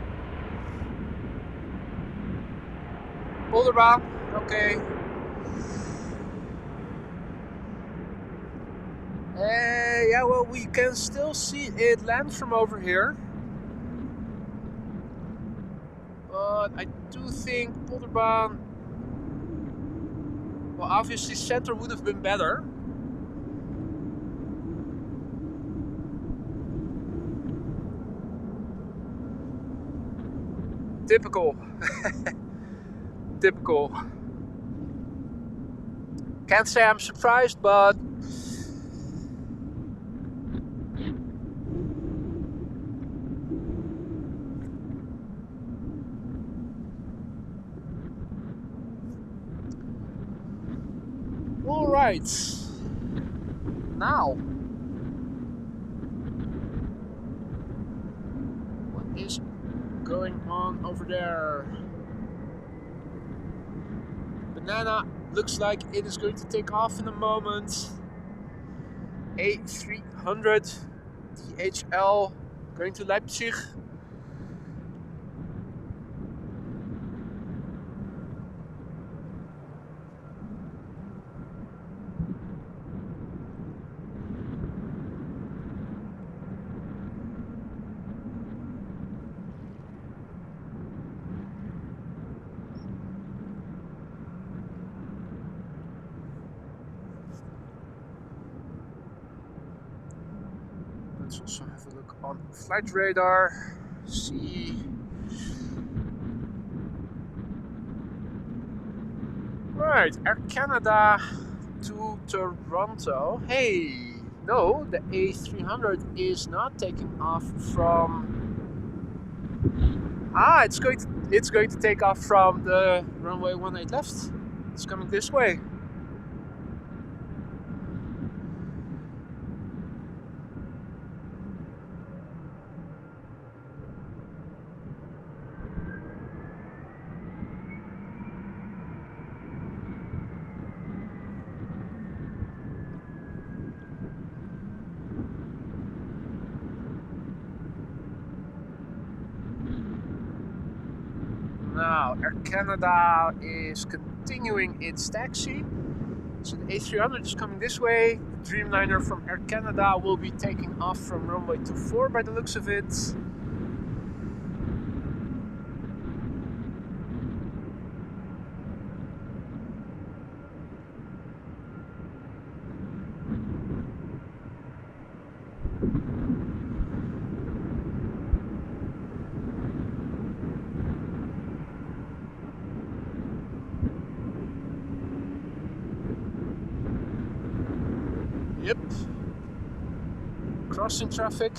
A: Polderbaan, okay. Yeah, well, we can still see it land from over here. But I do think Polderbaan, well, obviously center would have been better. Typical. Typical. Can't say I'm surprised, but all right. Now, what is going on over there? Banana looks like it is going to take off in a moment. A300 DHL going to Leipzig. Let's also have a look on flight radar. See. Right, Air Canada to Toronto. Hey, no, the A300 is not taking off from. Ah, it's going to take off from the runway 18 left. It's coming this way. Now, Air Canada is continuing its taxi. So the A300 is coming this way. The Dreamliner from Air Canada will be taking off from runway 24 by the looks of it. Yep. Crossing traffic.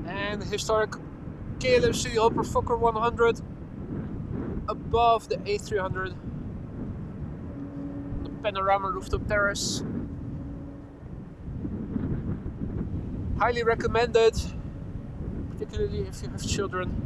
A: And the historic KLM City Hopper Fokker 100 above the A300. Panorama rooftop terrace. Highly recommended, particularly if you have children.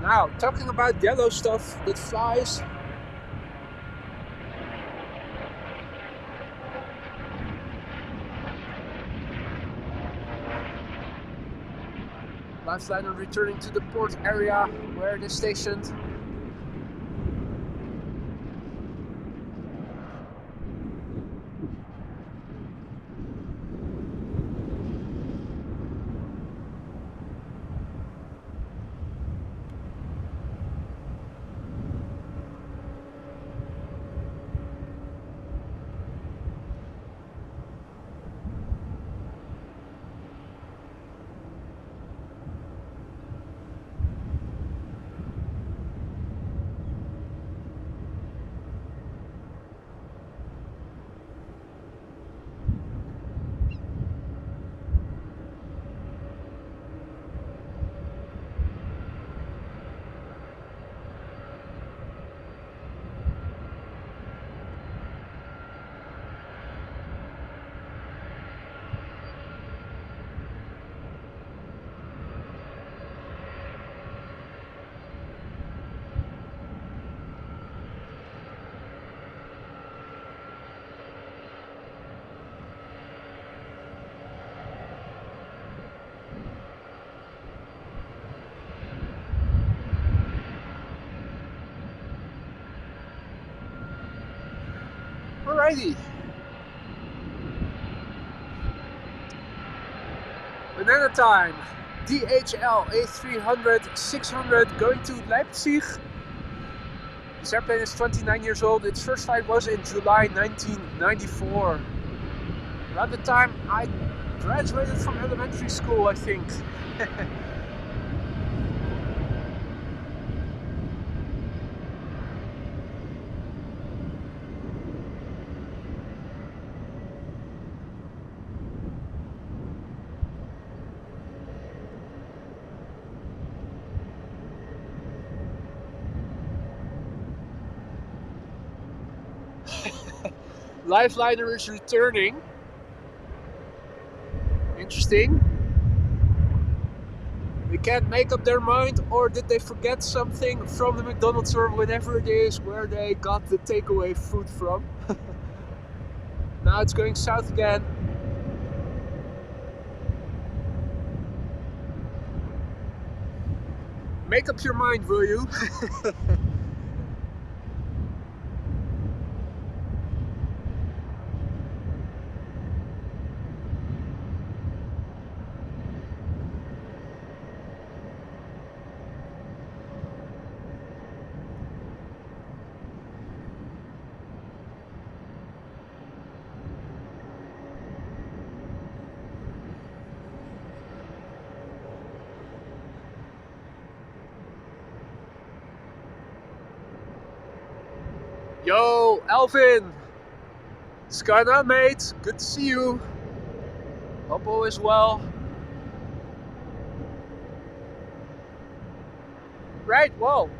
A: Now, talking about yellow stuff that flies. Lifeliner returning to the port area where it is stationed. Alrighty. Banana time. DHL A306 going to Leipzig. This airplane is 29 years old. Its first flight was in July 1994. Around the time I graduated from elementary school, I think. Lifeliner is returning. Interesting. They can't make up their mind, or did they forget something from the McDonald's or whatever it is where they got the takeaway food from. Now it's going south again. Make up your mind, will you? Yo, Alvin! What's going on, mate? Good to see you. Hope all is well. Right, well.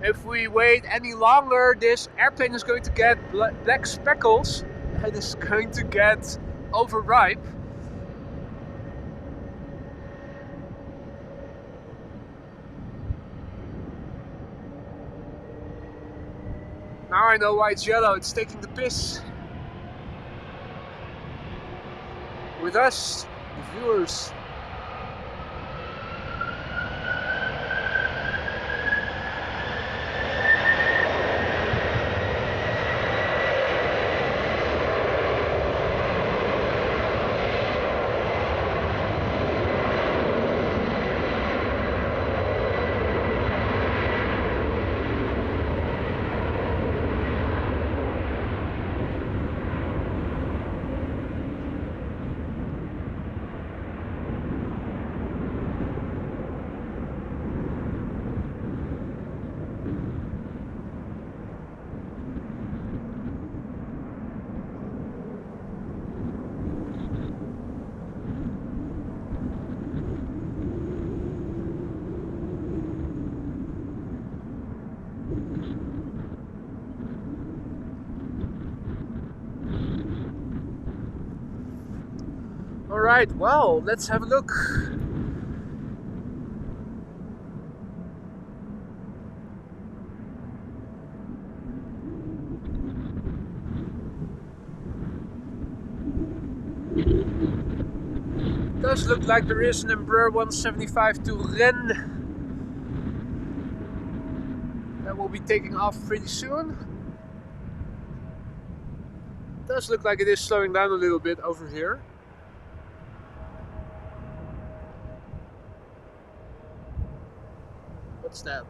A: If we wait any longer, this airplane is going to get black speckles and is going to get overripe. Now I know why it's yellow, it's taking the piss with us, the viewers. Alright, well, let's have a look. Does look like there is an Embraer 175 to Rennes that will be taking off pretty soon. Does look like it is slowing down a little bit over here. What's that?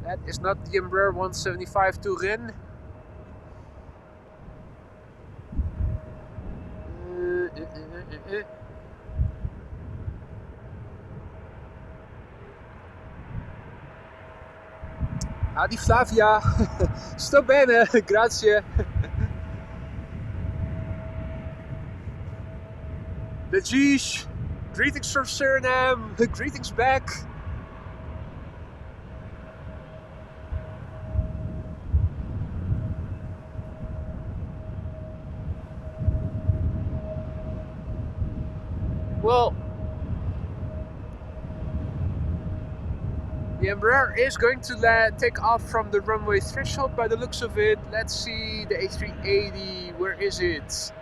A: That is not the Embraer 175 to Rennes. Adi Flavia, sto bene, grazie. Bejish, greetings from Surinam, greetings back. Well, the Embraer is going to take off from the runway threshold by the looks of it. Let's see the A380, where is it?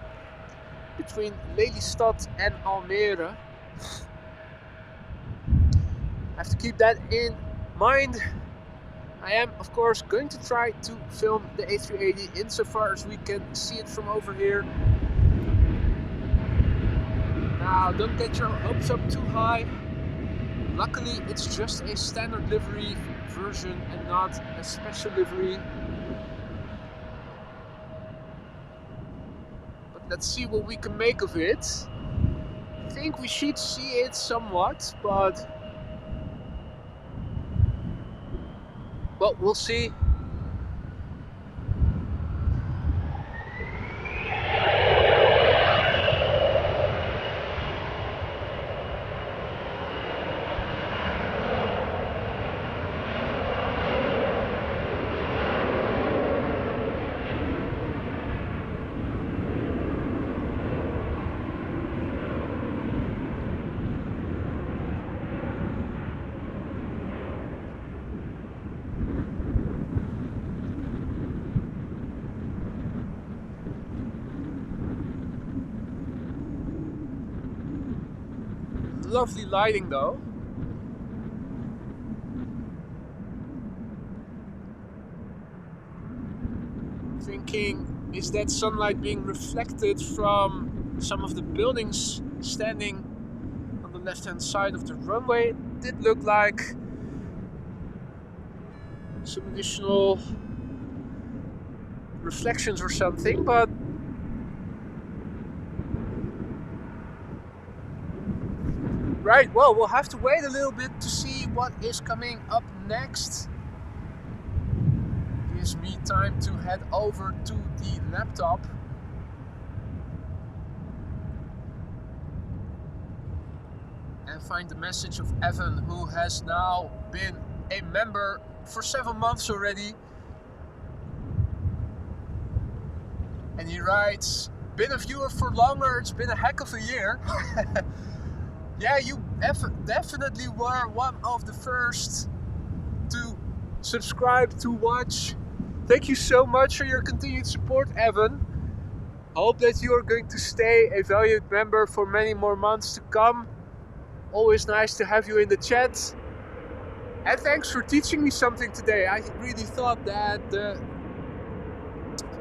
A: Between Lelystad and Almere. I have to keep that in mind. I am, of course, going to try to film the A380 insofar as we can see it from over here. Now, don't get your hopes up too high. Luckily, it's just a standard livery version and not a special livery. But let's see what we can make of it. I think we should see it somewhat, but we'll see. Lovely lighting though. Thinking, is that sunlight being reflected from some of the buildings standing on the left hand side of the runway? It did look like some additional reflections or something, but right, well, we'll have to wait a little bit to see what is coming up next. Gives me time to head over to the laptop. And find the message of Evan, who has now been a member for 7 months already. And he writes, been a viewer for longer, it's been a heck of a year. Yeah, you definitely were one of the first to subscribe, to watch. Thank you so much for your continued support, Evan. I hope that you are going to stay a valued member for many more months to come. Always nice to have you in the chat. And thanks for teaching me something today. I really thought that the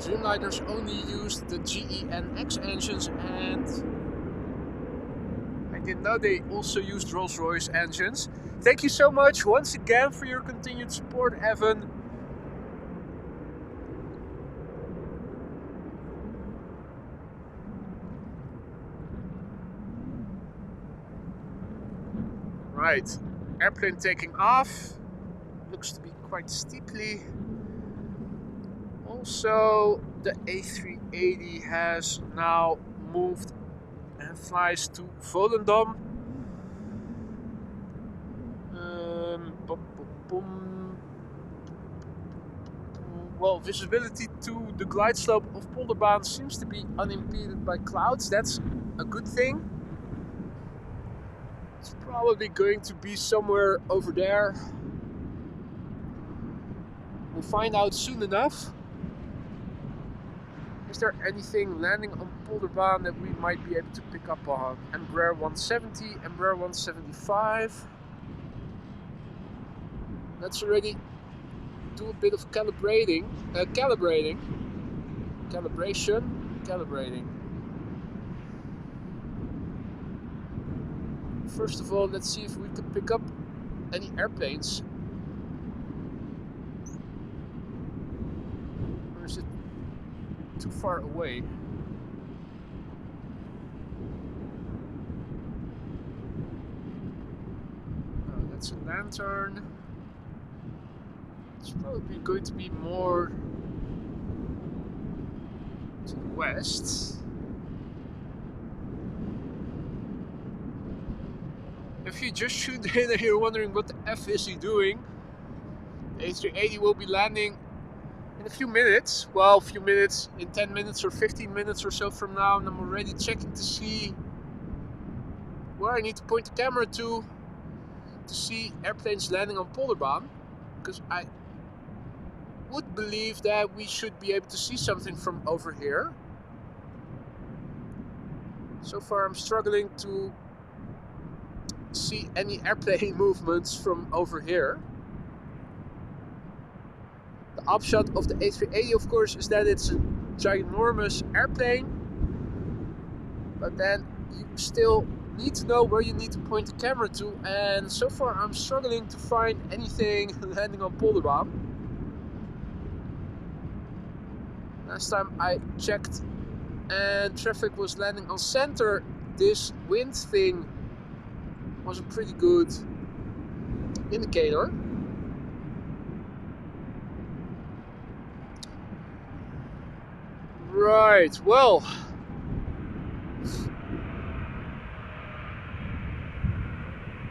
A: Dreamliners only used the GE and X engines, and I didn't know they also used Rolls-Royce engines. Thank you so much once again for your continued support, Evan. Right, airplane taking off. Looks to be quite steeply. Also, the A380 has now moved and flies to Volendam. Well, visibility to the glide slope of Polderbaan seems to be unimpeded by clouds. That's a good thing. It's probably going to be somewhere over there. We'll find out soon enough. Is there anything landing on Polderbaan that we might be able to pick up on? Embraer 170, Embraer 175. Let's already do a bit of calibrating. Calibrating. First of all, let's see if we can pick up any airplanes. Or is it too far away? Oh, that's a lantern. It's probably going to be more to the west. If you just tuned in and you're wondering what the F is he doing, the A380 will be landing in a few minutes. Well, a few minutes, in 10 minutes or 15 minutes or so from now, and I'm already checking to see where I need to point the camera to see airplanes landing on Polderbaan, because I would believe that we should be able to see something from over here. So far I'm struggling to see any airplane movements from over here. The upshot of the A380, of course, is that it's a ginormous airplane, but then you still need to know where you need to point the camera to, and so far I'm struggling to find anything landing on Polderbaan. Last time I checked and traffic was landing on center, this wind thing was a pretty good indicator. Right, well,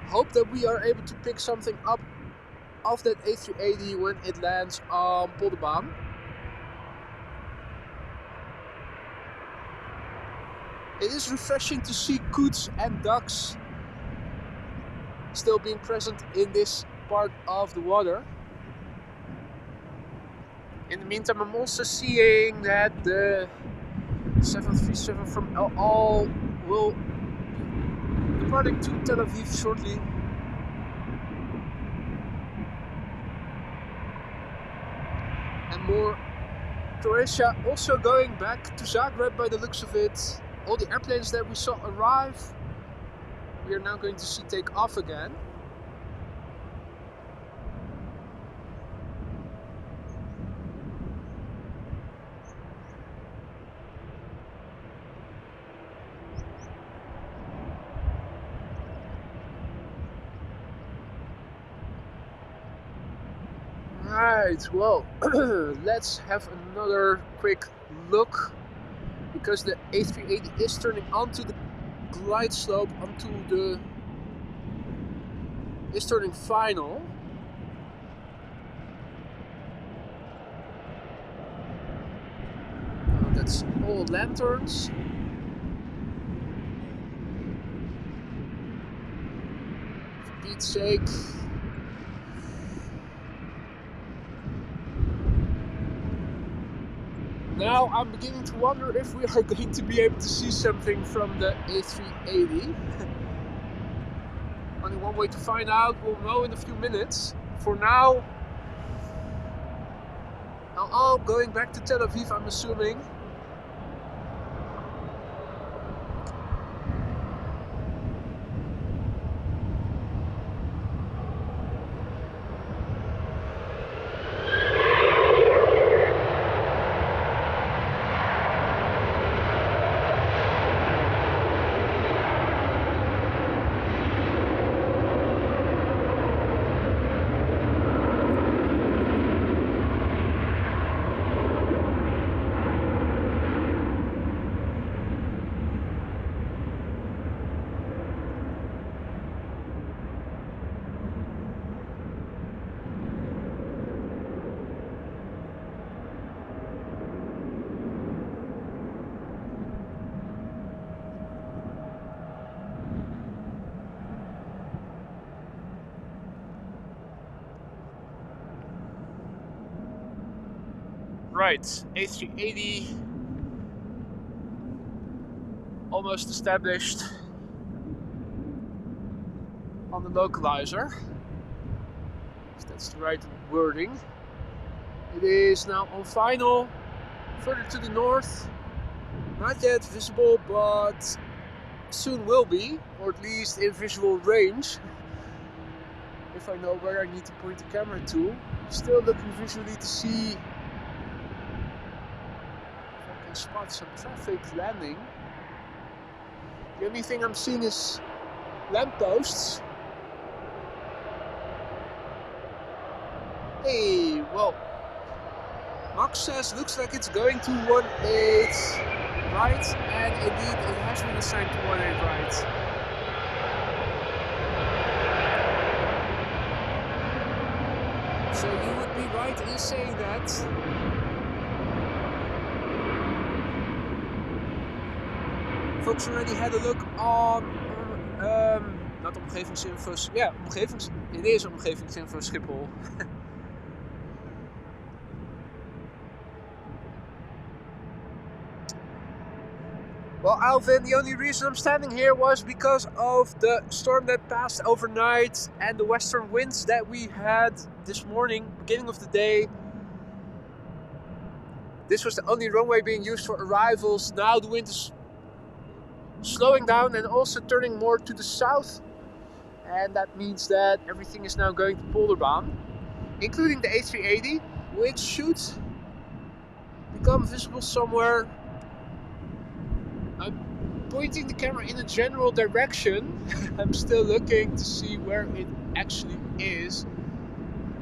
A: hope that we are able to pick something up of that A380 when it lands on Polderbaan. It is refreshing to see coots and ducks still being present in this part of the water. In the meantime, I'm also seeing that the 737 from El Al will be departing to Tel Aviv shortly. And more Croatia also going back to Zagreb by the looks of it. All the airplanes that we saw arrive, we are now going to see take off again. Right, well, let's have another quick look, because the A380 is turning onto the glide slope, is turning final. That's all lanterns. For Pete's sake. Now I'm beginning to wonder if we are going to be able to see something from the A380. Only one way to find out, we'll know in a few minutes. For now, I'm going back to Tel Aviv, I'm assuming. Right, A380 almost established on the localizer, if that's the right wording. It is now on final, further to the north, not yet visible, but soon will be, or at least in visual range, if I know where I need to point the camera to. Still looking visually to see if I can spot some traffic landing. The only thing I'm seeing is lampposts. Hey, well, Max says looks like it's going to 18 right, and indeed it has been assigned to 18 right. So you would be right in saying that. Folks already had a look on not omgevingsinfo, ja, het is omgevingsinfo Schiphol. Well, Alvin, the only reason I'm standing here was because of the storm that passed overnight and the western winds that we had this morning, beginning of the day. This was the only runway being used for arrivals. Now the wind is slowing down and also turning more to the south. And that means that everything is now going to Polderbaan, including the A380, which should become visible somewhere. I'm pointing the camera in a general direction. I'm still looking to see where it actually is.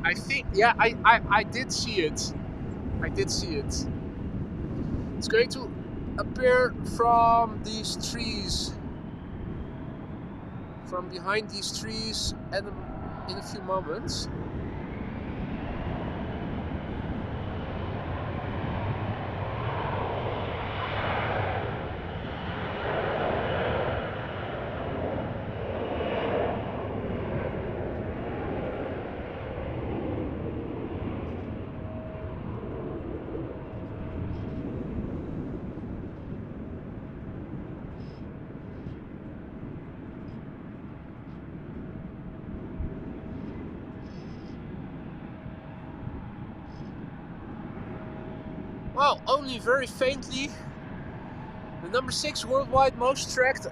A: I think, yeah, I did see it. I did see it. It's going to appear from these trees. From behind these trees and in a few moments. Well, only very faintly. The number 6 worldwide most tracked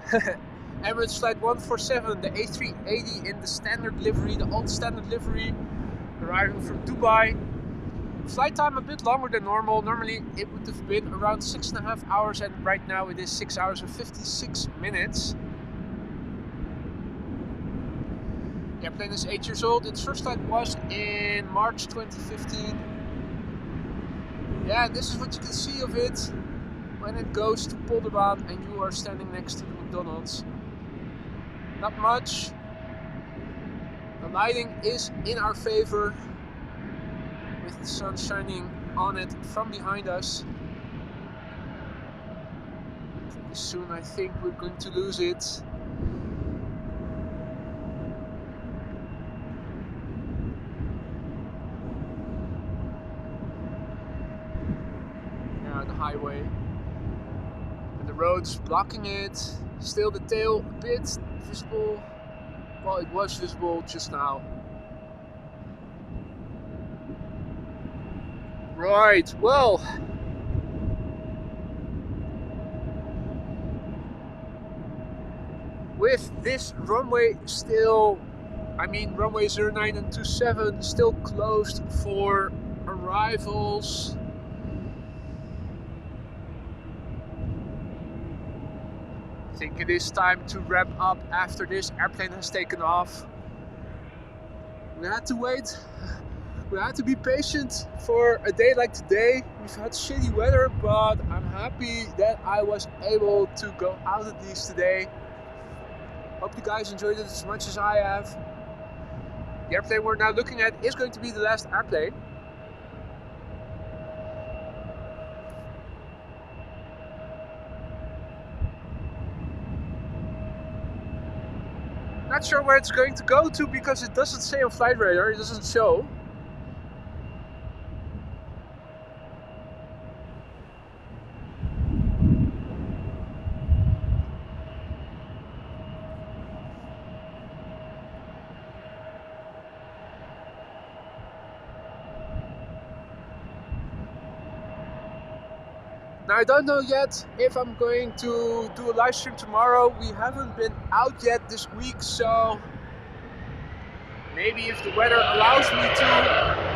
A: Emirates Flight 147, the A380 in the standard livery, the old standard livery, arriving from Dubai. Flight time a bit longer than normal. Normally it would have been around 6.5 hours, and right now it is 6 hours and 56 minutes. The airplane is 8 years old. Its first flight was in March 2015. Yeah, this is what you can see of it when it goes to Polderbaan and you are standing next to the McDonald's. Not much. The lighting is in our favor with the sun shining on it from behind us. Pretty soon I think we're going to lose it. Highway and the road's blocking it. Still the tail a bit visible. Well, it was visible just now. Right, well, with this runway still, I mean runway 09 and 27 still closed for arrivals. I think it is time to wrap up after this airplane has taken off. We had to wait. We had to be patient for a day like today. We've had shitty weather, but I'm happy that I was able to go out at least today. Hope you guys enjoyed it as much as I have. The airplane we're now looking at is going to be the last airplane. Not sure where it's going to go to because it doesn't say on flight radar, it doesn't show. Now I don't know yet if I'm going to do a live stream tomorrow. We haven't been out yet this week, so maybe if the weather allows me to.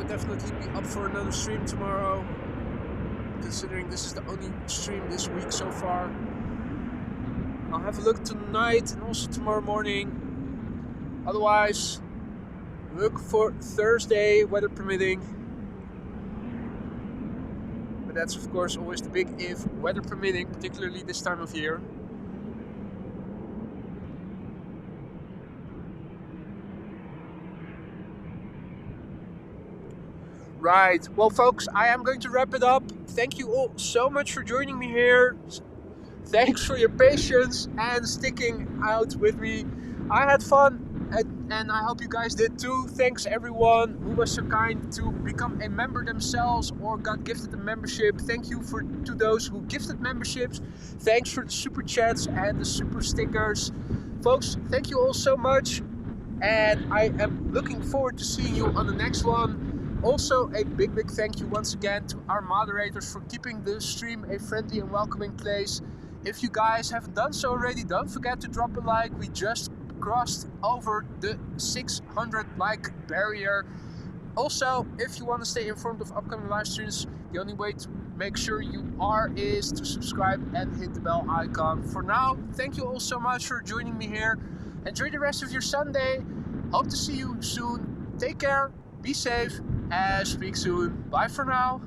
A: Definitely be up for another stream tomorrow, considering this is the only stream this week so far. I'll have a look tonight and also tomorrow morning. Otherwise, look for Thursday, weather permitting. But that's of course always the big if, weather permitting, particularly this time of year. Right, well folks, I am going to wrap it up. Thank you all so much for joining me here. Thanks for your patience and sticking out with me. I had fun and I hope you guys did too. Thanks everyone who was so kind to become a member themselves or got gifted a membership. Thank you to those who gifted memberships. Thanks for the super chats and the super stickers. Folks, thank you all so much. And I am looking forward to seeing you on the next one. Also, a big thank you once again to our moderators for keeping the stream a friendly and welcoming place. If you guys haven't done so already, don't forget to drop a like. We just crossed over the 600 like barrier. Also, if you want to stay informed of upcoming live streams, the only way to make sure you are is to subscribe and hit the bell icon. For now, thank you all so much for joining me here. Enjoy the rest of your Sunday. Hope to see you soon. Take care, be safe, and speak soon. Bye for now.